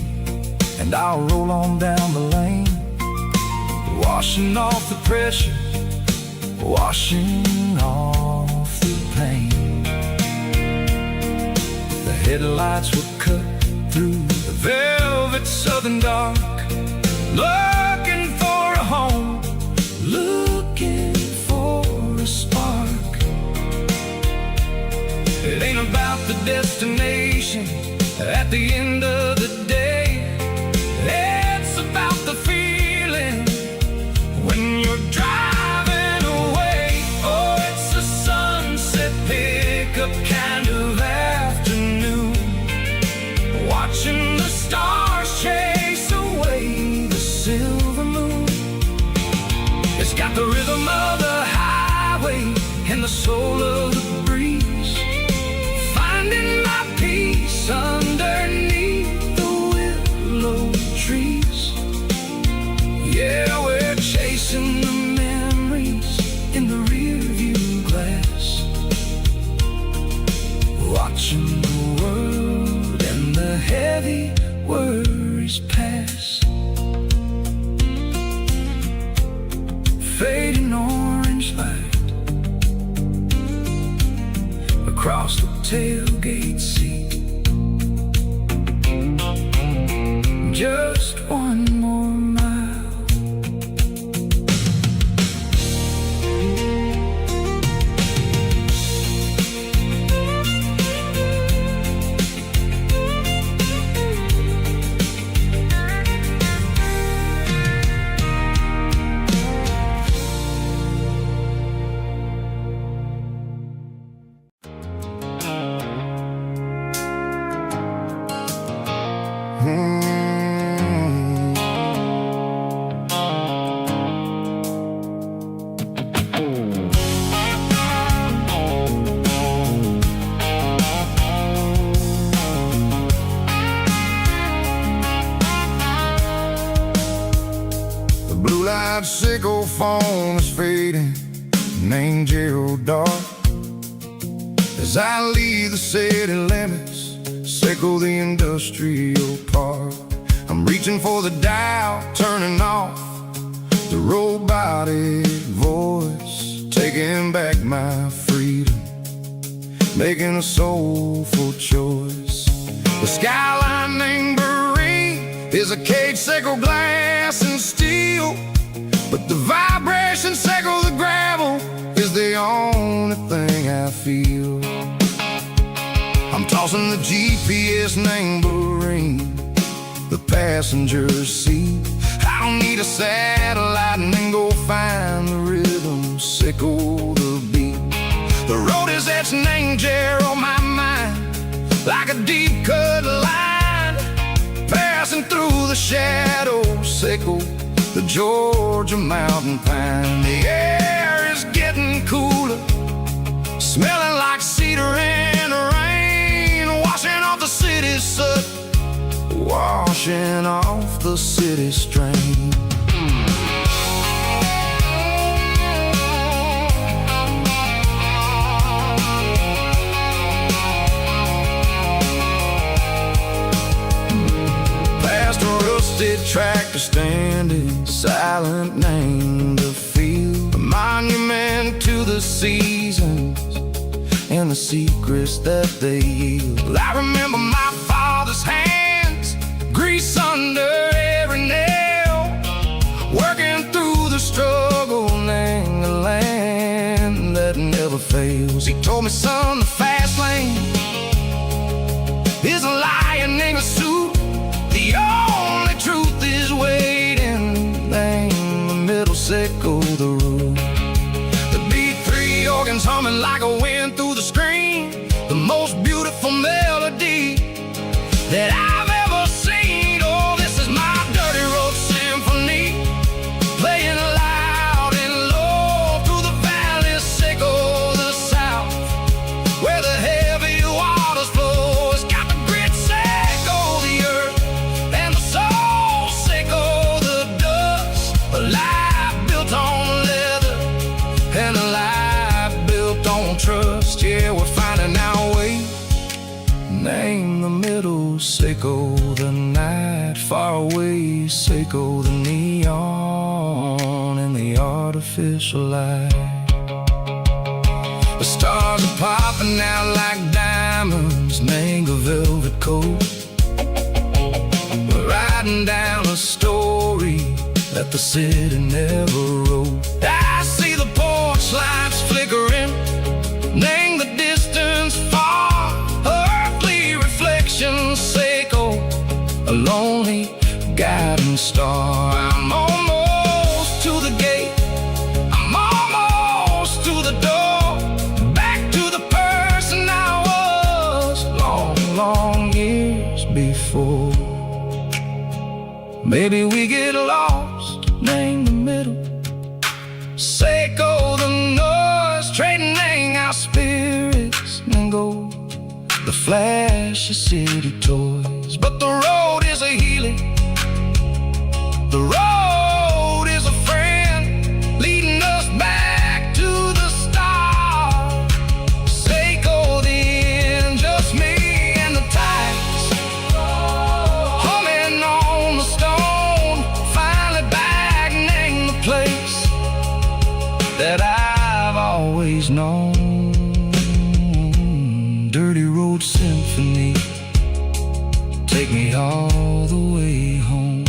and I'll roll on down the lane, washing off the pressure, washing off the pain. The headlights will cut through the velvet southern dark, looking for a home, looking for a spark. It ain't about the destination at the end of the day, it's about the feeling when you're driving away. Oh, it's a sunset pickup kind of afternoon, watching the stars chase away the silver moon. It's got the rhythm of the highway and the soul of the breeze, finding my peace underneath the willow trees. Yeah, we're chasing the memories in the rearview glass, watching the world and the heavy worries pass. Fading orange light across the tailgate seat. Just one more mile. Blue-light sickle phone is fading, an angel dark. As I leave the city limits, sickle the industrial park. I'm reaching for the dial, turning off the robotic voice, taking back my freedom, making a soulful choice. The skyline named is a caged sickle, glass and steel, but the and Seco the gravel is the only thing I feel. I'm tossing the GPS neighboring the passenger seat. I don't need a satellite and then go find the rhythm, Seco the beat. The road is etched an angel on my mind, like a deep cut line, passing through the shadows, Seco the Georgia mountain pine. The air is getting cooler, smelling like cedar in the rain, washing off the city's soot, washing off the city strain. Past a rusted tractor standing silent, named the field, a monument to the seasons and the secrets that they yield. I remember my father's hands, grease under every nail, working through the struggle, laying the land that never fails. He told me, son, the fast lane is a lion in a suit. The only truth is waiting. Name the middle, Seco the road. The B3 organs humming like a wind through the screen, the most beautiful melody that I've ever seen. Oh, this is my dirty road symphony, playing loud and low through the valleys, Seco the south, where the heavy waters flow. It's got the grit, Seco the earth, and the soul, Seco the dust. A life built on leather and a life built on trust. Yeah, we're finding our way. Name the middle, Seco the night, far away, Seco the neon and the artificial light. The stars are popping out like diamonds, mango velvet coat. We're riding down a story that the city never wrote. I see the porch lights flickering, name the distance far, earthly reflection, Seco, a lonely guiding star. I'm almost to the gate, I'm almost to the door, back to the person I was long, long years before. Maybe we get lost, name the middle, Seco the noise, trading our spirits and go the flash of city toys. But the road is a healing, the road is a friend, leading us back to the start. Seco the end, just me and the tides, humming on the stone, finally back, name the place that I've always known. Dirty road symphony, take me all the way home.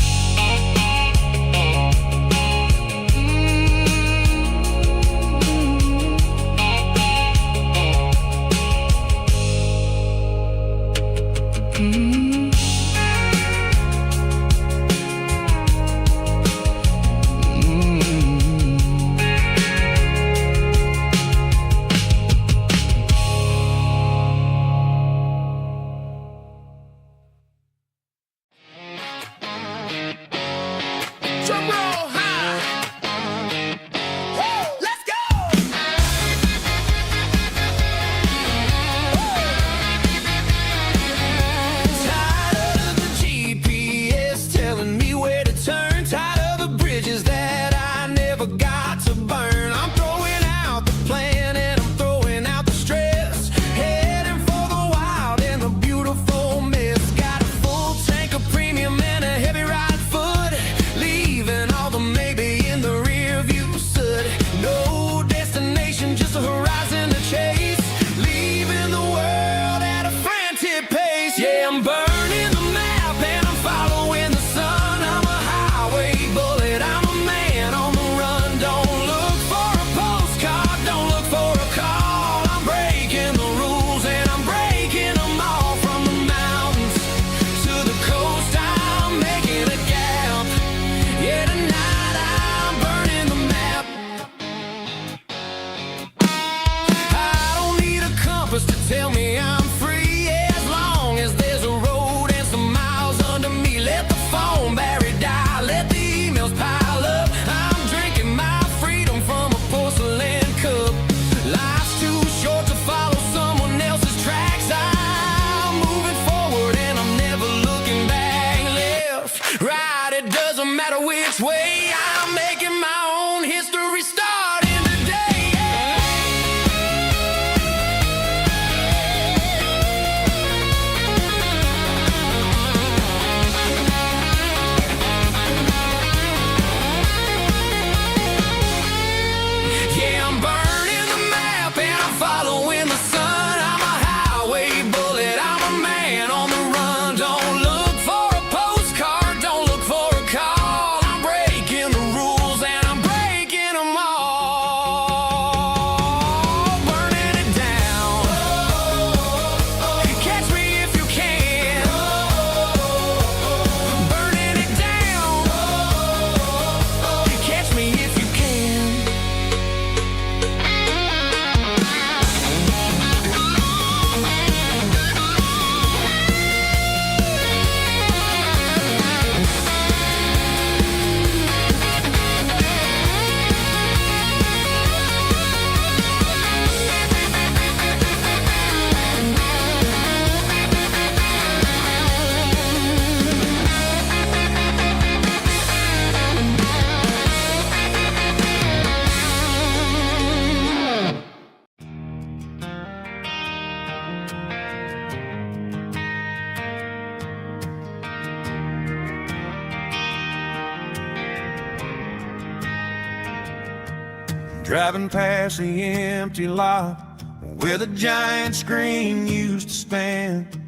driving past the empty lot where the giant screen used to stand.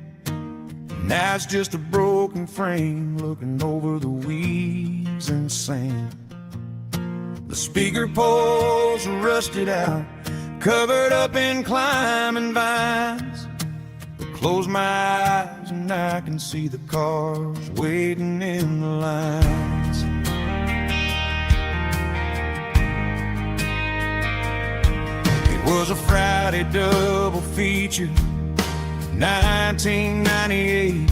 Now it's just a broken frame looking over the weeds and sand. The speaker poles are rusted out, covered up in climbing vines. I close my eyes and I can see the cars waiting in the lines. It was a Friday double feature, 1998.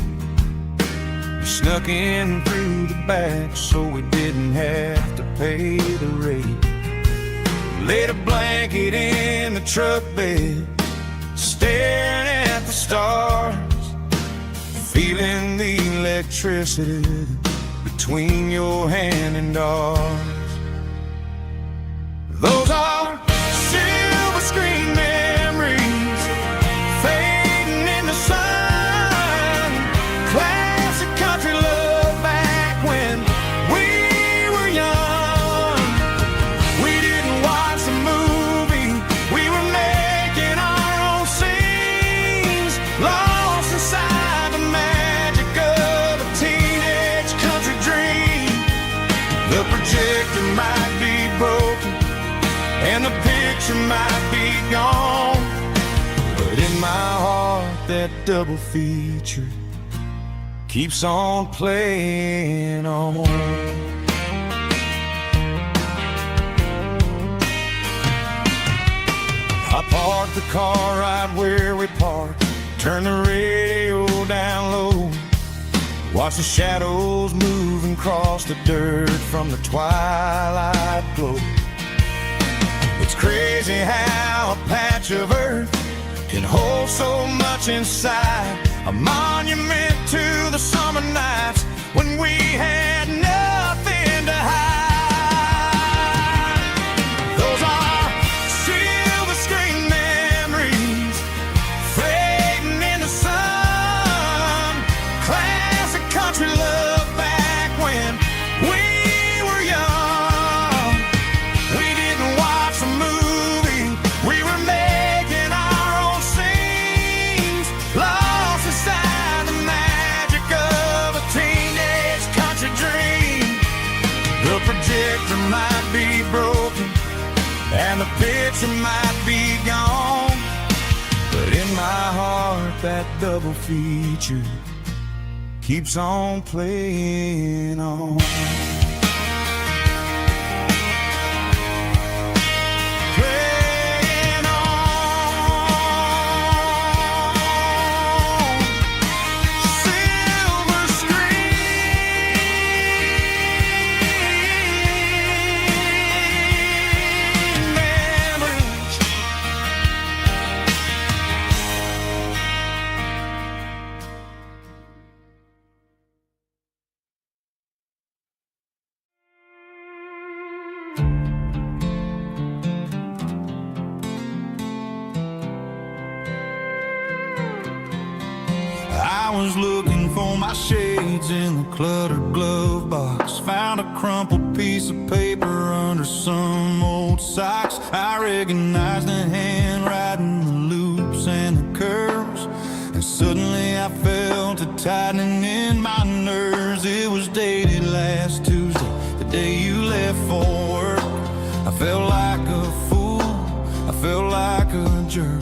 We snuck in through the back so we didn't have to pay the rate. Laid a blanket in the truck bed, staring at the stars, feeling the electricity between your hand and ours. Those are silver screen memories fading in the sun. Classic country love back when we were young. We didn't watch the movie, we were making our own scenes, lost inside the magic of a teenage country dream. The projector might be broken and the picture might be gone, but in my heart that double feature keeps on playing on. I parked the car right where we parked, turned the radio down low, watched the shadows move and cross the dirt from the twilight glow. It's crazy how a patch of earth can hold so much inside, a monument to the summer nights when we had nothing to hide. Those are silver screen memories fading in the sun. Classic country love back when we were young. We didn't watch the movie, we were making our own scenes, lost inside the magic of a teenage country dream. The projector might be broken and the picture might be gone, but in my heart that double feature keeps on playing on. Playing on. Silver screen memories. I was looking for my shades in the cluttered glove box, found a crumpled piece of paper under some old socks. I recognized the handwriting, the loops and the curves, and suddenly I felt a tightening in my nerves. It was dated last Tuesday, the day you left for work. I felt like a fool, I felt like a jerk.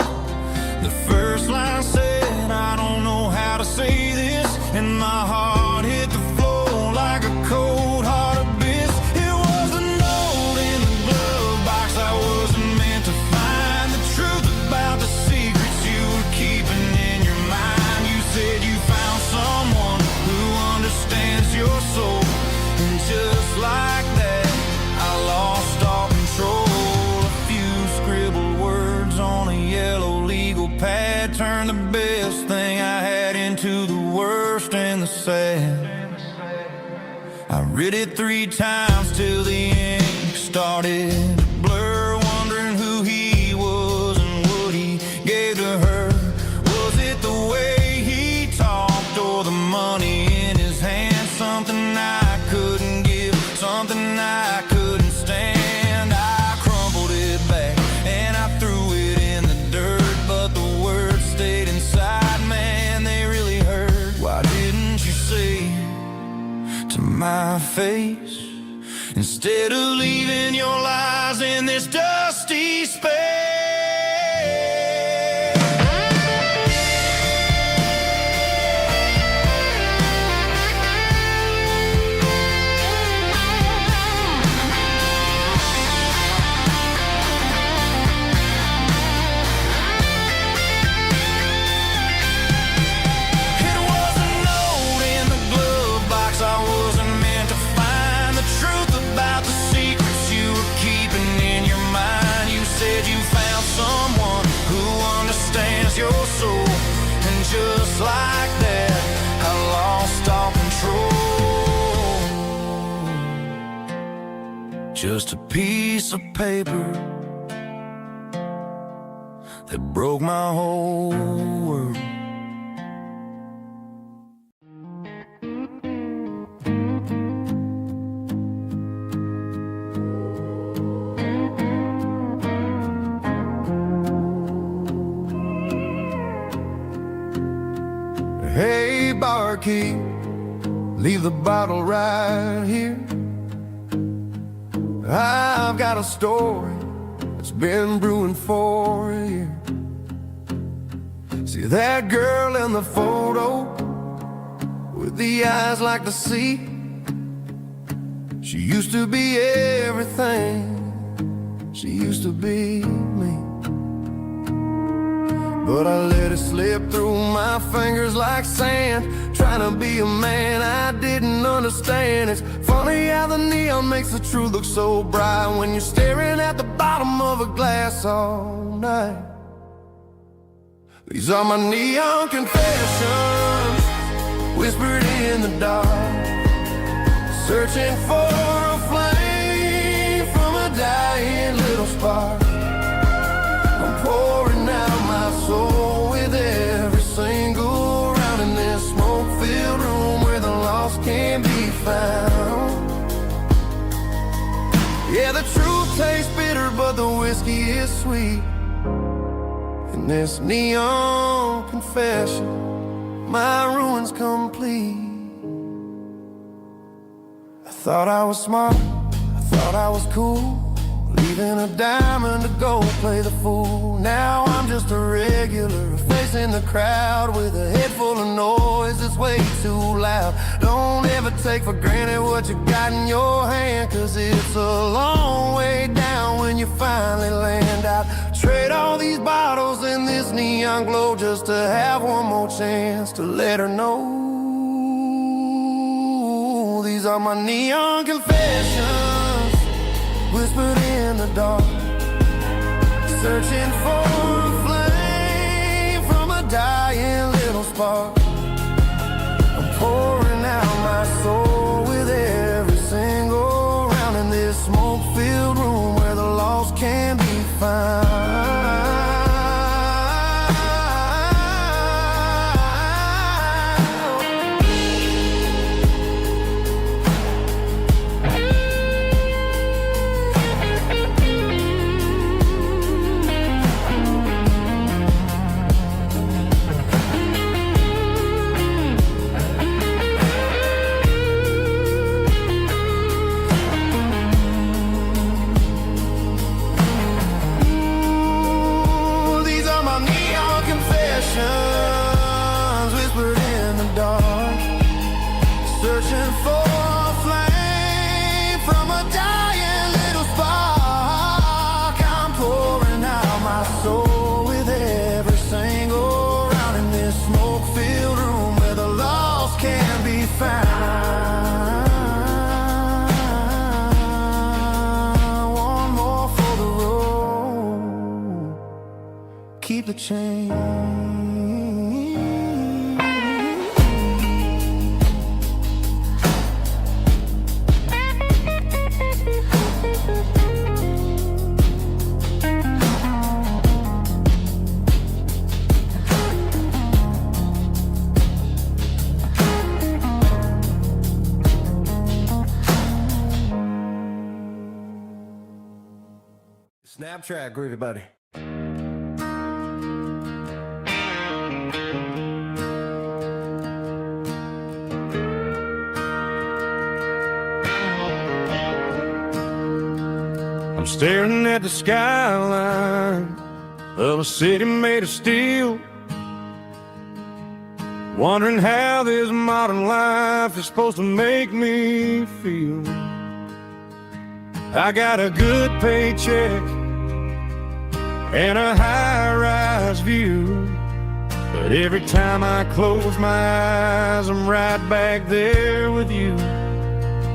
The first line said, I don't know how to say this, and my heart hit the floor like a cold heart abyss. It was a note in the glove box I wasn't meant to find, the truth about the secrets you were keeping in your mind. You said you found someone who understands your soul, and just like that I lost all control. A few scribbled words on a yellow legal pad turned the best thing I had into the worst and the sad. I read it 3 times till the ink started to blur, wondering who he was and what he gave to her. Was it the way he talked or the money in his hand? Something I couldn't give, something I couldn't stand. I crumpled it face, instead of leaving your lies in this dusty space. Your soul, and just like that, I lost all control. Just a piece of paper that broke my whole world. Hey, barkeep, leave the bottle right here. I've got a story that's been brewing for a year. See that girl in the photo with the eyes like the sea? She used to be everything. She used to be me. But I let it slip through my fingers like sand, trying to be a man I didn't understand. It's funny how the neon makes the truth look so bright when you're staring at the bottom of a glass all night. These are my neon confessions, whispered in the dark, searching for a flame from a dying little spark. I'm pouring out my soul with every single round in this smoke-filled room where the lost can't be found. Yeah, the truth tastes bitter, but the whiskey is sweet. In this neon confession, my ruin's complete. I thought I was smart, I thought I was cool, leaving a diamond to go play the fool. Now I'm just a regular, facing the crowd with a head full of noise that's way too loud. Don't ever take for granted what you got in your hand, cause it's a long way down when you finally land out. Trade all these bottles and this neon glow just to have one more chance to let her know. These are my neon confessions, whispered in the dark, searching for a flame from a dying little spark. I'm pouring out my soul with every single round in this smoke-filled room where the lost can be found. Whispered in the dark, searching for a flame from a dying little spark. I'm pouring out my soul with every single round in this smoke-filled room where the lost can be found. One more for the road, keep the change. Snap track, groovy buddy. staring at the skyline of a city made of steel, wondering how this modern life is supposed to make me feel. I got a good paycheck and a high-rise view, but every time I close my eyes, I'm right back there with you.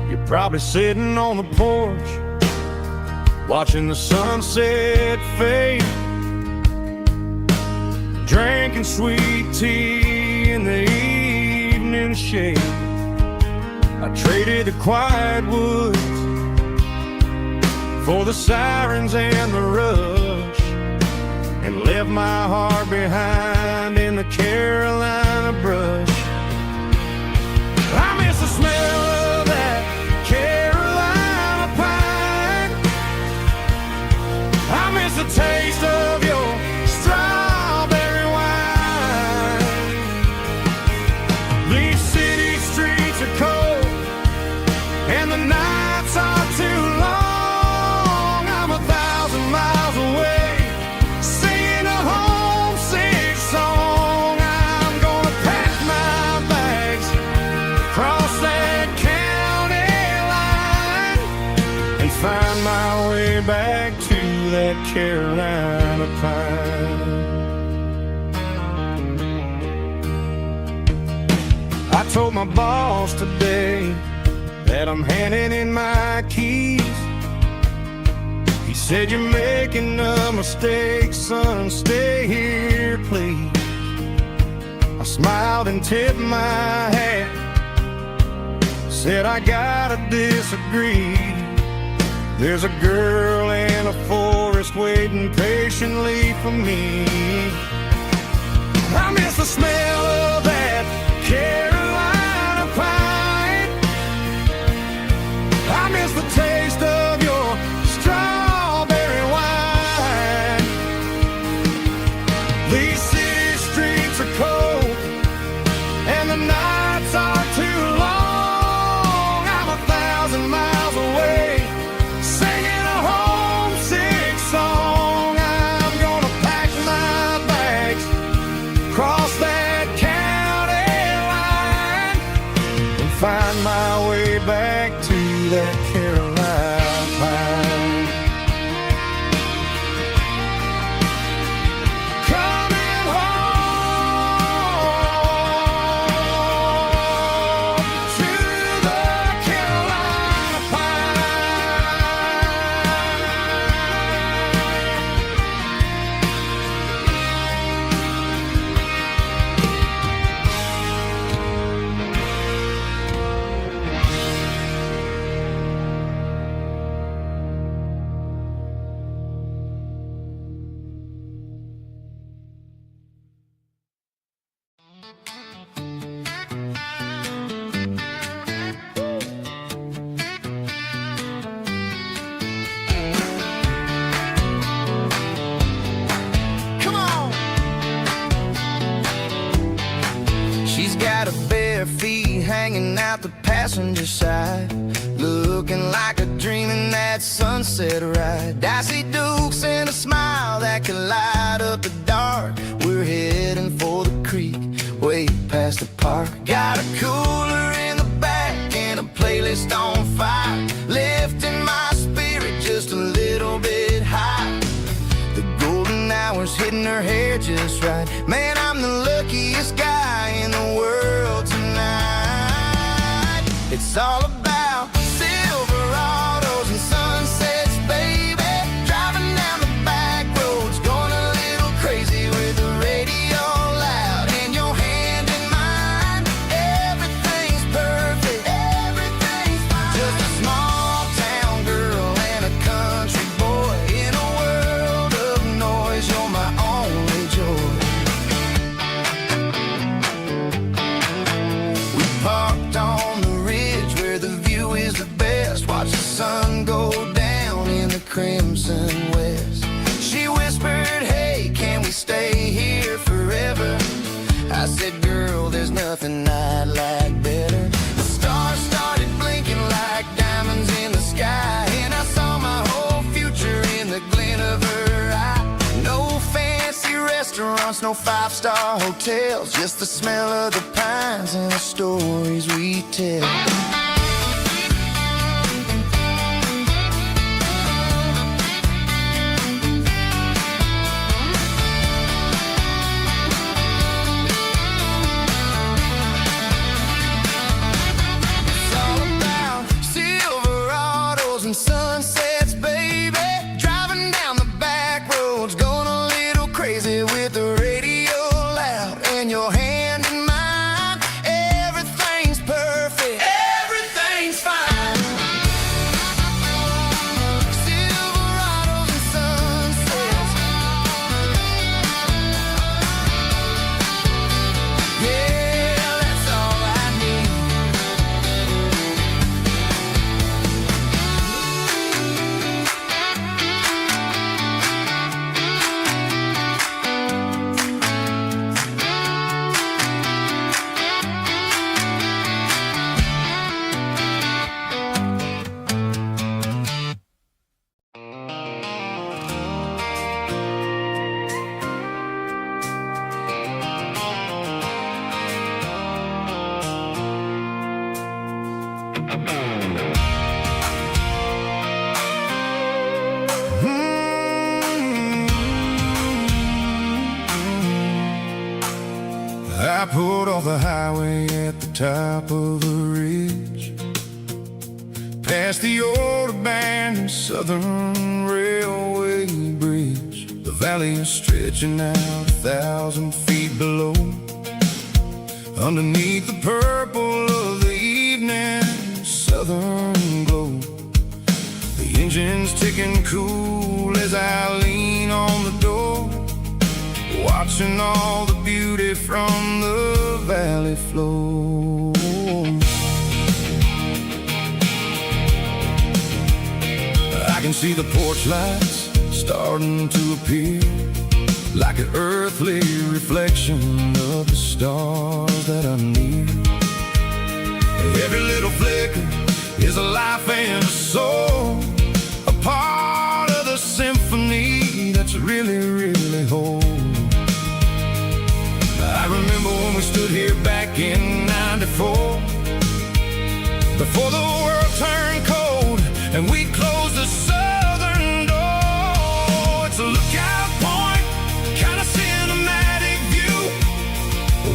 You're probably sitting on the porch, watching the sunset fade, drinking sweet tea in the evening shade. I traded the quiet woods for the sirens and the rush, and left my heart behind in the Carolina brush. I miss the smell of that Carolina pine. I miss the taste of your strawberry wine. These city streets are cold and the nights are too long. I'm 1,000 miles away, singing a homesick song. I'm gonna pack my bags, cross that county line, and find my way back to that Carolina pine. I told my boss today that I'm handing in my keys. He said, "You're making a mistake, son, stay here, please." I smiled and tipped my hat, said, "I gotta disagree. There's a girl in a forest waiting patiently for me." I miss the smell of that Carolina pine. I miss the taste of your strawberry wine. These city streets are cold and the nights are too long. I'm 1,000 miles away, singing a homesick song. I'm gonna pack my bags, cross that county line, and find my way back to that Carolina pine. Coming home to the Carolina Come on. She's got her bare feet hanging out the passenger side, looking like a dream in that sunset ride. I see Dukes and a smile that can light up the dark. We're heading for the creek, way past the park. Got a cooler in the back and a playlist on fire, lifting my spirit just a little bit high. The golden hours hitting her hair just right. Man, I'm the luckiest guy in the world tonight. It's all about Silverados and sunsets, baby. Driving down the back roads, going a little crazy with the radio loud and your hand in mine. Everything's perfect, everything's fine. Just a small town girl and a country boy in a world of noise. You're my only joy. We parked on the ridge where the view is the best. Watch the sun go down in the crimson west. She whispered, "Hey, can we stay here forever?" I said, "Girl, there's nothing I'd like better." The stars started blinking like diamonds in the sky, and I saw my whole future restaurants, no five-star hotels, just the smell of the pines and the stories we tell. It's all about Silverados and sunsets, baby. Driving down the back roads, going a little crazy with the radio loud and your hand in mine. Everything's perfect, everything's fine. Silverados and sunsets, yeah, that's all I need. I pulled off the highway at the top of the ridge, past the old abandoned Southern Railway bridge. The valley is stretching out 1,000 feet below, underneath the purple of the evening southern glow. The engine's ticking cool as I lean on the door, watching all the beauty from the valley flow. I can see the porch lights starting to appear, like an earthly reflection of the stars that are near. Every little flicker is a life and a soul, a part of the symphony that's really, really whole. I remember when we stood here back in '94, before the world turned cold and we closed the southern door. It's a lookout point, kind of cinematic view,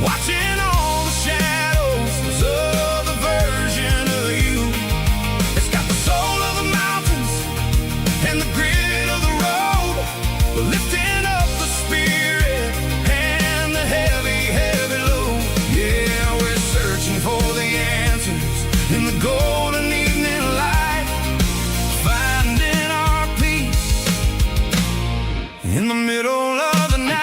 watching all the shadows of the version of you. It's got the soul of the mountains and the grit of the road, lifting up the spirit and the heavy, heavy load. Yeah, we're searching for the answers in the golden evening light, finding our peace in the middle of the night.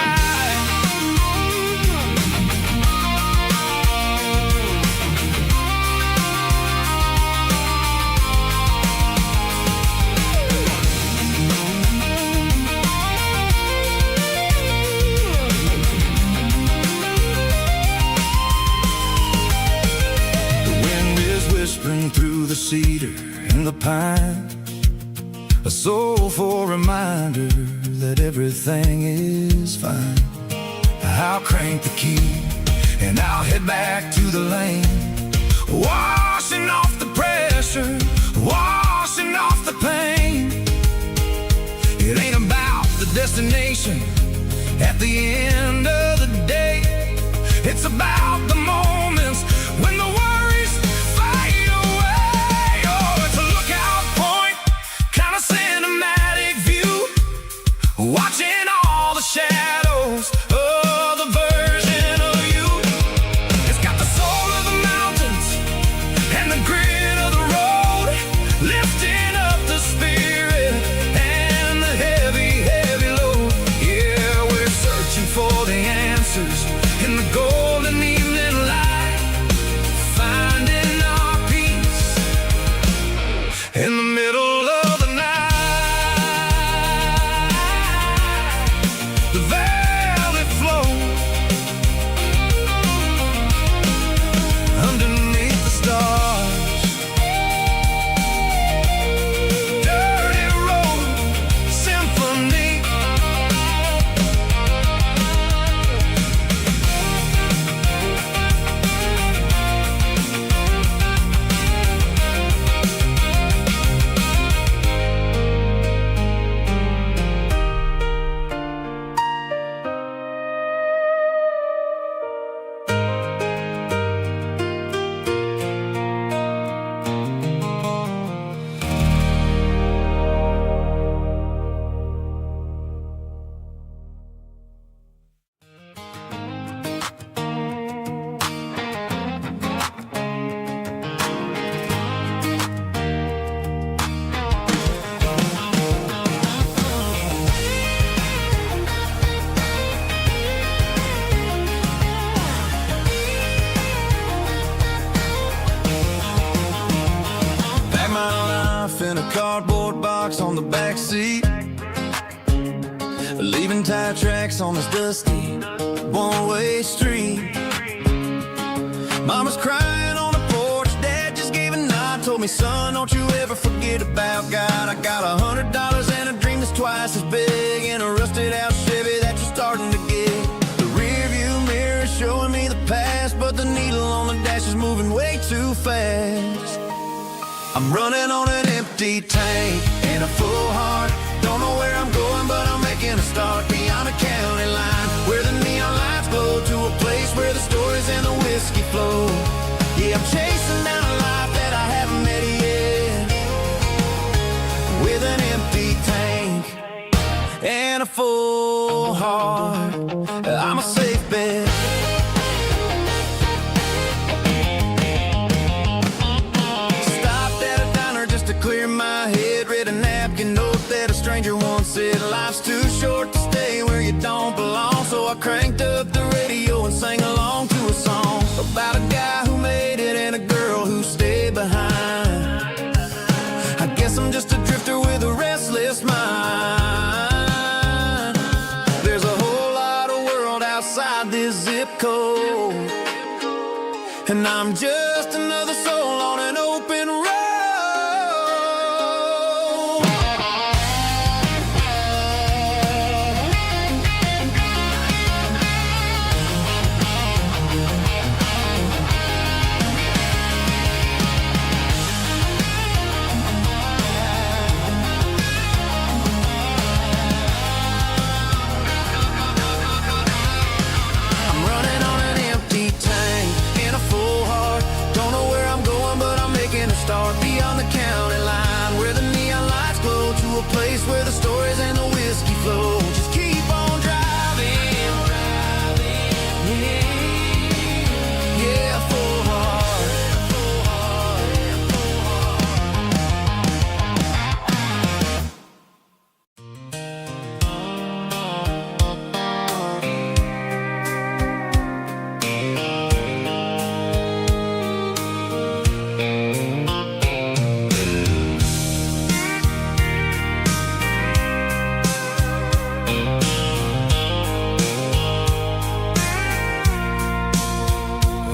Whispering through the cedar and the pine, a soulful reminder that everything is fine. I'll crank the key and I'll head back to the lane, washing off the pressure, washing off the pain. It ain't about the destination at the end of the day, it's about the moments when the worries fade away. Oh, it's a lookout point, kind of cinematic view, watching all the shadows of the version of you. It's got the soul of the mountains and the grit of the road, lifting up the spirit and the heavy, heavy load. Yeah, we're searching for the answers in the golden evening Running tire tracks on this dusty one-way street. Mama's crying on the porch, Dad just gave a nod. Told me, son, don't you ever forget about God. I got $100 and a dream that's twice as big, and a rusted out Chevy that you're starting to get. The rear view mirror is showing me the past, but the needle on the dash is moving way too fast. I'm running on an empty tank and a full heart. Don't know where I'm going, but I'm making a start beyond a county line, where the neon lights glow, to a place where the stories and the whiskey flow. Yeah, I'm chasing down a life that I haven't met yet, with an empty tank and a full heart. I'm a safe bet. Stopped at a diner just to clear my head, read a napkin note that a stranger once said, life's too short to stay where you don't belong. So I cranked up the radio and sang along to a song about a guy who made it and a girl who stayed behind. I guess I'm just a drifter with a restless mind. There's a whole lot of world outside this zip code, and I'm just another soul on an open road. Beyond the county line, where the neon lights glow, to a place where the stories and the whiskey flow. Just keep on driving, yeah, full heart.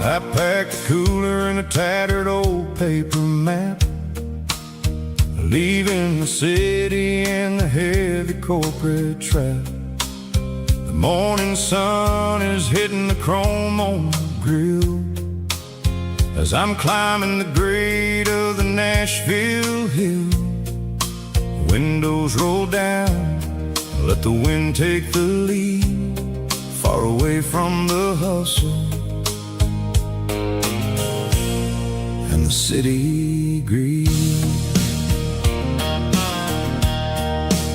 I packed a cooler and a tattered old paper map, leaving the city and the heavy corporate trap. The morning sun is hitting the chrome on the grill as I'm climbing the grade of the Nashville hill. The windows roll down, let the wind take the lead, far away from the hustle and the city greed.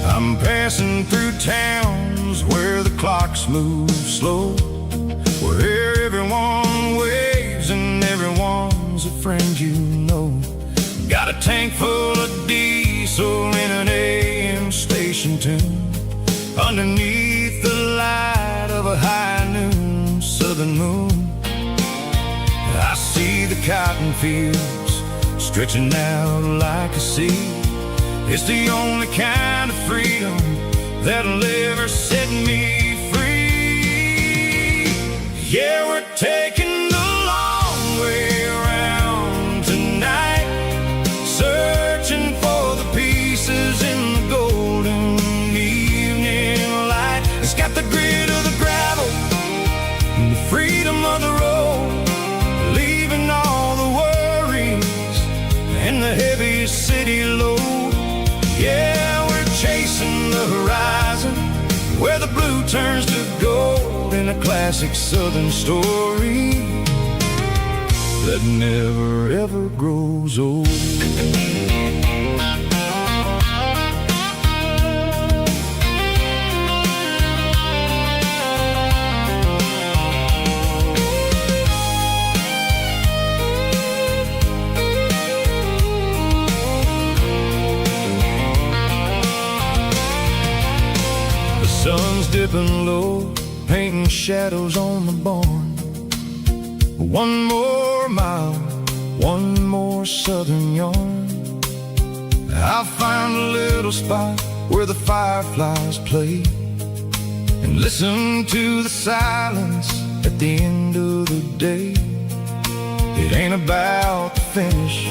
I'm passing through towns where the clocks move slow, where everyone waves and everyone's a friend you know. Got a tank full of diesel in an AM station tune, underneath the light of a high noon southern moon. I see the cotton fields stretching out like a sea. It's the only kind of freedom that'll ever set me free. Yeah, we're taking the long way around tonight, searching for the pieces in the golden evening light. It's got the grit of the gravel and the freedom of the road, leaving all the worries and the heavy city load. Yeah, we're chasing the horizon, where the blue turns to gold, in a classic southern story that never ever grows old. Sun's dipping low, painting shadows on the barn. One more mile, one more southern yarn. I'll find a little spot where the fireflies play, and listen to the silence at the end of the day. It ain't about the finish,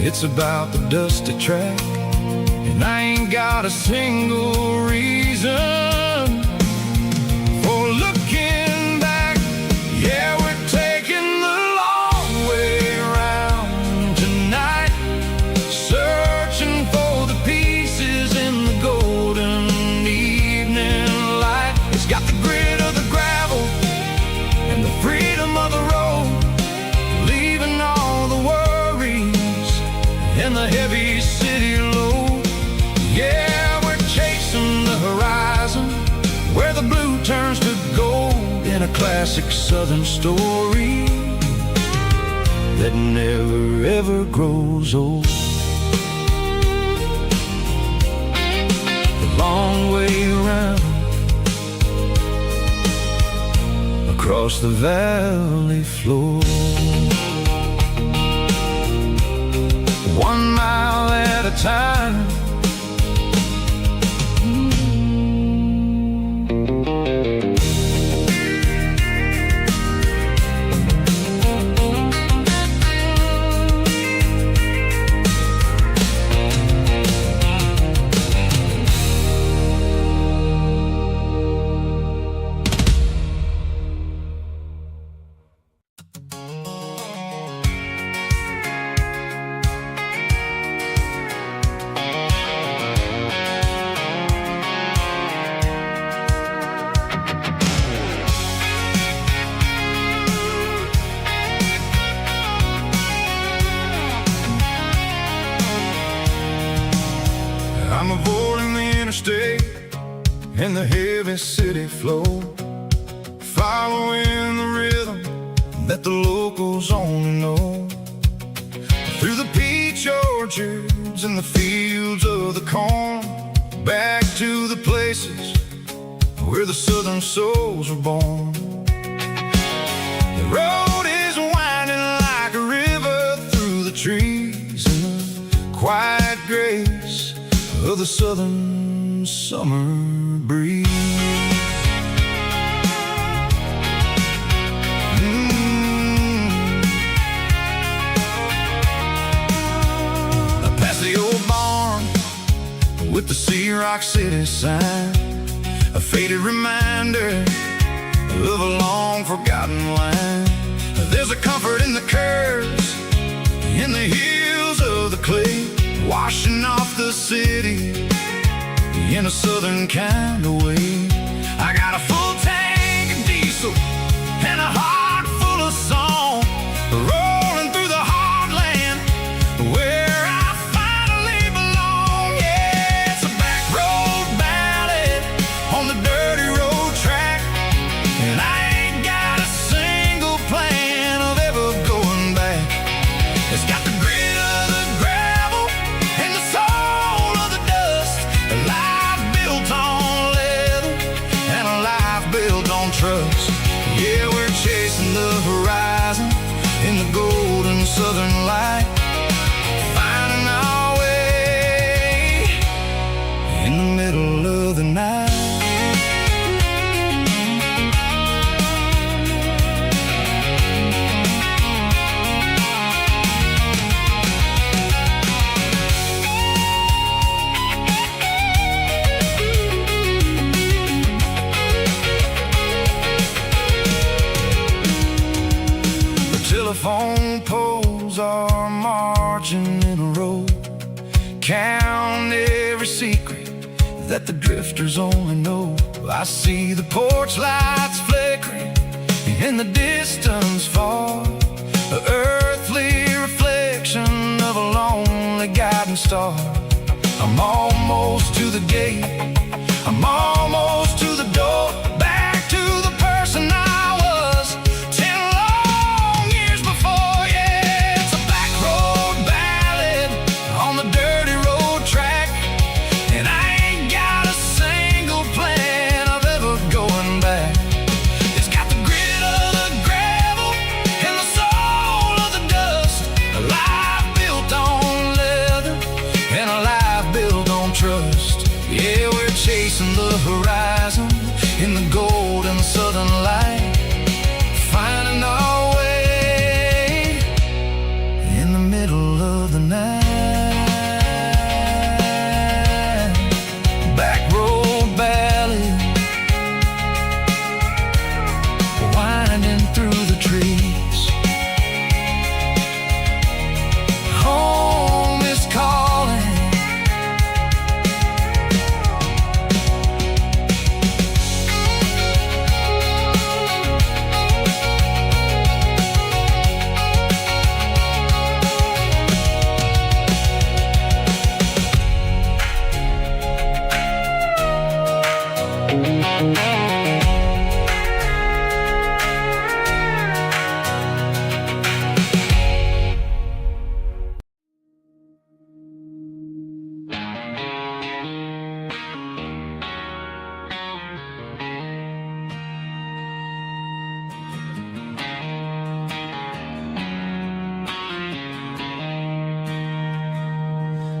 it's about the dusty track. And I ain't got a single reason for looking back. Yeah, we're taking the long way around tonight, searching for the pieces in the golden evening light. It's got the grit of the gravel and the freedom of the road, leaving all the worries and the heavy city load. Yeah, we're chasing the horizon, where the blue turns to gold, in a classic southern story that never ever grows old. The long way around, across the valley floor, 1 mile at a time. I'm avoiding the interstate and the heavy city flow, following the rhythm that the locals only know. Through the peach orchards and the fields of the corn, back to the places where the southern souls were born. The road is winding like a river through the trees, and the quiet grace of the southern summer breeze. Past the old barn with the Sea Rock City sign, a faded reminder of a long forgotten line. There's a comfort in the curves, in the hills of the clay, washing off the city in a southern kind of way. I got a full tank of diesel and a heart full of song, rolling through the heartland where I finally belong. Yeah, it's a back road ballad on the dirty road track, and I ain't got a single plan of ever going back. It's got the grit of the gravel and the soul of the dust, a life built on leather and a life built on trust. Yeah, we're chasing the horizon in the golden southern light, finding our way in the middle of the night. Telephone poles are marching in a row, count every secret that the drifters only know. I see the porch lights flickering in the distance far, the earthly reflection of a lonely guiding star. I'm almost to the gate, I'm almost to the door, back to the person I was 10 long years before. Yeah, it's a back road ballad on the dirty road track, and I ain't got a single plan of ever going back. It's got the grit of the gravel and the soul of the dust, a life built on leather and a life built on trust. Yeah, we're chasing the horizon in the gold and the southern light, finding our way in the middle of the night. Backroad ballad, winding through the trees. Home is calling.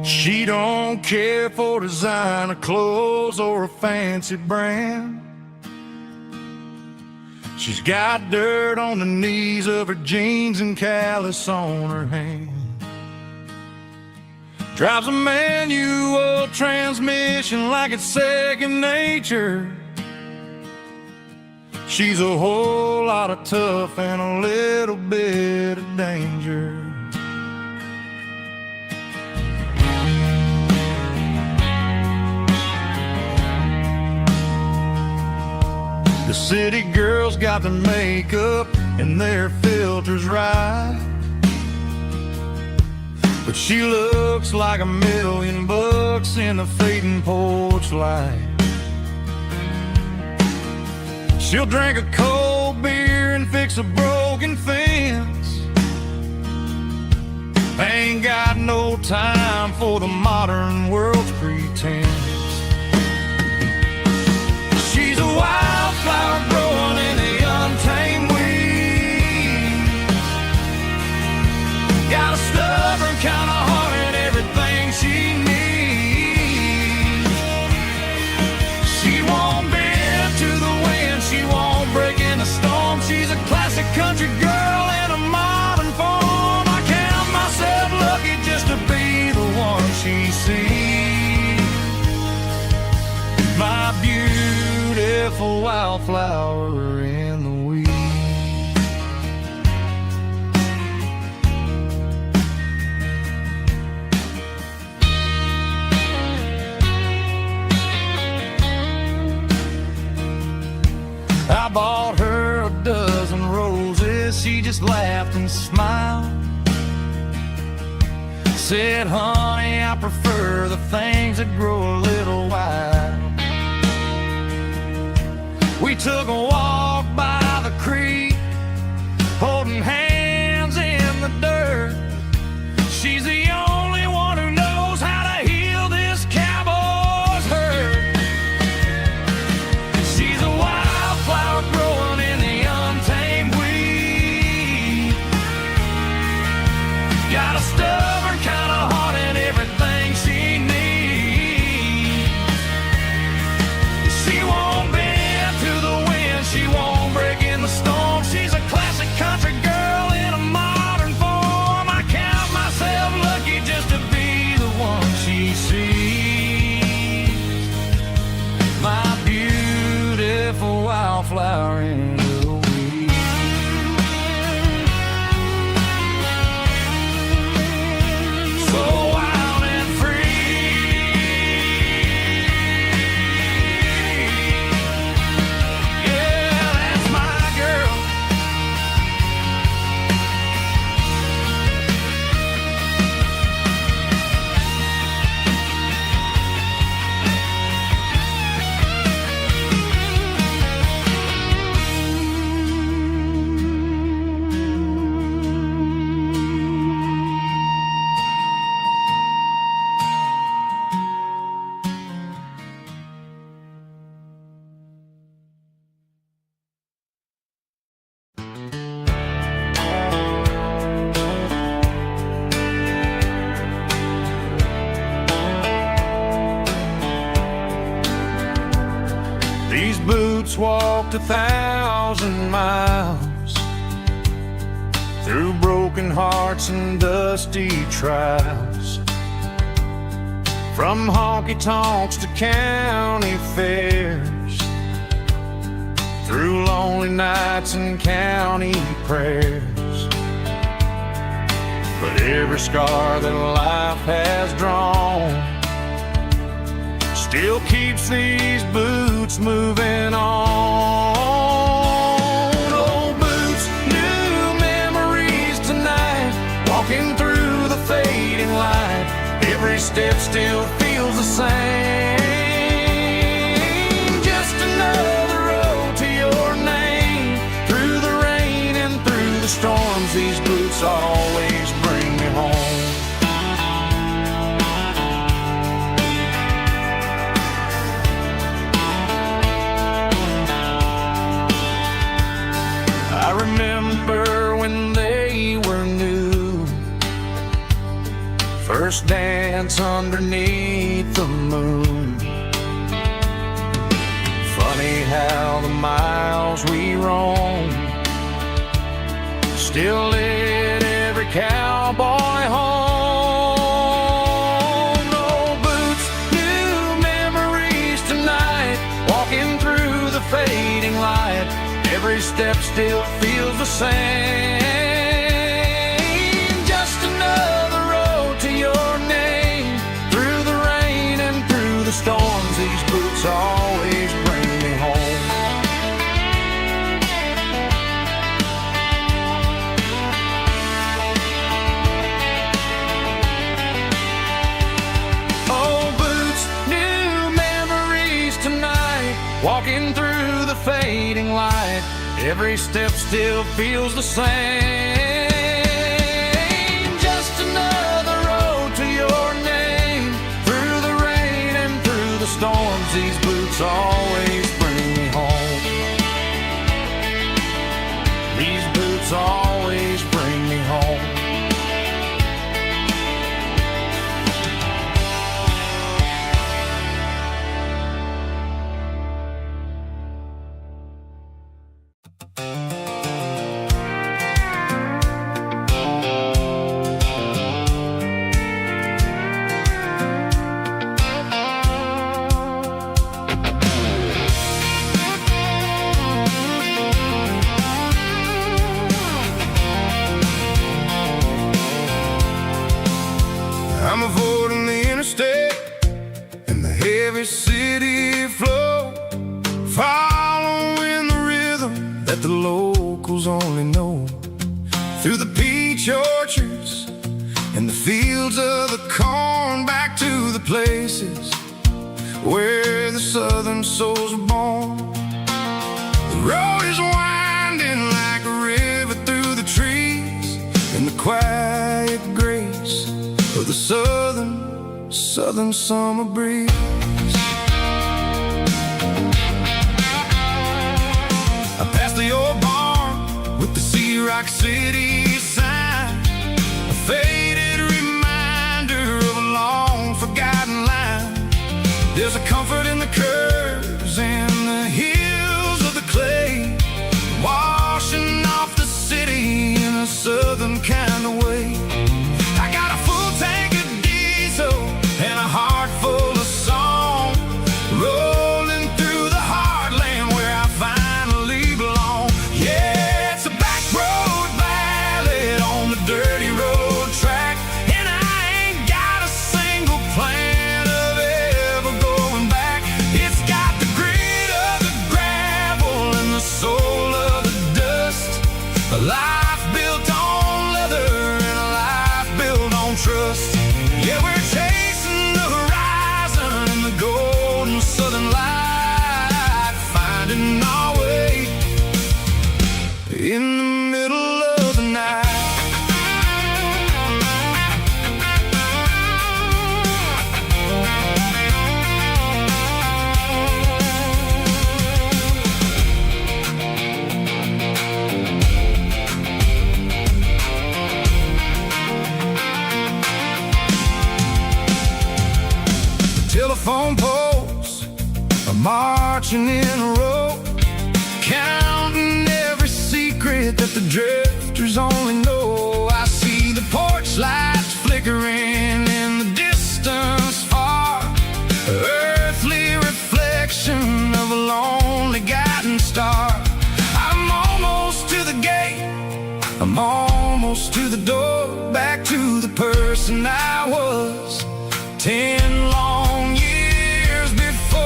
She don't care for designer clothes or a fancy brand. She's got dirt on the knees of her jeans and callus on her hand. Drives a manual transmission like it's second nature. She's a whole lot of tough and a little bit of danger. The city girls got their makeup and their filters right, but she looks like $1,000,000 in the fading porch light. She'll drink a cold beer and fix a broken fence. Ain't got no time for the modern world's pretense. She's a wildflower growing in the untamed weeds. Got a stubborn kind of heart and everything she needs. She won't bend to the wind, she won't break in the storm. She's a classic country girl in a modern form. I count myself lucky just to be the one she sees. My beautiful wildflower in the weeds. I bought her a dozen roses, she just laughed and smiled. Said, honey, I prefer the things that grow a little wild. We took a walk by the creek, holding hands in the dirt. She's the only one who knows how to heal this cowboy's hurt. She's a wildflower growing in the untamed weed. Got a stubborn kind of heart and everything she needs. She won't bend to the wind, she won't break in the storm. She's a classic country girl in a modern form. I count myself lucky just to be the one she sees. My beautiful wildflower in the weeds. So wild and free. Yeah, that's my girl. These boots boots walked 1,000 miles through broken hearts and dusty trials, from honky-tonks to county fairs, through lonely nights and county prayers. But every scar that life has drawn still keeps these boots moving on. Old boots, new memories tonight, walking through the fading light. Every step still feels the same. Just another road to your name. Through the rain and through the storms, these boots always bring me home. I remember when they were new, first dance underneath the moon. Funny how the miles we roam still lit every cowboy home. Old boots, new memories tonight, walking through the fading light. Every step still feels the same. Just another road to your name. Through the rain and through the storms, these boots always bring me home. Old boots, new memories tonight, walking through the fading light. Every step still feels the same. Just another road to your name. Through the rain and through the storms, these boots always bring me home. These boots always bring me home. I'm avoiding the interstate and the heavy city flow, following the rhythm that the locals only know. Through the peach orchards and the fields of the corn, back to the places where the southern souls were born. The road is winding like a river through the trees, and the quiet grace of the southern summer breeze. I passed the old barn with the Sea Rock City sign, a faded reminder of a long forgotten line. There's a comfort in the curves and the hills of the clay, washing off the city in a southern kind of way. I got a full tank of diesel and a heart full of song, rolling through the heartland where I finally belong. Yeah, it's a backroad ballad on the dirty road track, and I ain't got a single plan of ever going back. It's got the grit of the gravel and the soul of the dust, a life built on leather and a life built on trust. Yeah, we're chasing the horizon in the golden southern light, finding our way in the middle of the night. Telephone poles are marching in a row, counting every secret that the drifters only know. I see the porch lights flickering in the distance far, earthly reflection of a lonely guiding star. I'm almost to the gate, I'm almost to the door, back to the person I was 10 long years before.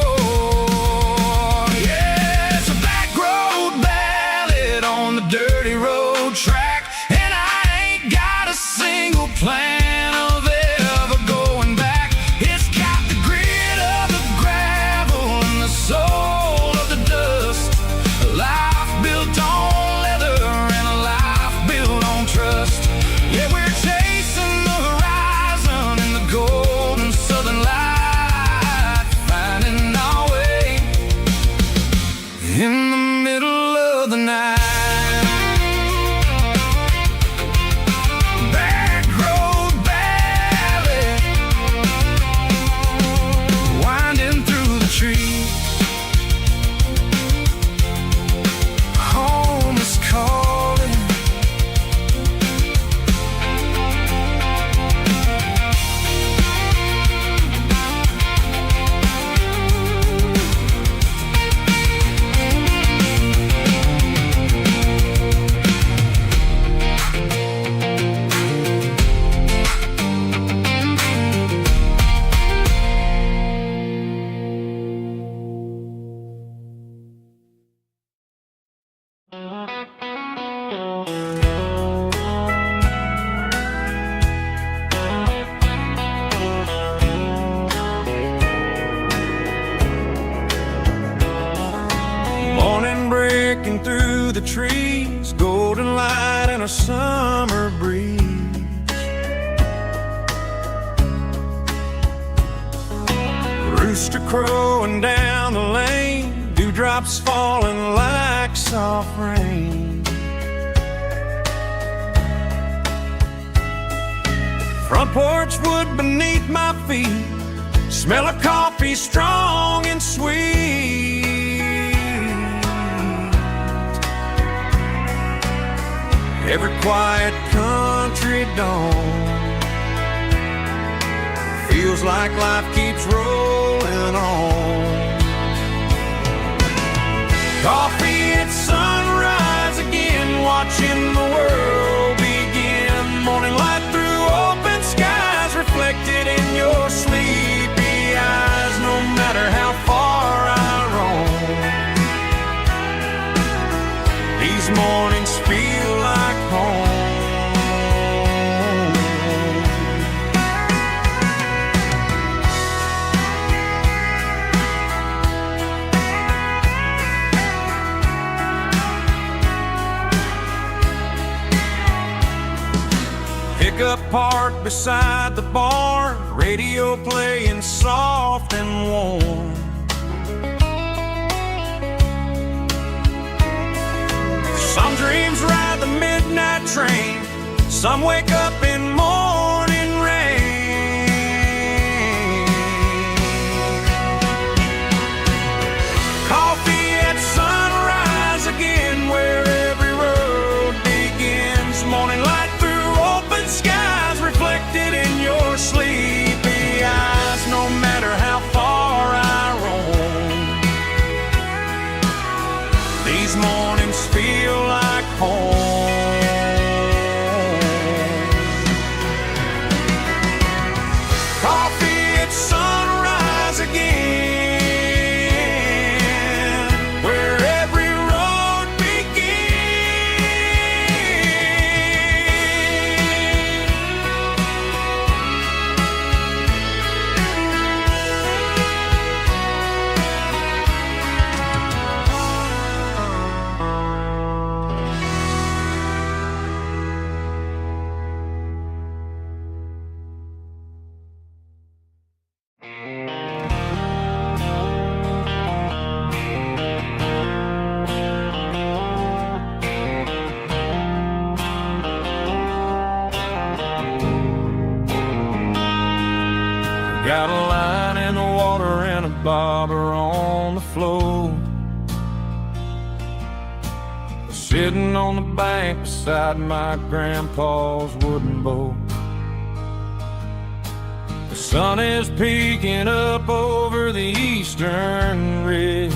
Yeah, it's a back road ballad on the dirty road track, and I ain't got a single plan of ever going back. It's got the grit of the gravel and the soul of the dust, a life built on leather and a life built on trust. Yeah, we're chasing the horizon in the golden southern light, finding our way in the middle of the night. Back road ballad, winding through the trees. Home is calling. Morning breaking through the trees, golden light and a summer breeze. Rooster crowing down the lane, dewdrops falling like soft rain. Front porch wood beneath my feet, smell of coffee strong and sweet. Every quiet country dawn feels like life keeps rolling on. Coffee at sunrise again, watching the world begin. Morning light through open skies, reflected in your sleepy eyes. No matter how far I roam, these mornings feel like home. Pickup parked beside the barn, radio playing soft and warm. Some dreams ride the midnight train, some wake up in morning rain. Coffee at sunrise again, where every road begins. Morning light through open skies, reflected in your sleepy eyes. No matter how far I roam, these mornings feel like home. Coffee at sunrise again, where every road got a line in the water and a bobber on the floor. sitting on the bank beside my grandpa's wooden boat. The sun is peeking up over the eastern ridge,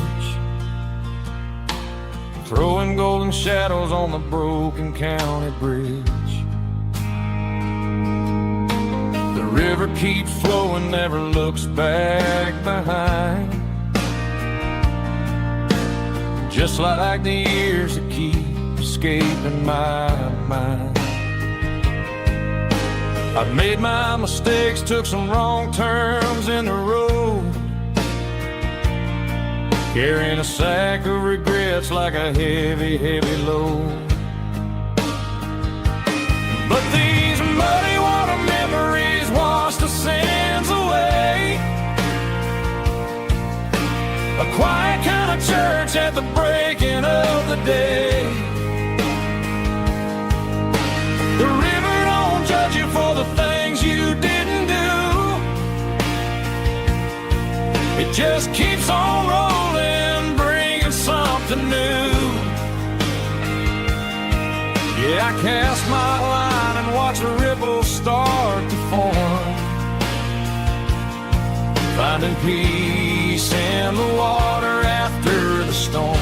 throwing golden shadows on the broken county bridge. The river keeps flowing, never looks back behind, just like the years that keep escaping my mind. I've made my mistakes, took some wrong turns in the road, carrying a sack of regrets like a heavy, heavy load. But these muddy water memories wash the sins away. A quiet kind of church at the breaking of the day. The river don't judge you for the things you didn't do. It just keeps on rolling, bringing something new. Yeah, I cast my line and watch the ripples start to form, finding peace in the water after the storm.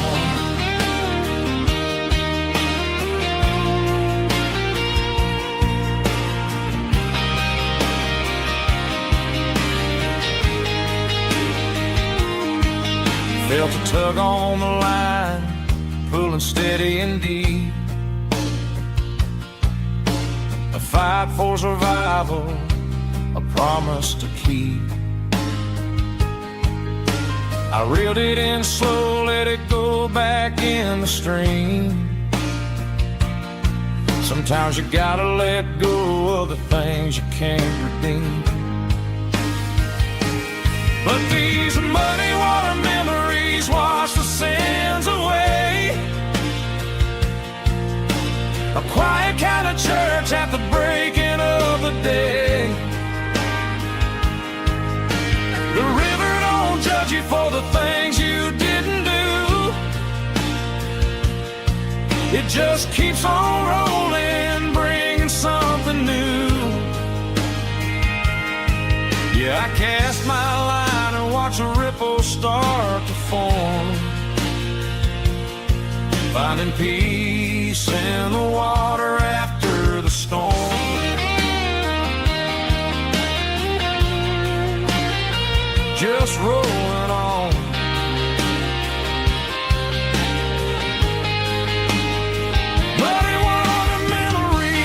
Felt a tug on the line, pulling steady and deep. A fight for survival, a promise to keep. I reeled it in slow, let it go back in the stream. Sometimes you gotta let go of the things you can't redeem. But these muddy water memories wash the sins away. A quiet kind of church at the breaking of the day. The river don't judge you for the things you didn't do. It just keeps on rolling, bringing something new. Yeah, I cast my line and watch the ripples start to form, finding peace in the water after the storm. Just rolling on. Muddy water memory.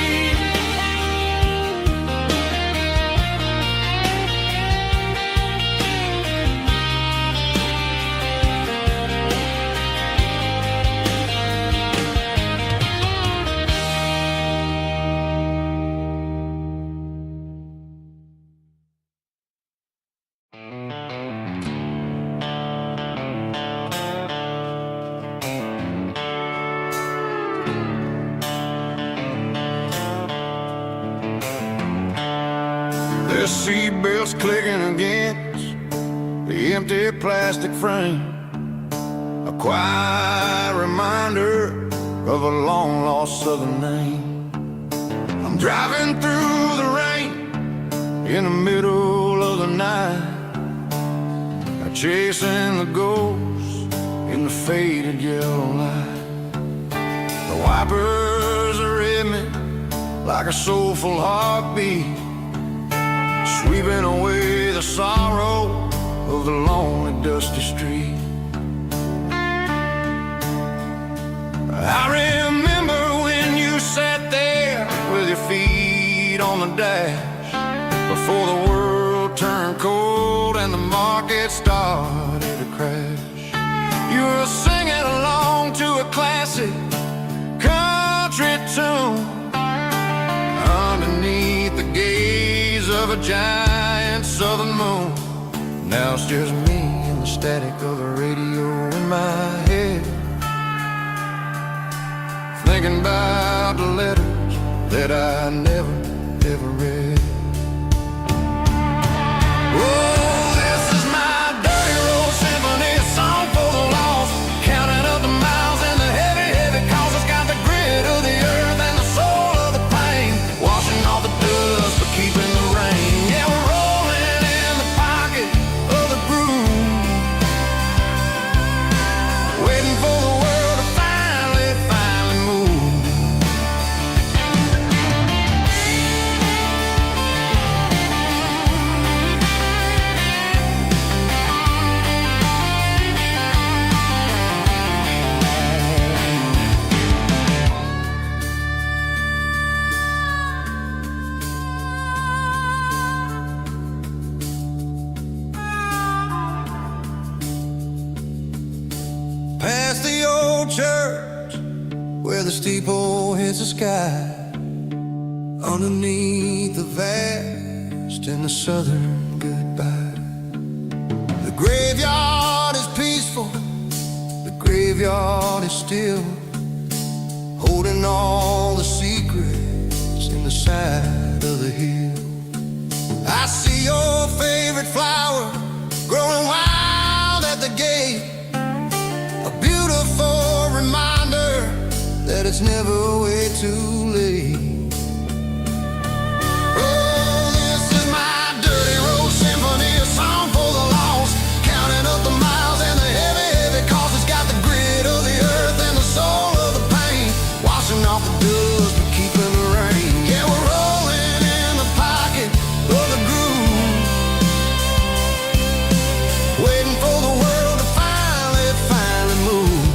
The seatbelts clicking against the empty plastic frame, a quiet reminder of a long-lost southern name. I'm driving through the rain in the middle of the night, chasing the ghosts in the faded yellow light. The wipers are in me like a soulful heartbeat, sweeping away the sorrow of the lonely, dusty street. I remember when you sat there with your feet on the dash, before the world turned cold and the market started to crash. You were singing along to a classic country tune underneath the gaze of a giant southern moon. Now it's just me and the static of the radio in my head, thinking about the letters that I never, ever read. Oh, this is my dirty road symphony, a song for the lost, counting up the miles and the heavy, heavy calls. It's got old church where the steeple hits the sky, underneath the vast and the southern goodbye. The graveyard is peaceful, the graveyard is still, holding all the secrets in the side of the hill. I see your favorite flower growing wild at the gate, a beautiful reminder that it's never way too late. Oh, this is my dirty road symphony, a song for the lost, counting up the miles and the heavy, heavy cost. It's got the grit of the earth and the soul of the pain, washing off the dust but keeping the rain. Yeah, we're rolling in the pocket of the groove, waiting for the world to finally move.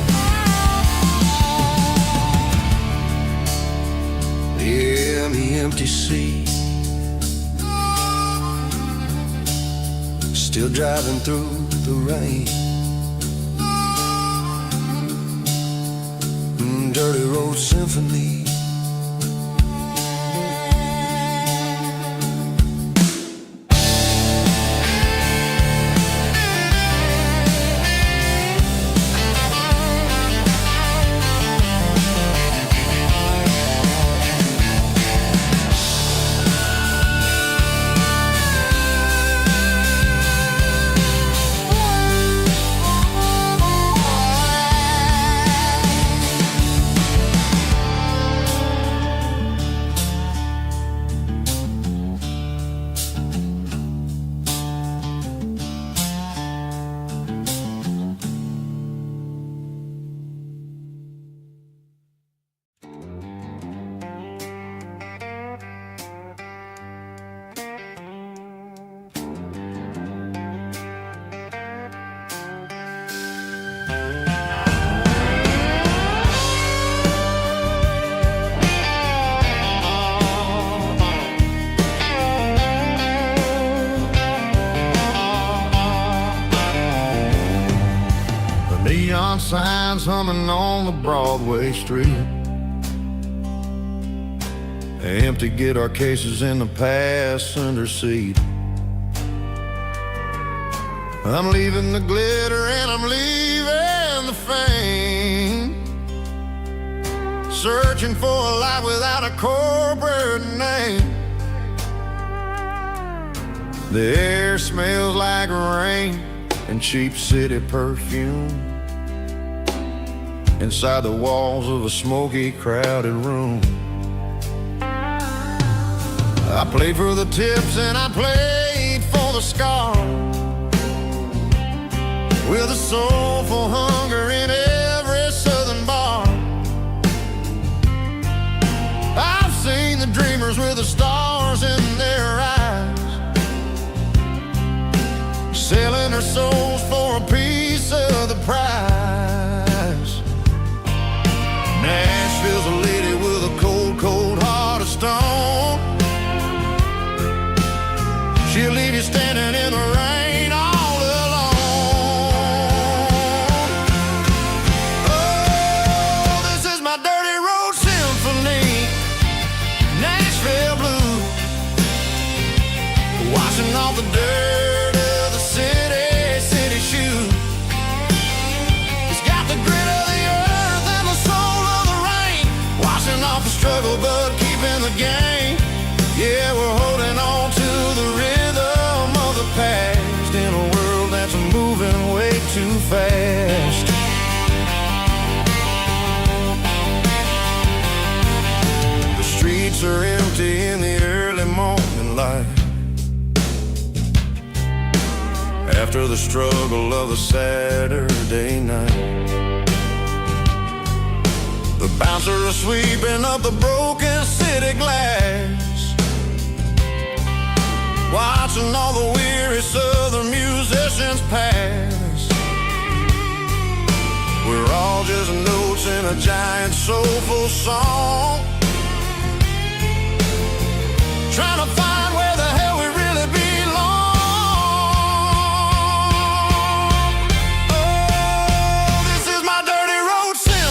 Yeah, the empty sea, still driving through the rain. Dirty road symphony. Neon signs humming on the Broadway street, empty guitar cases in the passenger seat. I'm leaving the glitter and I'm leaving the fame, searching for a life without a corporate name. The air smells like rain and cheap city perfume inside the walls of a smoky, crowded room. I played for the tips and I played for the scars, with a soulful hunger in every southern bar. I've seen the dreamers with the stars in their eyes, selling their souls for a piece of the prize. Nashville's a lady with a cold, cold heart of stone. She'll leave you standing in the rain all alone. Oh, this is my dirty road symphony, Nashville blues, washing off the dirt of the city shoes. It's got the grit of the earth and the soul of the rain, washing off the struggle but keeping the game. Yeah, we're holding on to the rhythm of the past in a world that's moving way too fast. The streets are empty in the early morning light, after the struggle of a Saturday night. The bouncer is sweeping up the broken city glass, watching all the weary southern musicians pass. We're all just notes in a giant soulful song, trying to find where the hell we really belong. Oh, this is my dirty road symphony,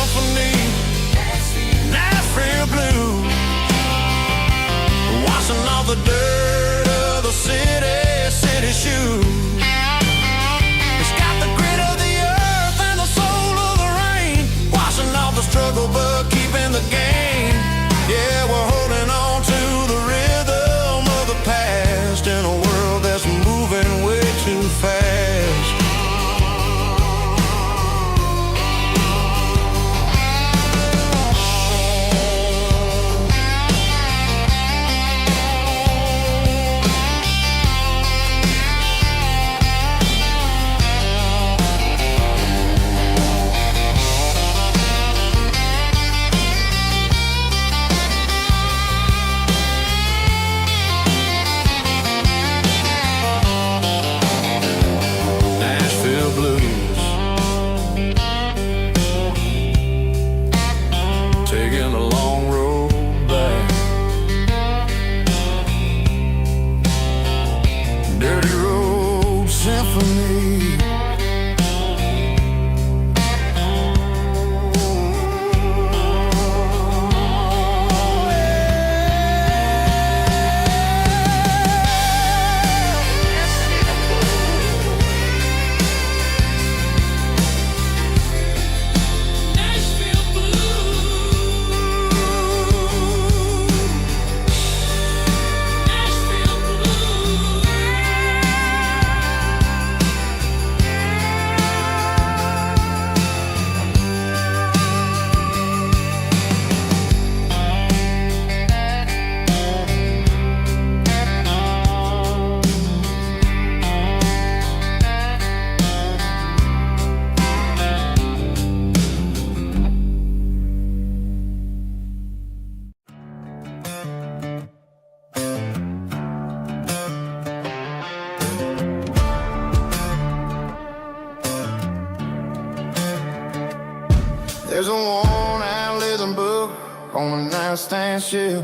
There's a worn-out leather book on a nightstand shelf,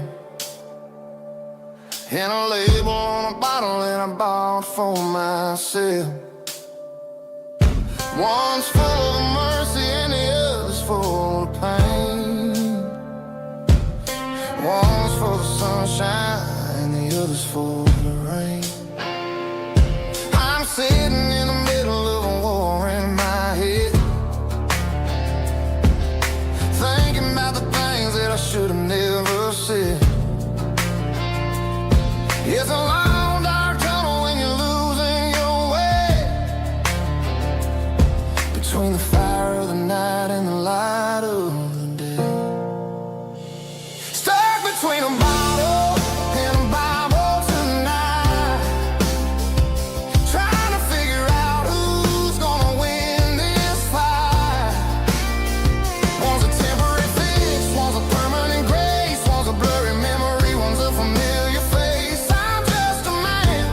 and a label on a bottle that I bought for myself. One's full of mercy and the other's full of pain. One's full of sunshine and the other's full of rain. I'm sitting in the middle of a war in my head, thinking about the things that I should have never said. It's a long dark tunnel when you're losing your way, between the fire of the night and the light of the day. Stuck between a bottle and a Bible tonight, trying to figure out who's gonna win this fight. One's a temporary fix, one's a permanent grace, one's a blurry memory, one's a familiar face. I'm just a man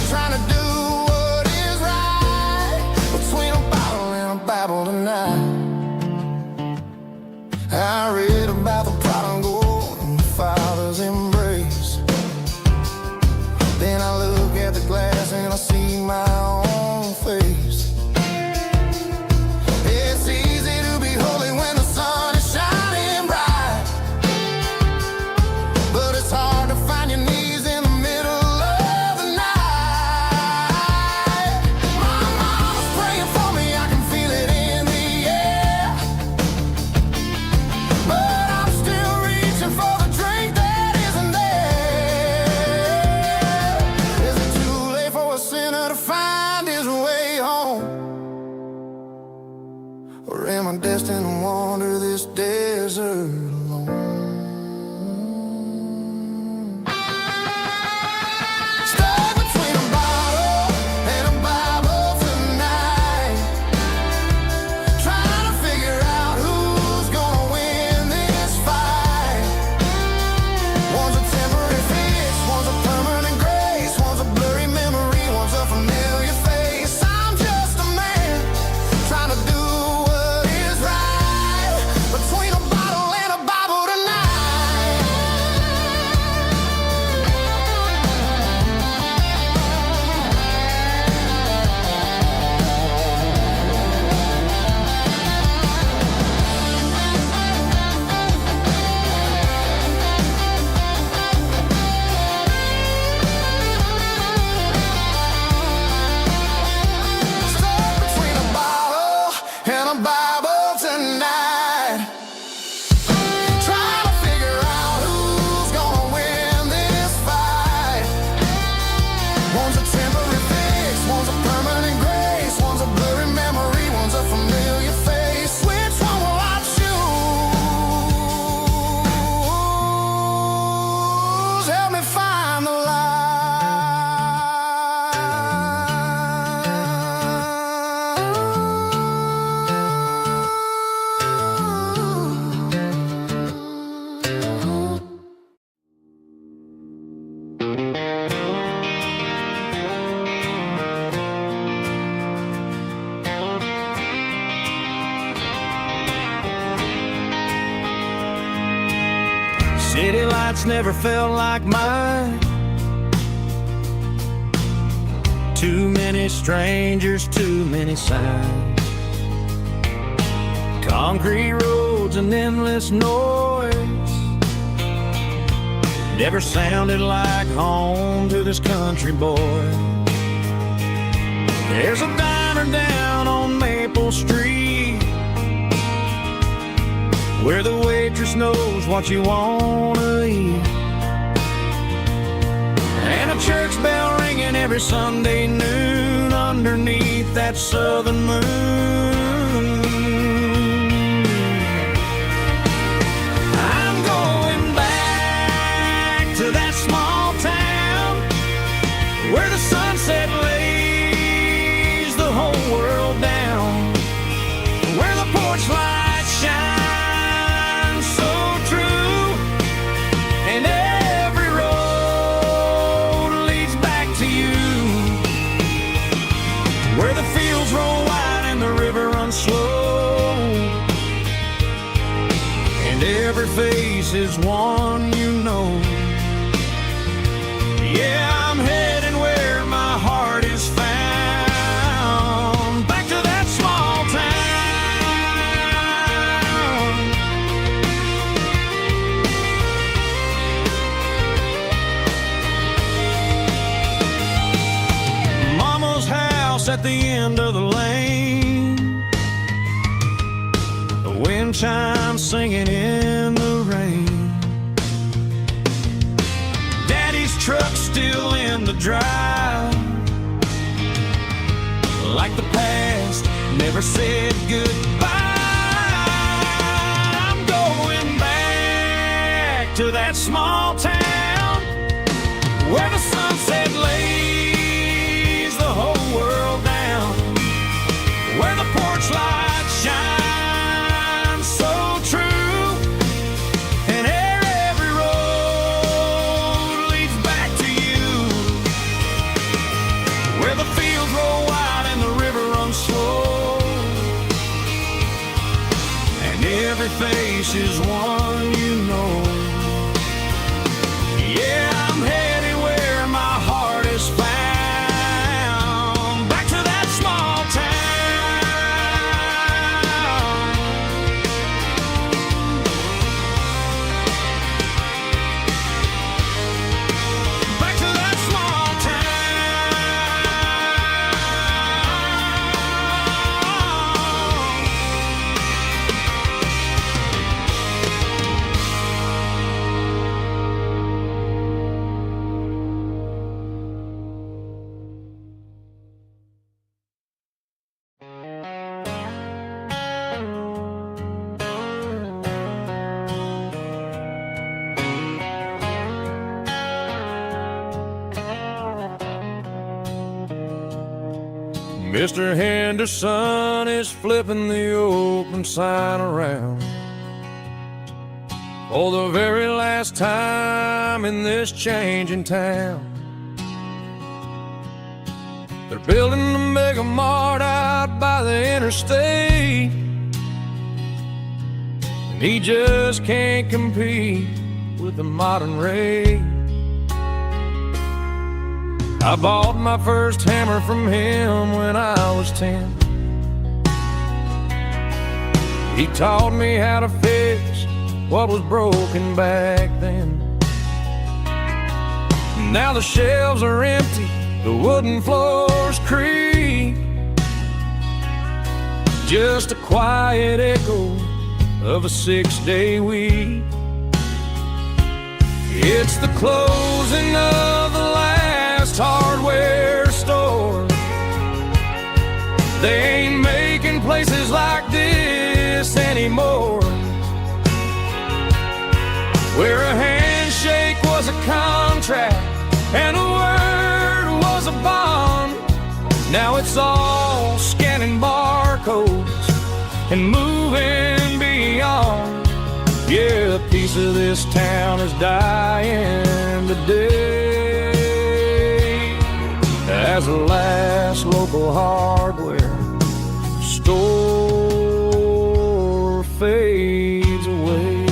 trying to do what is right, between a bottle and a Bible tonight. I read about the prodigal and the father's embrace. Then I look at the glass and I see my own face. It's easy to be holy when the sun is shining bright, but it's hard to find your knees in the middle of the night. My mama's praying for me, I can feel it in the air, but I'm still reaching for the drink that isn't there. Is it too late for a sinner to find his way home? Or am I destined to wander this desert alone? Stuck between a bottle and a Bible tonight, trying to figure out who's gonna win this fight. One's a temporary fix, one's a permanent grace, one's a blurry memory, one's a familiar face. I'm just a man trying to do what is right, between a bottle and a Bible tonight. Stuck between a bottle and a Bible tonight, trying to figure out who's gonna win this fight. One's a temporary fix, one's a permanent grace, one's a blurry memory, one's a familiar face. Which one will I choose? Help me find the light. City lights never felt like mine. Too many strangers, too many signs. Concrete roads and endless noise never sounded like home to this country boy. There's a diner down on Maple Street where the waitress knows what you wanna eat, and a church bell ringing every Sunday noon underneath that southern moon. I'm going back to that small town where the sunset lays the whole world down, where the porch lights shine so true, and every road leads back to you, where the fields roll wide and the river runs and every face is one you know. Yeah, I'm heading where my heart is found, back to that small town. Mama's house at the end of the lane, the wind chimes singing in the rain. Daddy's truck still in the drive, like the past never said goodbye. I'm going back to that small town where the sunset lays the whole world down, where the porch lights shine so true, and every road leads back to you, where the fields roll wide and the river runs slow, and every face is one you know. Yeah, I'm headed where my heart is found, back to that small town. Back to that small Mr. Henderson is flipping the open sign around for the very last time in this changing town. They're building a mega mart out by the interstate, and he just can't compete with the modern rate. I bought my first hammer from him when I was 10. He taught me how to fix what was broken back then. Now the shelves are empty, the wooden floors creak, just a quiet echo of a 6-day week. It's the closing of the last hardware store. They ain't making places like this anymore, where a handshake was a contract and a word was a bond. Now it's all scanning barcodes and moving beyond. Yeah, a piece of this town is dying today as the last local hardware store fades away.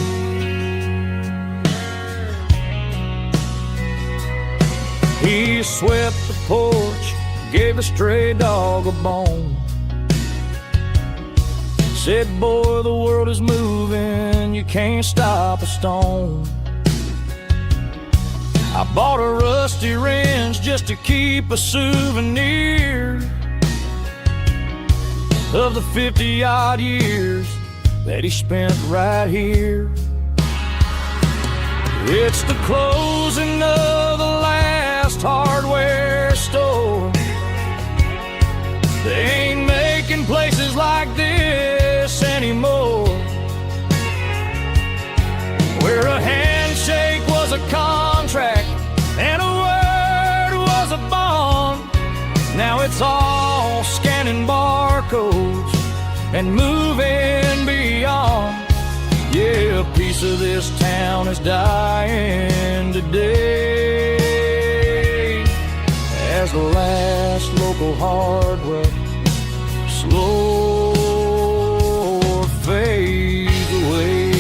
He swept the porch, gave a stray dog a bone, said, boy, the world is moving, you can't stop a stone. I bought a rusty wrench just to keep a souvenir of the 50-odd years that he spent right here. It's the closing of the last hardware store. They ain't making places like this anymore, where a handshake was a contract and a word was a bond. Now it's all scanning barcodes and moving beyond. Yeah, a piece of this town is dying today as the last local hardware slow fades away.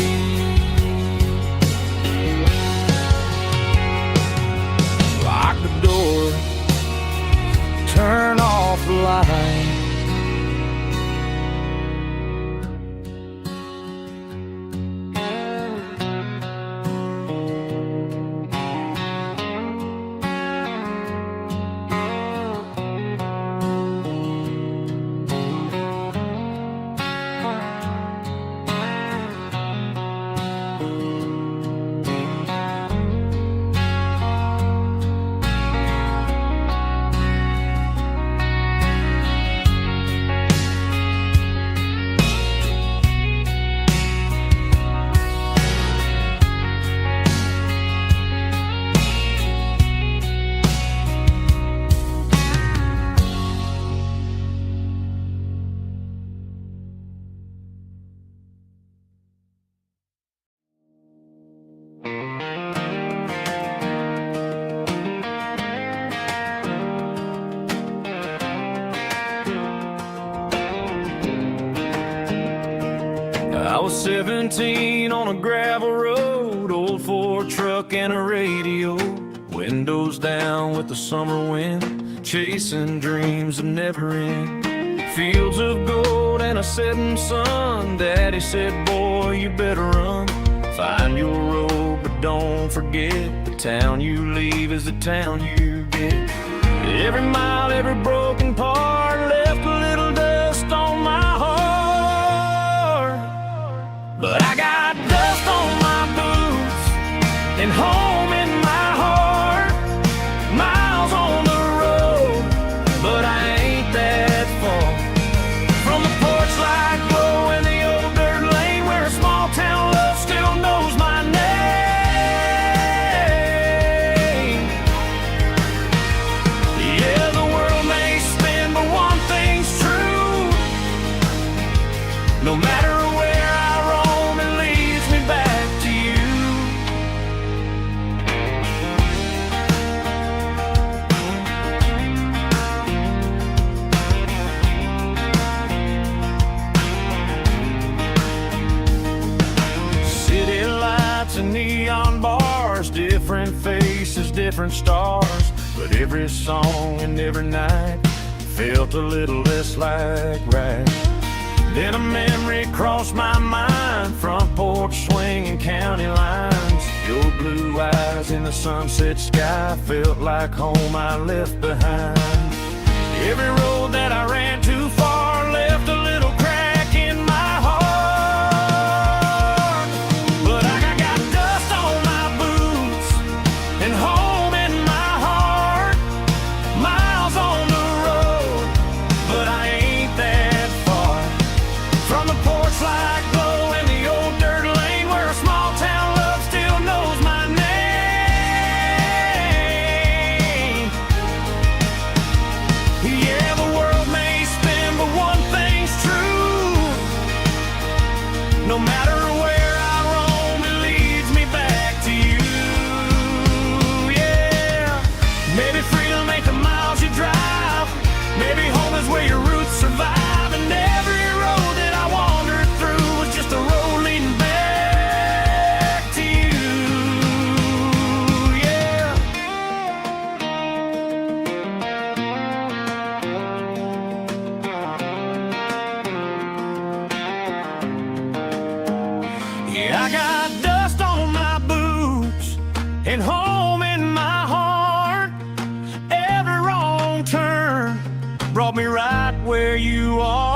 I was 17 on a gravel road, old Ford truck and a radio, windows down with the summer wind, chasing dreams that never end. Fields of gold and a setting sun. Daddy said, boy, you better run. Find your road, but don't forget, the town you leave is the town you get. Every mile, every broken part left a little dust on my heart. But I got dust on my boots and home in my heart. Miles on the road, but I ain't that far from the porch light glow in the old dirt lane where a small town love still knows my name. Yeah, the world may spin, but one thing's true. No matter where I roam, it leads me back to you. City lights and neon bars, different faces, different stars, but every song and every night felt a little less like right. Then a memory crossed my mind, front porch swinging county lines. Your blue eyes in the sunset sky felt like home I left behind. Every road that I ran too far left a little crack in my heart. But I got dust on my boots and home in my heart. Miles on the road, but I ain't that far from the porch light glow in the old dirt lane where a small town love still knows my name. Yeah, the world may spin, but one thing's true. No matter where I roam, it leads me back to you. Yeah, maybe freedom ain't the miles you drive. Maybe home is where your roots survive. And every road that I wandered through was just a road leading back to you. Yeah. Yeah, I got dust on my boots and home in my heart. Every wrong turn brought me right where you are.